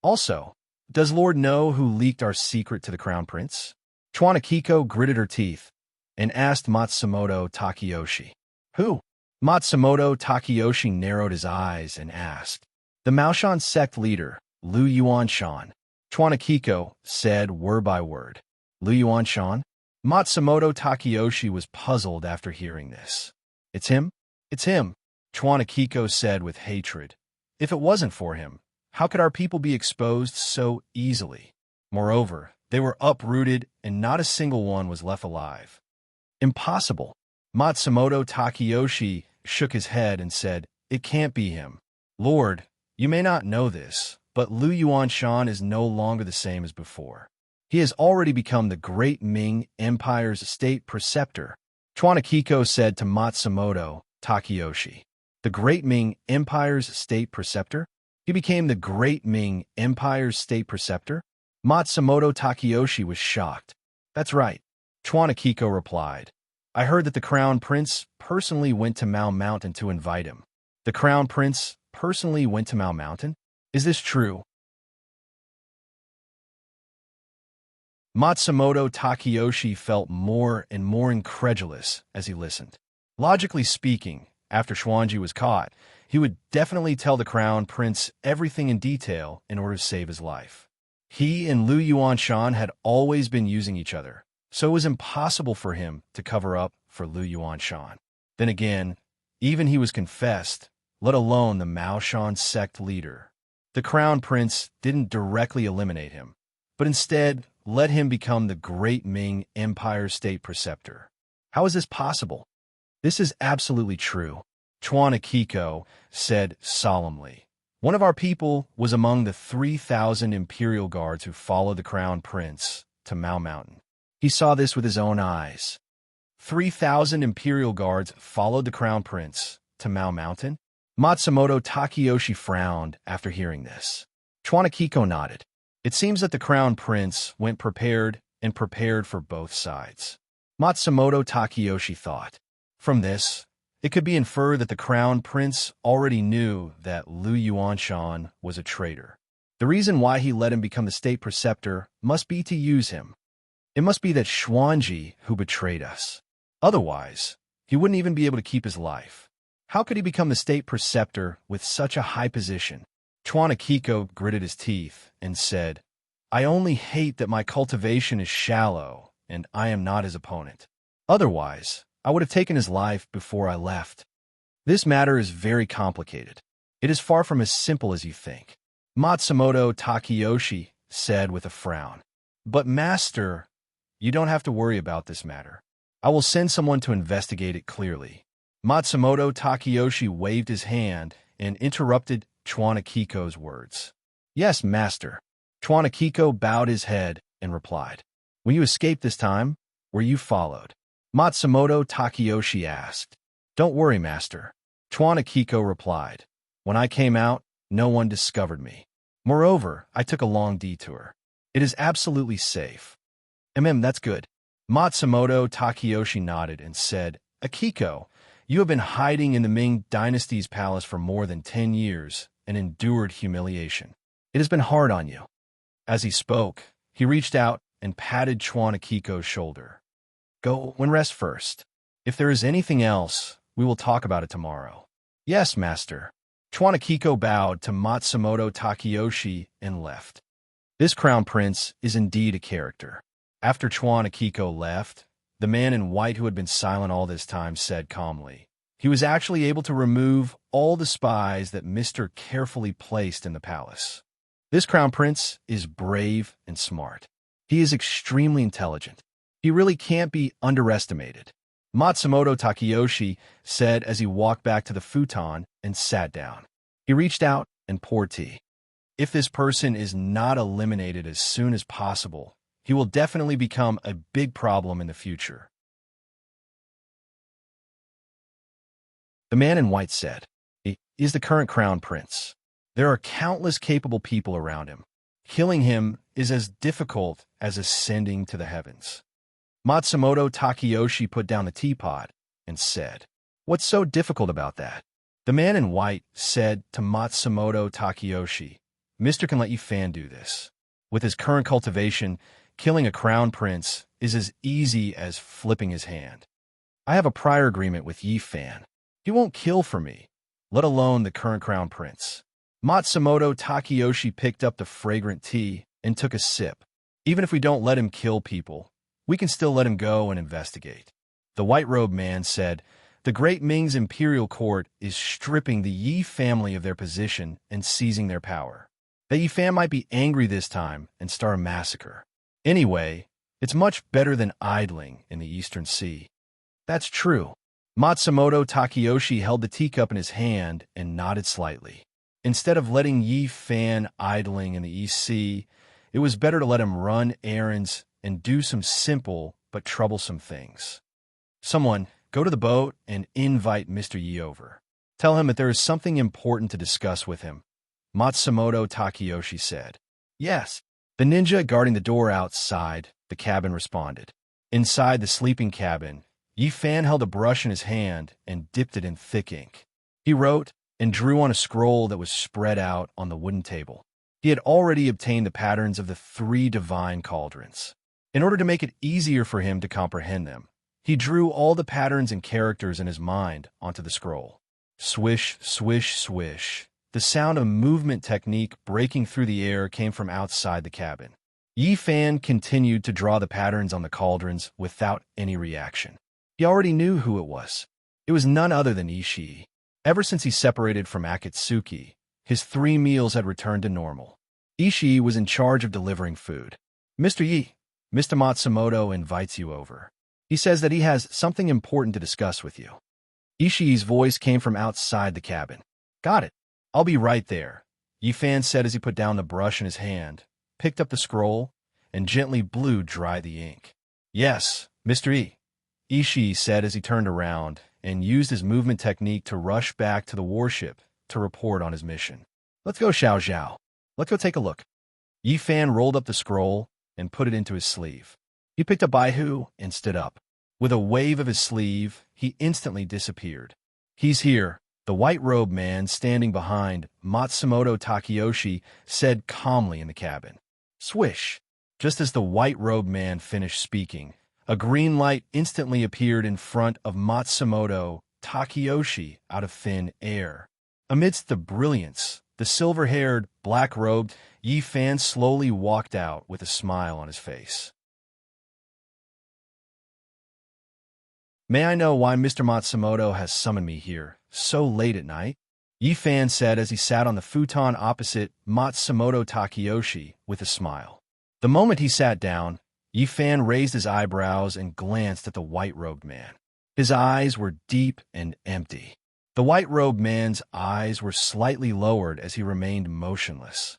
Also, does Lord know who leaked our secret to the Crown Prince? Akiko gritted her teeth and asked Matsumoto Takeyoshi. Who? Matsumoto Takeyoshi narrowed his eyes and asked. The Maoshan sect leader, Lu Yuanshan. Akiko said word by word. Lu Yuanshan? Matsumoto Takeyoshi was puzzled after hearing this. It's him? It's him, Akiko said with hatred. If it wasn't for him, how could our people be exposed so easily? Moreover, they were uprooted and not a single one was left alive. Impossible. Matsumoto Takeyoshi shook his head and said, It can't be him. Lord, you may not know this, but Lu Yuanshan is no longer the same as before. He has already become the Great Ming Empire's state preceptor, Akiko said to Matsumoto Takeyoshi. The Great Ming Empire's state preceptor? He became the Great Ming Empire's state preceptor? Matsumoto Takeyoshi was shocked. That's right, Akiko replied. I heard that the Crown Prince personally went to Mao Mountain to invite him. The Crown Prince personally went to Mao Mountain? Is this true? Matsumoto Takeyoshi felt more and more incredulous as he listened. Logically speaking, after Xuanji was caught, he would definitely tell the Crown Prince everything in detail in order to save his life. He and Lu Yuanshan had always been using each other, so it was impossible for him to cover up for Lu Yuanshan. Then again, even he was confessed, let alone the Maoshan sect leader. The crown prince didn't directly eliminate him, but instead let him become the great Ming Empire state preceptor. How is this possible? This is absolutely true, Chuan Akiko said solemnly. One of our people was among the 3,000 imperial guards who followed the crown prince to Mao Mountain. He saw this with his own eyes. 3,000 imperial guards followed the crown prince to Mao Mountain? Matsumoto Takeyoshi frowned after hearing this. Chuan Akiko nodded. It seems that the crown prince went prepared for both sides. Matsumoto Takeyoshi thought. From this, it could be inferred that the crown prince already knew that Lu Yuanshan was a traitor. The reason why he let him become the state preceptor must be to use him. It must be that Xuanji who betrayed us. Otherwise, he wouldn't even be able to keep his life. How could he become the state preceptor with such a high position? Chuan Akiko gritted his teeth and said, I only hate that my cultivation is shallow and I am not his opponent. Otherwise, I would have taken his life before I left. This matter is very complicated. It is far from as simple as you think. Matsumoto Takeyoshi said with a frown. But master, you don't have to worry about this matter. I will send someone to investigate it clearly. Matsumoto Takeyoshi waved his hand and interrupted Chuan Akiko's words. Yes, master. Chuan Akiko bowed his head and replied. When you escaped this time, were you followed? Matsumoto Takeyoshi asked. Don't worry, master. Chuan Akiko replied. When I came out, no one discovered me. Moreover, I took a long detour. It is absolutely safe. That's good. Matsumoto Takeyoshi nodded and said, Akiko, you have been hiding in the Ming dynasty's palace for more than 10 years and endured humiliation. It has been hard on you. As he spoke, he reached out and patted Chuan Akiko's shoulder. Go and rest first. If there is anything else, we will talk about it tomorrow. Yes, master. Chuan Akiko bowed to Matsumoto Takeyoshi and left. This crown prince is indeed a character. After Chuan Akiko left, the man in white who had been silent all this time said calmly, he was actually able to remove all the spies that Mr. carefully placed in the palace. This crown prince is brave and smart. He is extremely intelligent. He really can't be underestimated. Matsumoto Takeyoshi said as he walked back to the futon and sat down. He reached out and poured tea. If this person is not eliminated as soon as possible, he will definitely become a big problem in the future. The man in white said, he is the current crown prince. There are countless capable people around him. Killing him is as difficult as ascending to the heavens. Matsumoto Takeyoshi put down the teapot and said, What's so difficult about that? The man in white said to Matsumoto Takeyoshi, Mr. can let Yifan do this. With his current cultivation, killing a crown prince is as easy as flipping his hand. I have a prior agreement with Yifan. He won't kill for me, let alone the current crown prince. Matsumoto Takeyoshi picked up the fragrant tea and took a sip. Even if we don't let him kill people, we can still let him go and investigate. The white-robed man said, The great Ming's imperial court is stripping the Yi family of their position and seizing their power. That Yifan might be angry this time and start a massacre. Anyway, it's much better than idling in the Eastern Sea. That's true. Matsumoto Takeyoshi held the teacup in his hand and nodded slightly. Instead of letting Yifan idling in the East Sea, it was better to let him run errands and do some simple but troublesome things. Someone, go to the boat and invite Mr. Yi over. Tell him that there is something important to discuss with him, Matsumoto Takeyoshi said. Yes. The ninja guarding the door outside the cabin responded. Inside the sleeping cabin, Yifan held a brush in his hand and dipped it in thick ink. He wrote and drew on a scroll that was spread out on the wooden table. He had already obtained the patterns of the 3 divine cauldrons. In order to make it easier for him to comprehend them, he drew all the patterns and characters in his mind onto the scroll. Swish, swish, swish. The sound of movement technique breaking through the air came from outside the cabin. Yi Fan continued to draw the patterns on the cauldrons without any reaction. He already knew who it was. It was none other than Ishii. Ever since he separated from Akatsuki, his 3 meals had returned to normal. Ishii was in charge of delivering food. "Mr. Yi, Mr. Matsumoto invites you over. He says that he has something important to discuss with you." Ishii's voice came from outside the cabin. "Got it. I'll be right there," Yi Fan said as he put down the brush in his hand, picked up the scroll, and gently blew dry the ink. "Yes, Mr. Yi," Ishii said as he turned around and used his movement technique to rush back to the warship to report on his mission. "Let's go, Xiao Zhao. Let's go take a look." Yi Fan rolled up the scroll and put it into his sleeve. He picked up Baihu and stood up. With a wave of his sleeve, he instantly disappeared. "He's here," the white-robed man standing behind Matsumoto Takeyoshi said calmly in the cabin. Swish! Just as the white-robed man finished speaking, a green light instantly appeared in front of Matsumoto Takeyoshi out of thin air. Amidst the brilliance, the silver-haired, black-robed Yi Fan slowly walked out with a smile on his face. "May I know why Mr. Matsumoto has summoned me here so late at night?" Yi Fan said as he sat on the futon opposite Matsumoto Takeyoshi with a smile. The moment he sat down, Yi Fan raised his eyebrows and glanced at the white-robed man. His eyes were deep and empty. The white-robed man's eyes were slightly lowered as he remained motionless.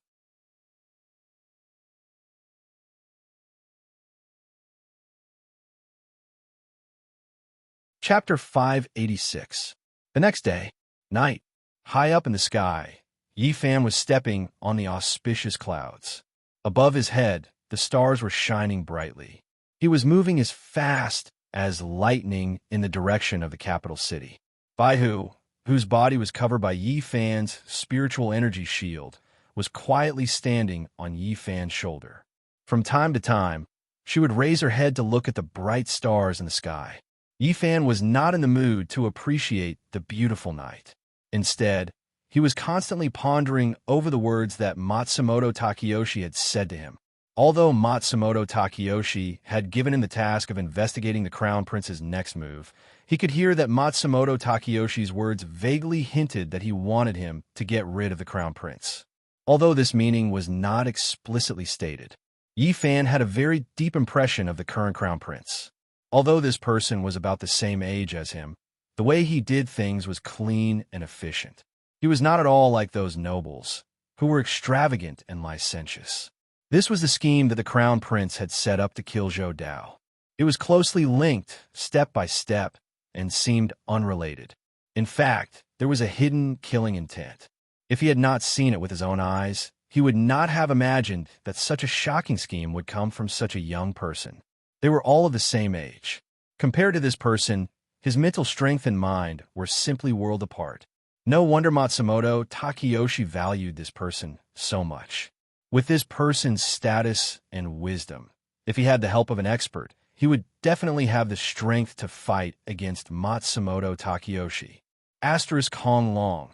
Chapter 586. The next day, night, high up in the sky, Yi Fan was stepping on the auspicious clouds. Above his head, the stars were shining brightly. He was moving as fast as lightning in the direction of the capital city. Baihu, whose body was covered by Yi Fan's spiritual energy shield, was quietly standing on Yi Fan's shoulder. From time to time, she would raise her head to look at the bright stars in the sky. Yi Fan was not in the mood to appreciate the beautiful night. Instead, he was constantly pondering over the words that Matsumoto Takeyoshi had said to him. Although Matsumoto Takeyoshi had given him the task of investigating the Crown Prince's next move, he could hear that Matsumoto Takeyoshi's words vaguely hinted that he wanted him to get rid of the Crown Prince. Although this meaning was not explicitly stated, Yi Fan had a very deep impression of the current Crown Prince. Although this person was about the same age as him, the way he did things was clean and efficient. He was not at all like those nobles, who were extravagant and licentious. This was the scheme that the Crown Prince had set up to kill Zhou Dao. It was closely linked, step by step, and seemed unrelated. In fact, there was a hidden killing intent. If he had not seen it with his own eyes, he would not have imagined that such a shocking scheme would come from such a young person. They were all of the same age. Compared to this person, his mental strength and mind were simply worlds apart. No wonder Matsumoto Takeyoshi valued this person so much. With this person's status and wisdom, if he had the help of an expert, he would definitely have the strength to fight against Matsumoto Takeyoshi. Asterisk Hong Long.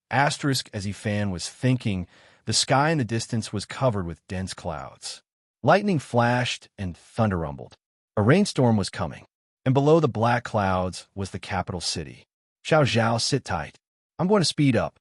Asterisk as Yi Fan was thinking, the sky in the distance was covered with dense clouds. Lightning flashed and thunder rumbled. A rainstorm was coming, and below the black clouds was the capital city. "Xiao Zhao, sit tight. I'm going to speed up."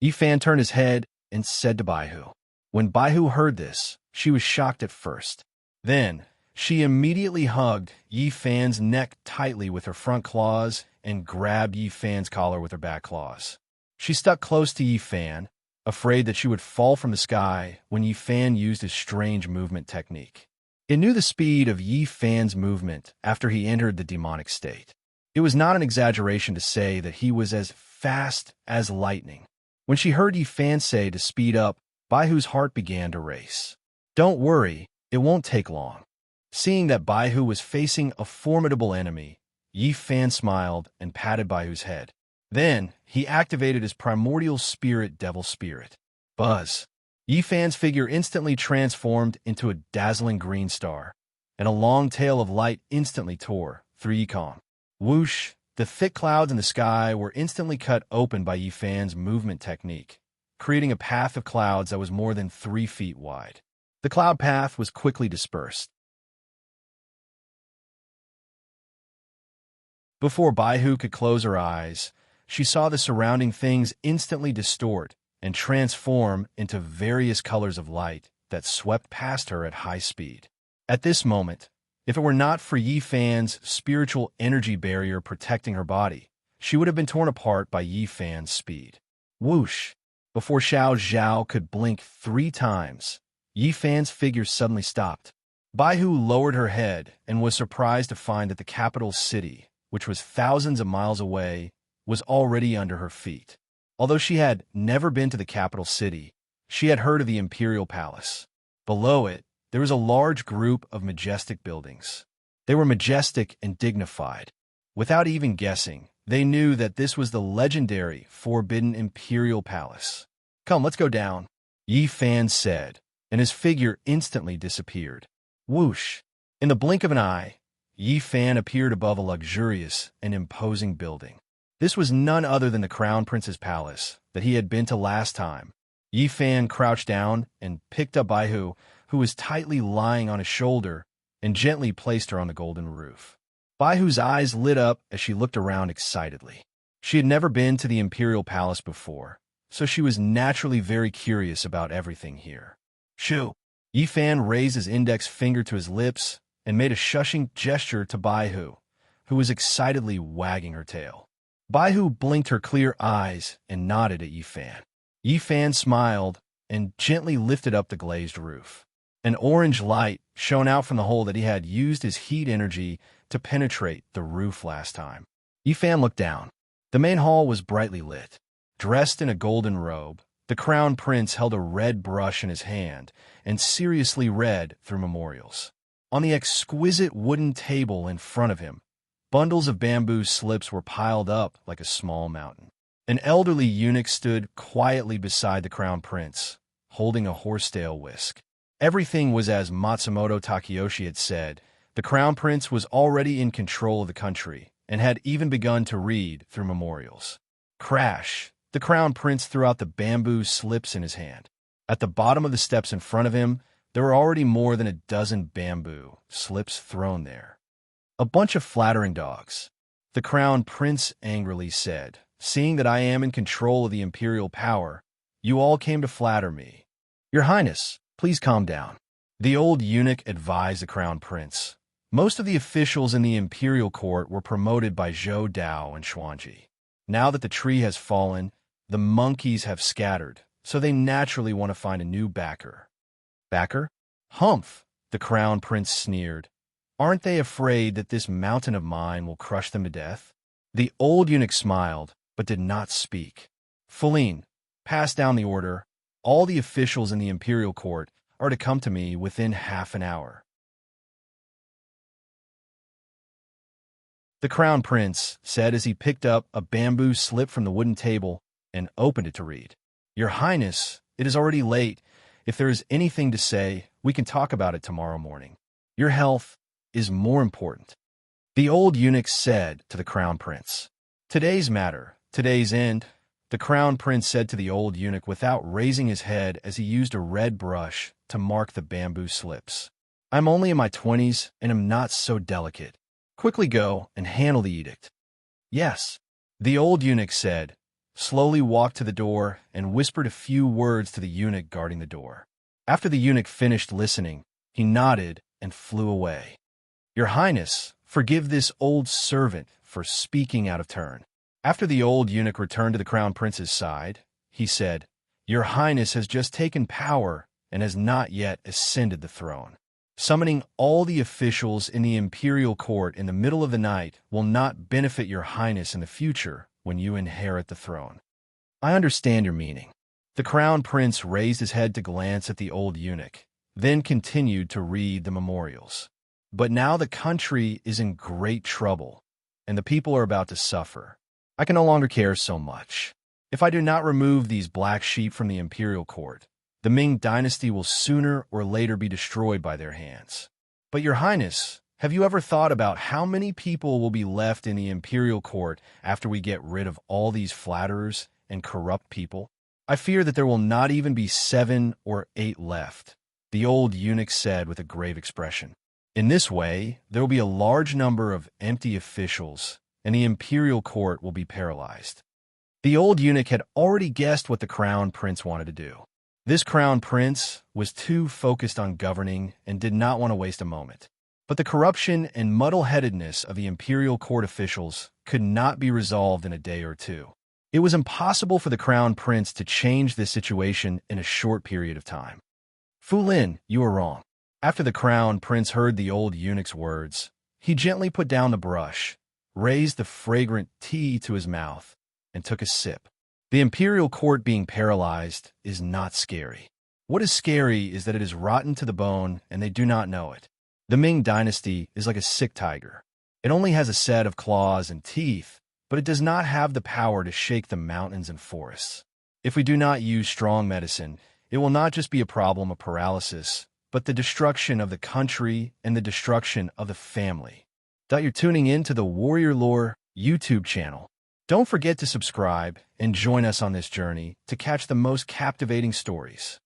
Yi Fan turned his head and said to Baihu. When Baihu heard this, she was shocked at first. Then, she immediately hugged Yi Fan's neck tightly with her front claws and grabbed Yi Fan's collar with her back claws. She stuck close to Yi Fan, afraid that she would fall from the sky when Yi Fan used his strange movement technique. It knew the speed of Yi Fan's movement after he entered the demonic state. It was not an exaggeration to say that he was as fast as lightning. When she heard Yi Fan say to speed up, Baihu's heart began to race. "Don't worry, it won't take long." Seeing that Baihu was facing a formidable enemy, Yi Fan smiled and patted Baihu's head. Then, he activated his primordial spirit, Devil Spirit. Buzz! Yi Fan's figure instantly transformed into a dazzling green star, and a long tail of light instantly tore through Yi Kong. Whoosh! The thick clouds in the sky were instantly cut open by Yi Fan's movement technique, creating a path of clouds that was more than 3 feet wide. The cloud path was quickly dispersed. Before Baihu could close her eyes, she saw the surrounding things instantly distort and transform into various colors of light that swept past her at high speed. At this moment, if it were not for Yi Fan's spiritual energy barrier protecting her body, she would have been torn apart by Yi Fan's speed. Whoosh! Before Xiao Zhao could blink 3 times, Yi Fan's figure suddenly stopped. Baihu lowered her head and was surprised to find that the capital city, which was thousands of miles away, was already under her feet. Although she had never been to the capital city, she had heard of the imperial palace. Below it, there was a large group of majestic buildings. They were majestic and dignified. Without even guessing, they knew that this was the legendary Forbidden Imperial Palace. "Come, let's go down," Yi Fan said, and his figure instantly disappeared. Whoosh! In the blink of an eye, Yi Fan appeared above a luxurious and imposing building. This was none other than the Crown Prince's palace that he had been to last time. Yi Fan crouched down and picked up Baihu, who was tightly lying on his shoulder, and gently placed her on the golden roof. Baihu's eyes lit up as she looked around excitedly. She had never been to the Imperial Palace before, so she was naturally very curious about everything here. "Shoo!" Yi Fan raised his index finger to his lips and made a shushing gesture to Baihu, who was excitedly wagging her tail. Baihu blinked her clear eyes and nodded at Yi Fan. Yi Fan smiled and gently lifted up the glazed roof. An orange light shone out from the hole that he had used his heat energy to penetrate the roof last time. Yi Fan looked down. The main hall was brightly lit. Dressed in a golden robe, the crown prince held a red brush in his hand and seriously read through memorials. On the exquisite wooden table in front of him, bundles of bamboo slips were piled up like a small mountain. An elderly eunuch stood quietly beside the crown prince, holding a horsetail whisk. Everything was as Matsumoto Takeyoshi had said. The crown prince was already in control of the country and had even begun to read through memorials. Crash! The crown prince threw out the bamboo slips in his hand. At the bottom of the steps in front of him, there were already more than a dozen bamboo slips thrown there. "A bunch of flattering dogs," the crown prince angrily said. "Seeing that I am in control of the imperial power, you all came to flatter me. Your Highness, please calm down," the old eunuch advised the crown prince. Most of the officials in the imperial court were promoted by Zhou Dao and Xuanji. Now that the tree has fallen, the monkeys have scattered, so they naturally want to find a new backer. "Backer? Humph!" the crown prince sneered. "Aren't they afraid that this mountain of mine will crush them to death?" The old eunuch smiled, but did not speak. "Feline, pass down the order. All the officials in the imperial court are to come to me within half an hour." The crown prince said as he picked up a bamboo slip from the wooden table and opened it to read. "Your Highness, it is already late. If there is anything to say, we can talk about it tomorrow morning. Your health is more important," the old eunuch said to the crown prince. "Today's matter, today's end," the crown prince said to the old eunuch without raising his head as he used a red brush to mark the bamboo slips. "I'm only in my 20s and am not so delicate. Quickly go and handle the edict." "Yes," the old eunuch said, slowly walked to the door and whispered a few words to the eunuch guarding the door. After the eunuch finished listening, he nodded and flew away. "Your Highness, forgive this old servant for speaking out of turn." After the old eunuch returned to the crown prince's side, he said, "Your Highness has just taken power and has not yet ascended the throne. Summoning all the officials in the imperial court in the middle of the night will not benefit your Highness in the future when you inherit the throne." "I understand your meaning." The crown prince raised his head to glance at the old eunuch, then continued to read the memorials. "But now the country is in great trouble, and the people are about to suffer. I can no longer care so much. If I do not remove these black sheep from the imperial court, the Ming dynasty will sooner or later be destroyed by their hands. But your Highness, have you ever thought about how many people will be left in the imperial court after we get rid of all these flatterers and corrupt people? I fear that there will not even be 7 or 8 left. the old eunuch said with a grave expression. In this way, there will be a large number of empty officials, and the imperial court will be paralyzed. The old eunuch had already guessed what the crown prince wanted to do. This crown prince was too focused on governing and did not want to waste a moment. But the corruption and muddle-headedness of the imperial court officials could not be resolved in a day or two. It was impossible for the crown prince to change this situation in a short period of time. Fu Lin, you are wrong. After the crown prince heard the old eunuch's words, he gently put down the brush, raised the fragrant tea to his mouth, and took a sip. The imperial court being paralyzed is not scary. What is scary is that it is rotten to the bone and they do not know it. The Ming dynasty is like a sick tiger. It only has a set of claws and teeth, but it does not have the power to shake the mountains and forests. If we do not use strong medicine, it will not just be a problem of paralysis, but the destruction of the country and the destruction of the family. You're tuning in to the Warrior Lore YouTube channel. Don't forget to subscribe and join us on this journey to catch the most captivating stories.